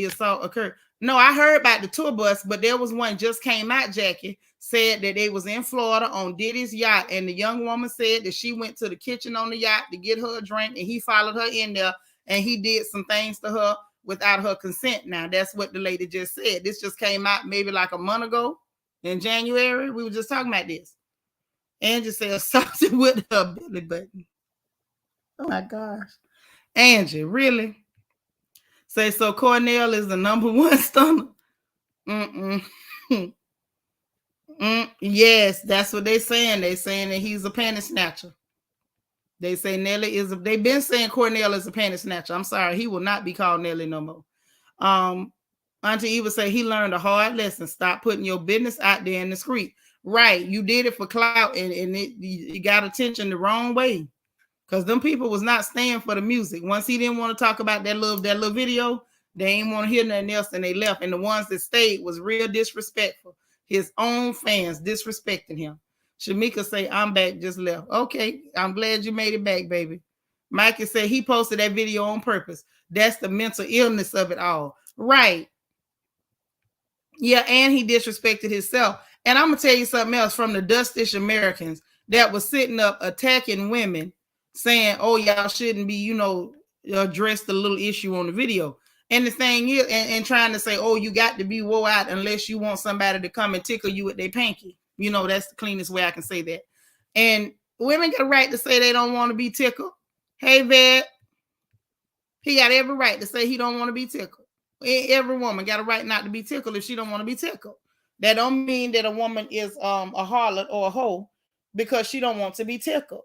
[SPEAKER 1] assault occurred. No, I heard about the tour bus, but there was one just came out, Jackie, said that they was in Florida on Diddy's yacht, and the young woman said that she went to the kitchen on the yacht to get her a drink, and he followed her in there, and he did some things to her without her consent. Now, that's what the lady just said. This just came out maybe like a month ago in January. We were just talking about this. Angie said assaulted with her belly button. Oh, my gosh. Angie, really? Say, so Cornell is the number one stunner? Yes, that's what they're saying. They're saying that he's a panty snatcher. They say Nelly they've been saying Cornell is a panty snatcher. I'm sorry, he will not be called Nelly no more. Auntie Eva say he learned a hard lesson. Stop putting your business out there in the street. Right, you did it for clout, and you got attention the wrong way. Because them people was not staying for the music. Once he didn't want to talk about that little video, they ain't want to hear nothing else, and they left. And the ones that stayed was real disrespectful. His own fans disrespecting him. Shamika say, I'm back, just left. Okay, I'm glad you made it back, baby. Mikey said he posted that video on purpose. That's the mental illness of it all. Right. Yeah, and he disrespected himself. And I'm going to tell you something else from the Dustish Americans that was sitting up attacking women, saying, oh, y'all shouldn't be, address the little issue on the video. And the thing is, and trying to say, oh, you got to be wore out unless you want somebody to come and tickle you with their panky. That's the cleanest way I can say that. And women got a right to say they don't want to be tickled. Hey, Vet, he got every right to say he don't want to be tickled. Every woman got a right not to be tickled if she don't want to be tickled. That don't mean that a woman is a harlot or a hoe because she don't want to be tickled.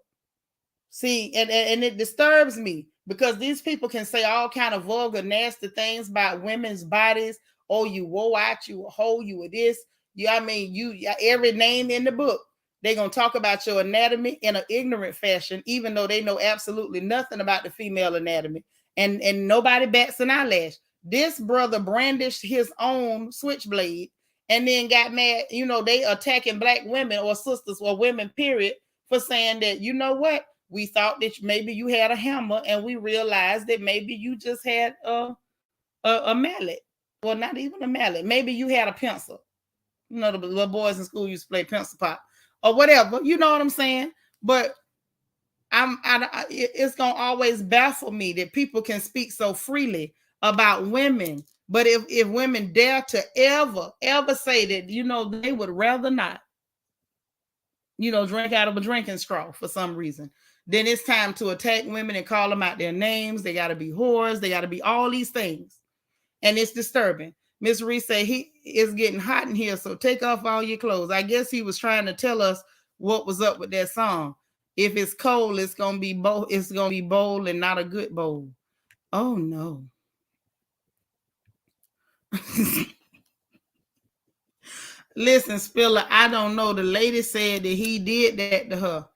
[SPEAKER 1] See, and it disturbs me because these people can say all kind of vulgar, nasty things about women's bodies. Oh, you wore out, you a hoe, you a this. You every name in the book. They're gonna talk about your anatomy in an ignorant fashion, even though they know absolutely nothing about the female anatomy. And nobody bats an eyelash. This brother brandished his own switchblade and then got mad. They attacking black women or sisters or women, period, for saying that, you know what? We thought that maybe you had a hammer, and we realized that maybe you just had a mallet. Well, not even a mallet. Maybe you had a pencil. The little boys in school used to play pencil pop or whatever. You know what I'm saying? But it's gonna always baffle me that people can speak so freely about women. But if women dare to ever say that, they would rather not, drink out of a drinking straw for some reason, then it's time to attack women and call them out their names. They got to be whores. They got to be all these things. And it's disturbing. Miss Reese said, he is getting hot in here, so take off all your clothes. I guess he was trying to tell us what was up with that song. If it's cold, it's gonna be bold. It's gonna be bold and not a good bowl. Oh no. Listen, Spiller, I don't know. The lady said that he did that to her.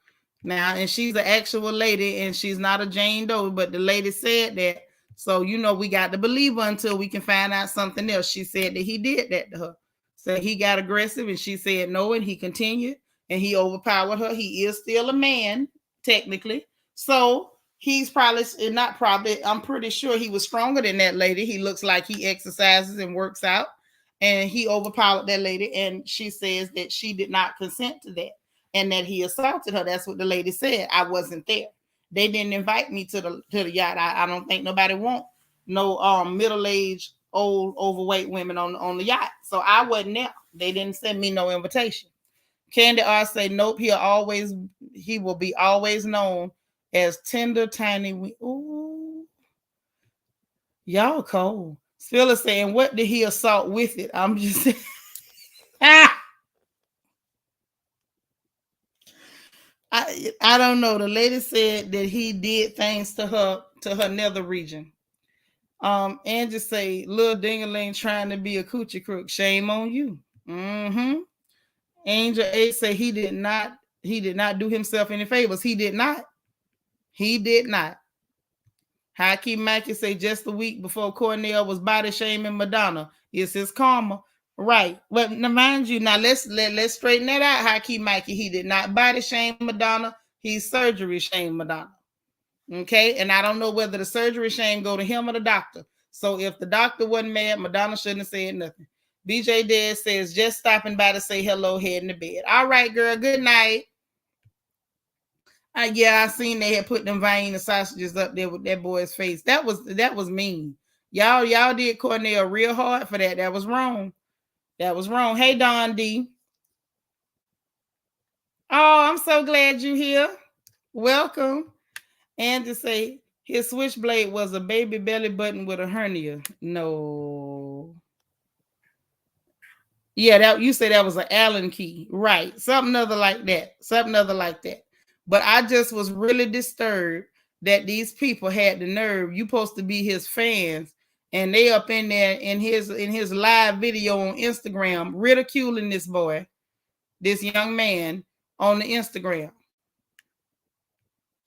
[SPEAKER 1] Now, and she's an actual lady, and she's not a Jane Doe, but the lady said that. So, we got to believe her until we can find out something else. She said that he did that to her. So he got aggressive, and she said no, and he continued, and he overpowered her. He is still a man, technically. So he's I'm pretty sure he was stronger than that lady. He looks like he exercises and works out, and he overpowered that lady, and she says that she did not consent to that and that he assaulted her. That's what the lady said. I wasn't there. They didn't invite me to the yacht. I don't think nobody want no middle-aged, old, overweight women on the yacht. So I wasn't there. They didn't send me no invitation. Candy R say, nope, he will be always known as tender, tiny. Ooh, y'all cold. Spiller saying, what did he assault with it? I'm just saying. I don't know. The lady said that he did things to her nether region. Angie say, little dingaling trying to be a coochie crook. Shame on you. Mm-hmm. Angel A say he did not do himself any favors. He did not. Hakeem Mackey say just a week before Cornell was body shaming Madonna. It's his karma. Right. But now, mind you, let's straighten that out, Hakeem Mackey. He did not body shame Madonna. He surgery shamed Madonna. Okay. And I don't know whether the surgery shame go to him or the doctor. So if the doctor wasn't mad, Madonna shouldn't have said nothing. BJ Dead says, just stopping by to say hello, heading to bed. All right, girl. Good night. Yeah, I seen they had put them Vienna sausages up there with that boy's face. That was mean. Y'all did Cornell real hard for that. That was wrong. Hey, Don D. Oh, I'm so glad you're here. Welcome. And to say his switchblade was a baby belly button with a hernia. No. Yeah, that you say that was an Allen key. Right. Something other like that. But I just was really disturbed that these people had the nerve. You supposed to be his fans, and they up in there in his live video on Instagram ridiculing this boy, this young man on the Instagram.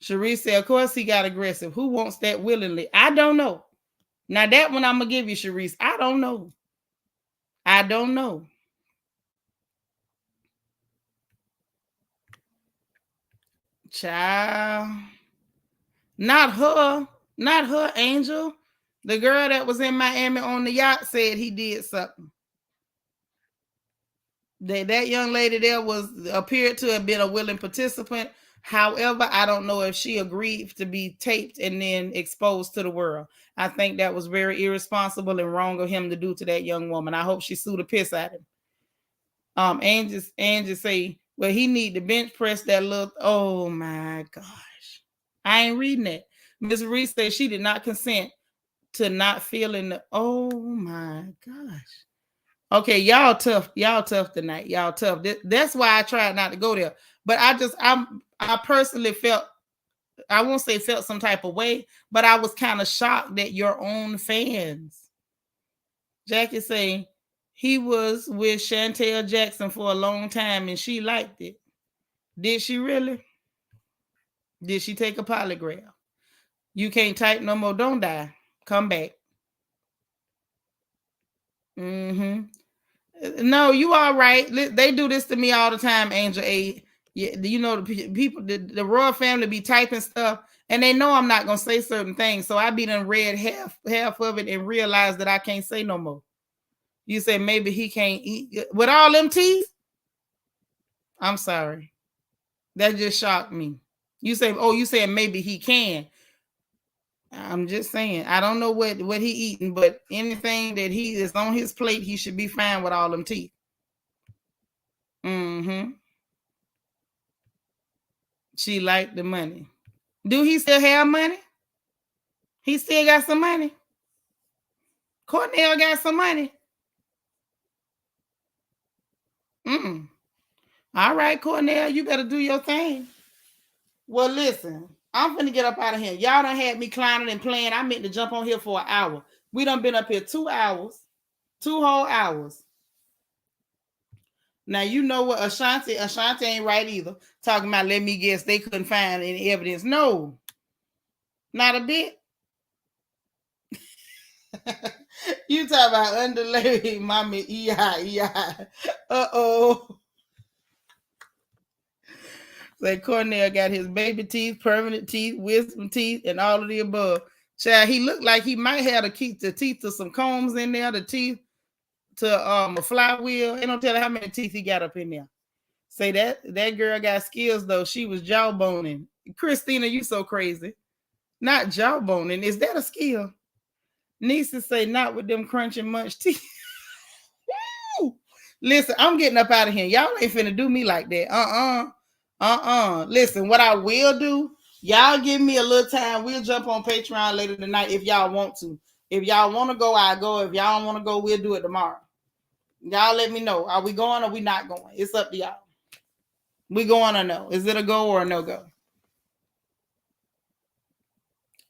[SPEAKER 1] Sharice said, of course he got aggressive. Who wants that willingly? I don't know. Now that one I'm gonna give you, Sharice. I don't know. Child. Not her, Angel. The girl that was in Miami on the yacht said he did something. That young lady there appeared to have been a willing participant, However, I don't know if she agreed to be taped and then exposed to the world. I think that was very irresponsible and wrong of him to do to that young woman. I hope she sued the piss at him. Angie say, well, he need to bench press that little. Oh my gosh, I ain't reading it. Miss Reese said she did not consent to not feeling the. Oh my gosh. Okay, y'all tough. Y'all tough tonight. Y'all tough. That's why I tried not to go there. But I personally felt, I won't say felt some type of way, but I was kind of shocked that your own fans. Jackie saying he was with Chantel Jackson for a long time and she liked it. Did she really? Did she take a polygraph? You can't type no more. Don't die. Come back. Mm-hmm. No, you all right. They do this to me all the time, Angel A. Yeah, you know the people, the royal family be typing stuff, and they know I'm not gonna say certain things, so I be done read half of it and realize that I can't say no more. You said maybe he can't eat with all them teeth. I'm sorry, that just shocked me. You say, oh, you said maybe he can. I'm just saying, I don't know what he eating, but anything that he is on his plate, he should be fine with all them teeth. Mm-hmm. She liked the money. Do he still have money? He still got some money. Cornell got some money. All right, Cornell, you better do your thing. Well, listen, I'm finna get up out of here. Y'all done had me clowning and playing. I meant to jump on here for an hour. We done been up here 2 hours, 2 whole hours. Now, you know what, Ashanti ain't right either. Talking about, let me guess, they couldn't find any evidence. No, not a bit. You talk about underlay, mommy, EI. Uh-oh. Say Cornell got his baby teeth, permanent teeth, wisdom teeth, and all of the above. Child, he looked like he might have the teeth to some combs in there, the teeth to a flywheel. Ain't no telling how many teeth he got up in there. Say that girl got skills though. She was jawboning. Christina, you so crazy. Not jawboning. Is that a skill? Nieces say not with them crunching munch teeth. Listen, I'm getting up out of here. Y'all ain't finna do me like that. Listen, what I will do, y'all give me a little time. We'll jump on Patreon later tonight if y'all want to. If y'all want to go, I'll go. If y'all don't want to go, we'll do it tomorrow. Y'all let me know. Are we going or we not going? It's up to y'all. We going or no? Is it a go or a no go?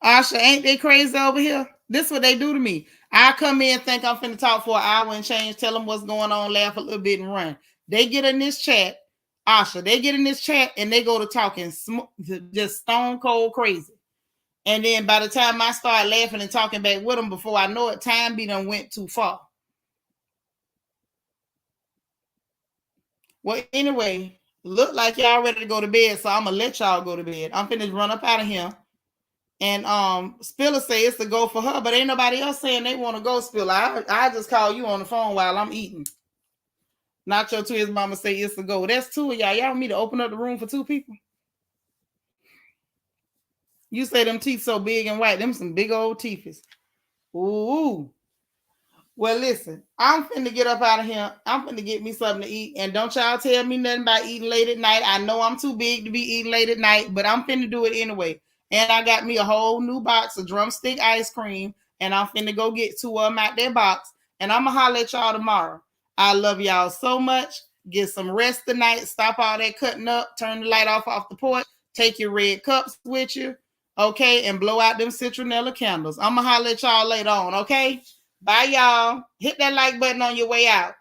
[SPEAKER 1] Asha, ain't they crazy over here? This is what they do to me. I come in, think I'm finna talk for an hour and change, tell them what's going on, laugh a little bit and run. They get in this chat, Asha, they get in this chat and they go to talking just stone cold crazy. And then by the time I start laughing and talking back with them, before I know it, time be done went too far. Well, anyway, look like y'all ready to go to bed, so I'm gonna let y'all go to bed. I'm finna run up out of here. And Spiller say it's a go for her, but ain't nobody else saying they want to go, Spiller. I just call you on the phone while I'm eating. Nacho to his mama say it's a go. That's 2 of y'all. Y'all want me to open up the room for 2 people? You say them teeth so big and white. Them some big old teeth. Ooh. Well, listen, I'm finna get up out of here. I'm finna get me something to eat. And don't y'all tell me nothing about eating late at night. I know I'm too big to be eating late at night, but I'm finna do it anyway. And I got me a whole new box of drumstick ice cream. And I'm finna go get 2 of them out that box. And I'm gonna holler at y'all tomorrow. I love y'all so much. Get some rest tonight. Stop all that cutting up. Turn the light off the porch. Take your red cups with you. Okay? And blow out them citronella candles. I'm gonna holler at y'all later on. Okay? Bye, y'all. Hit that like button on your way out.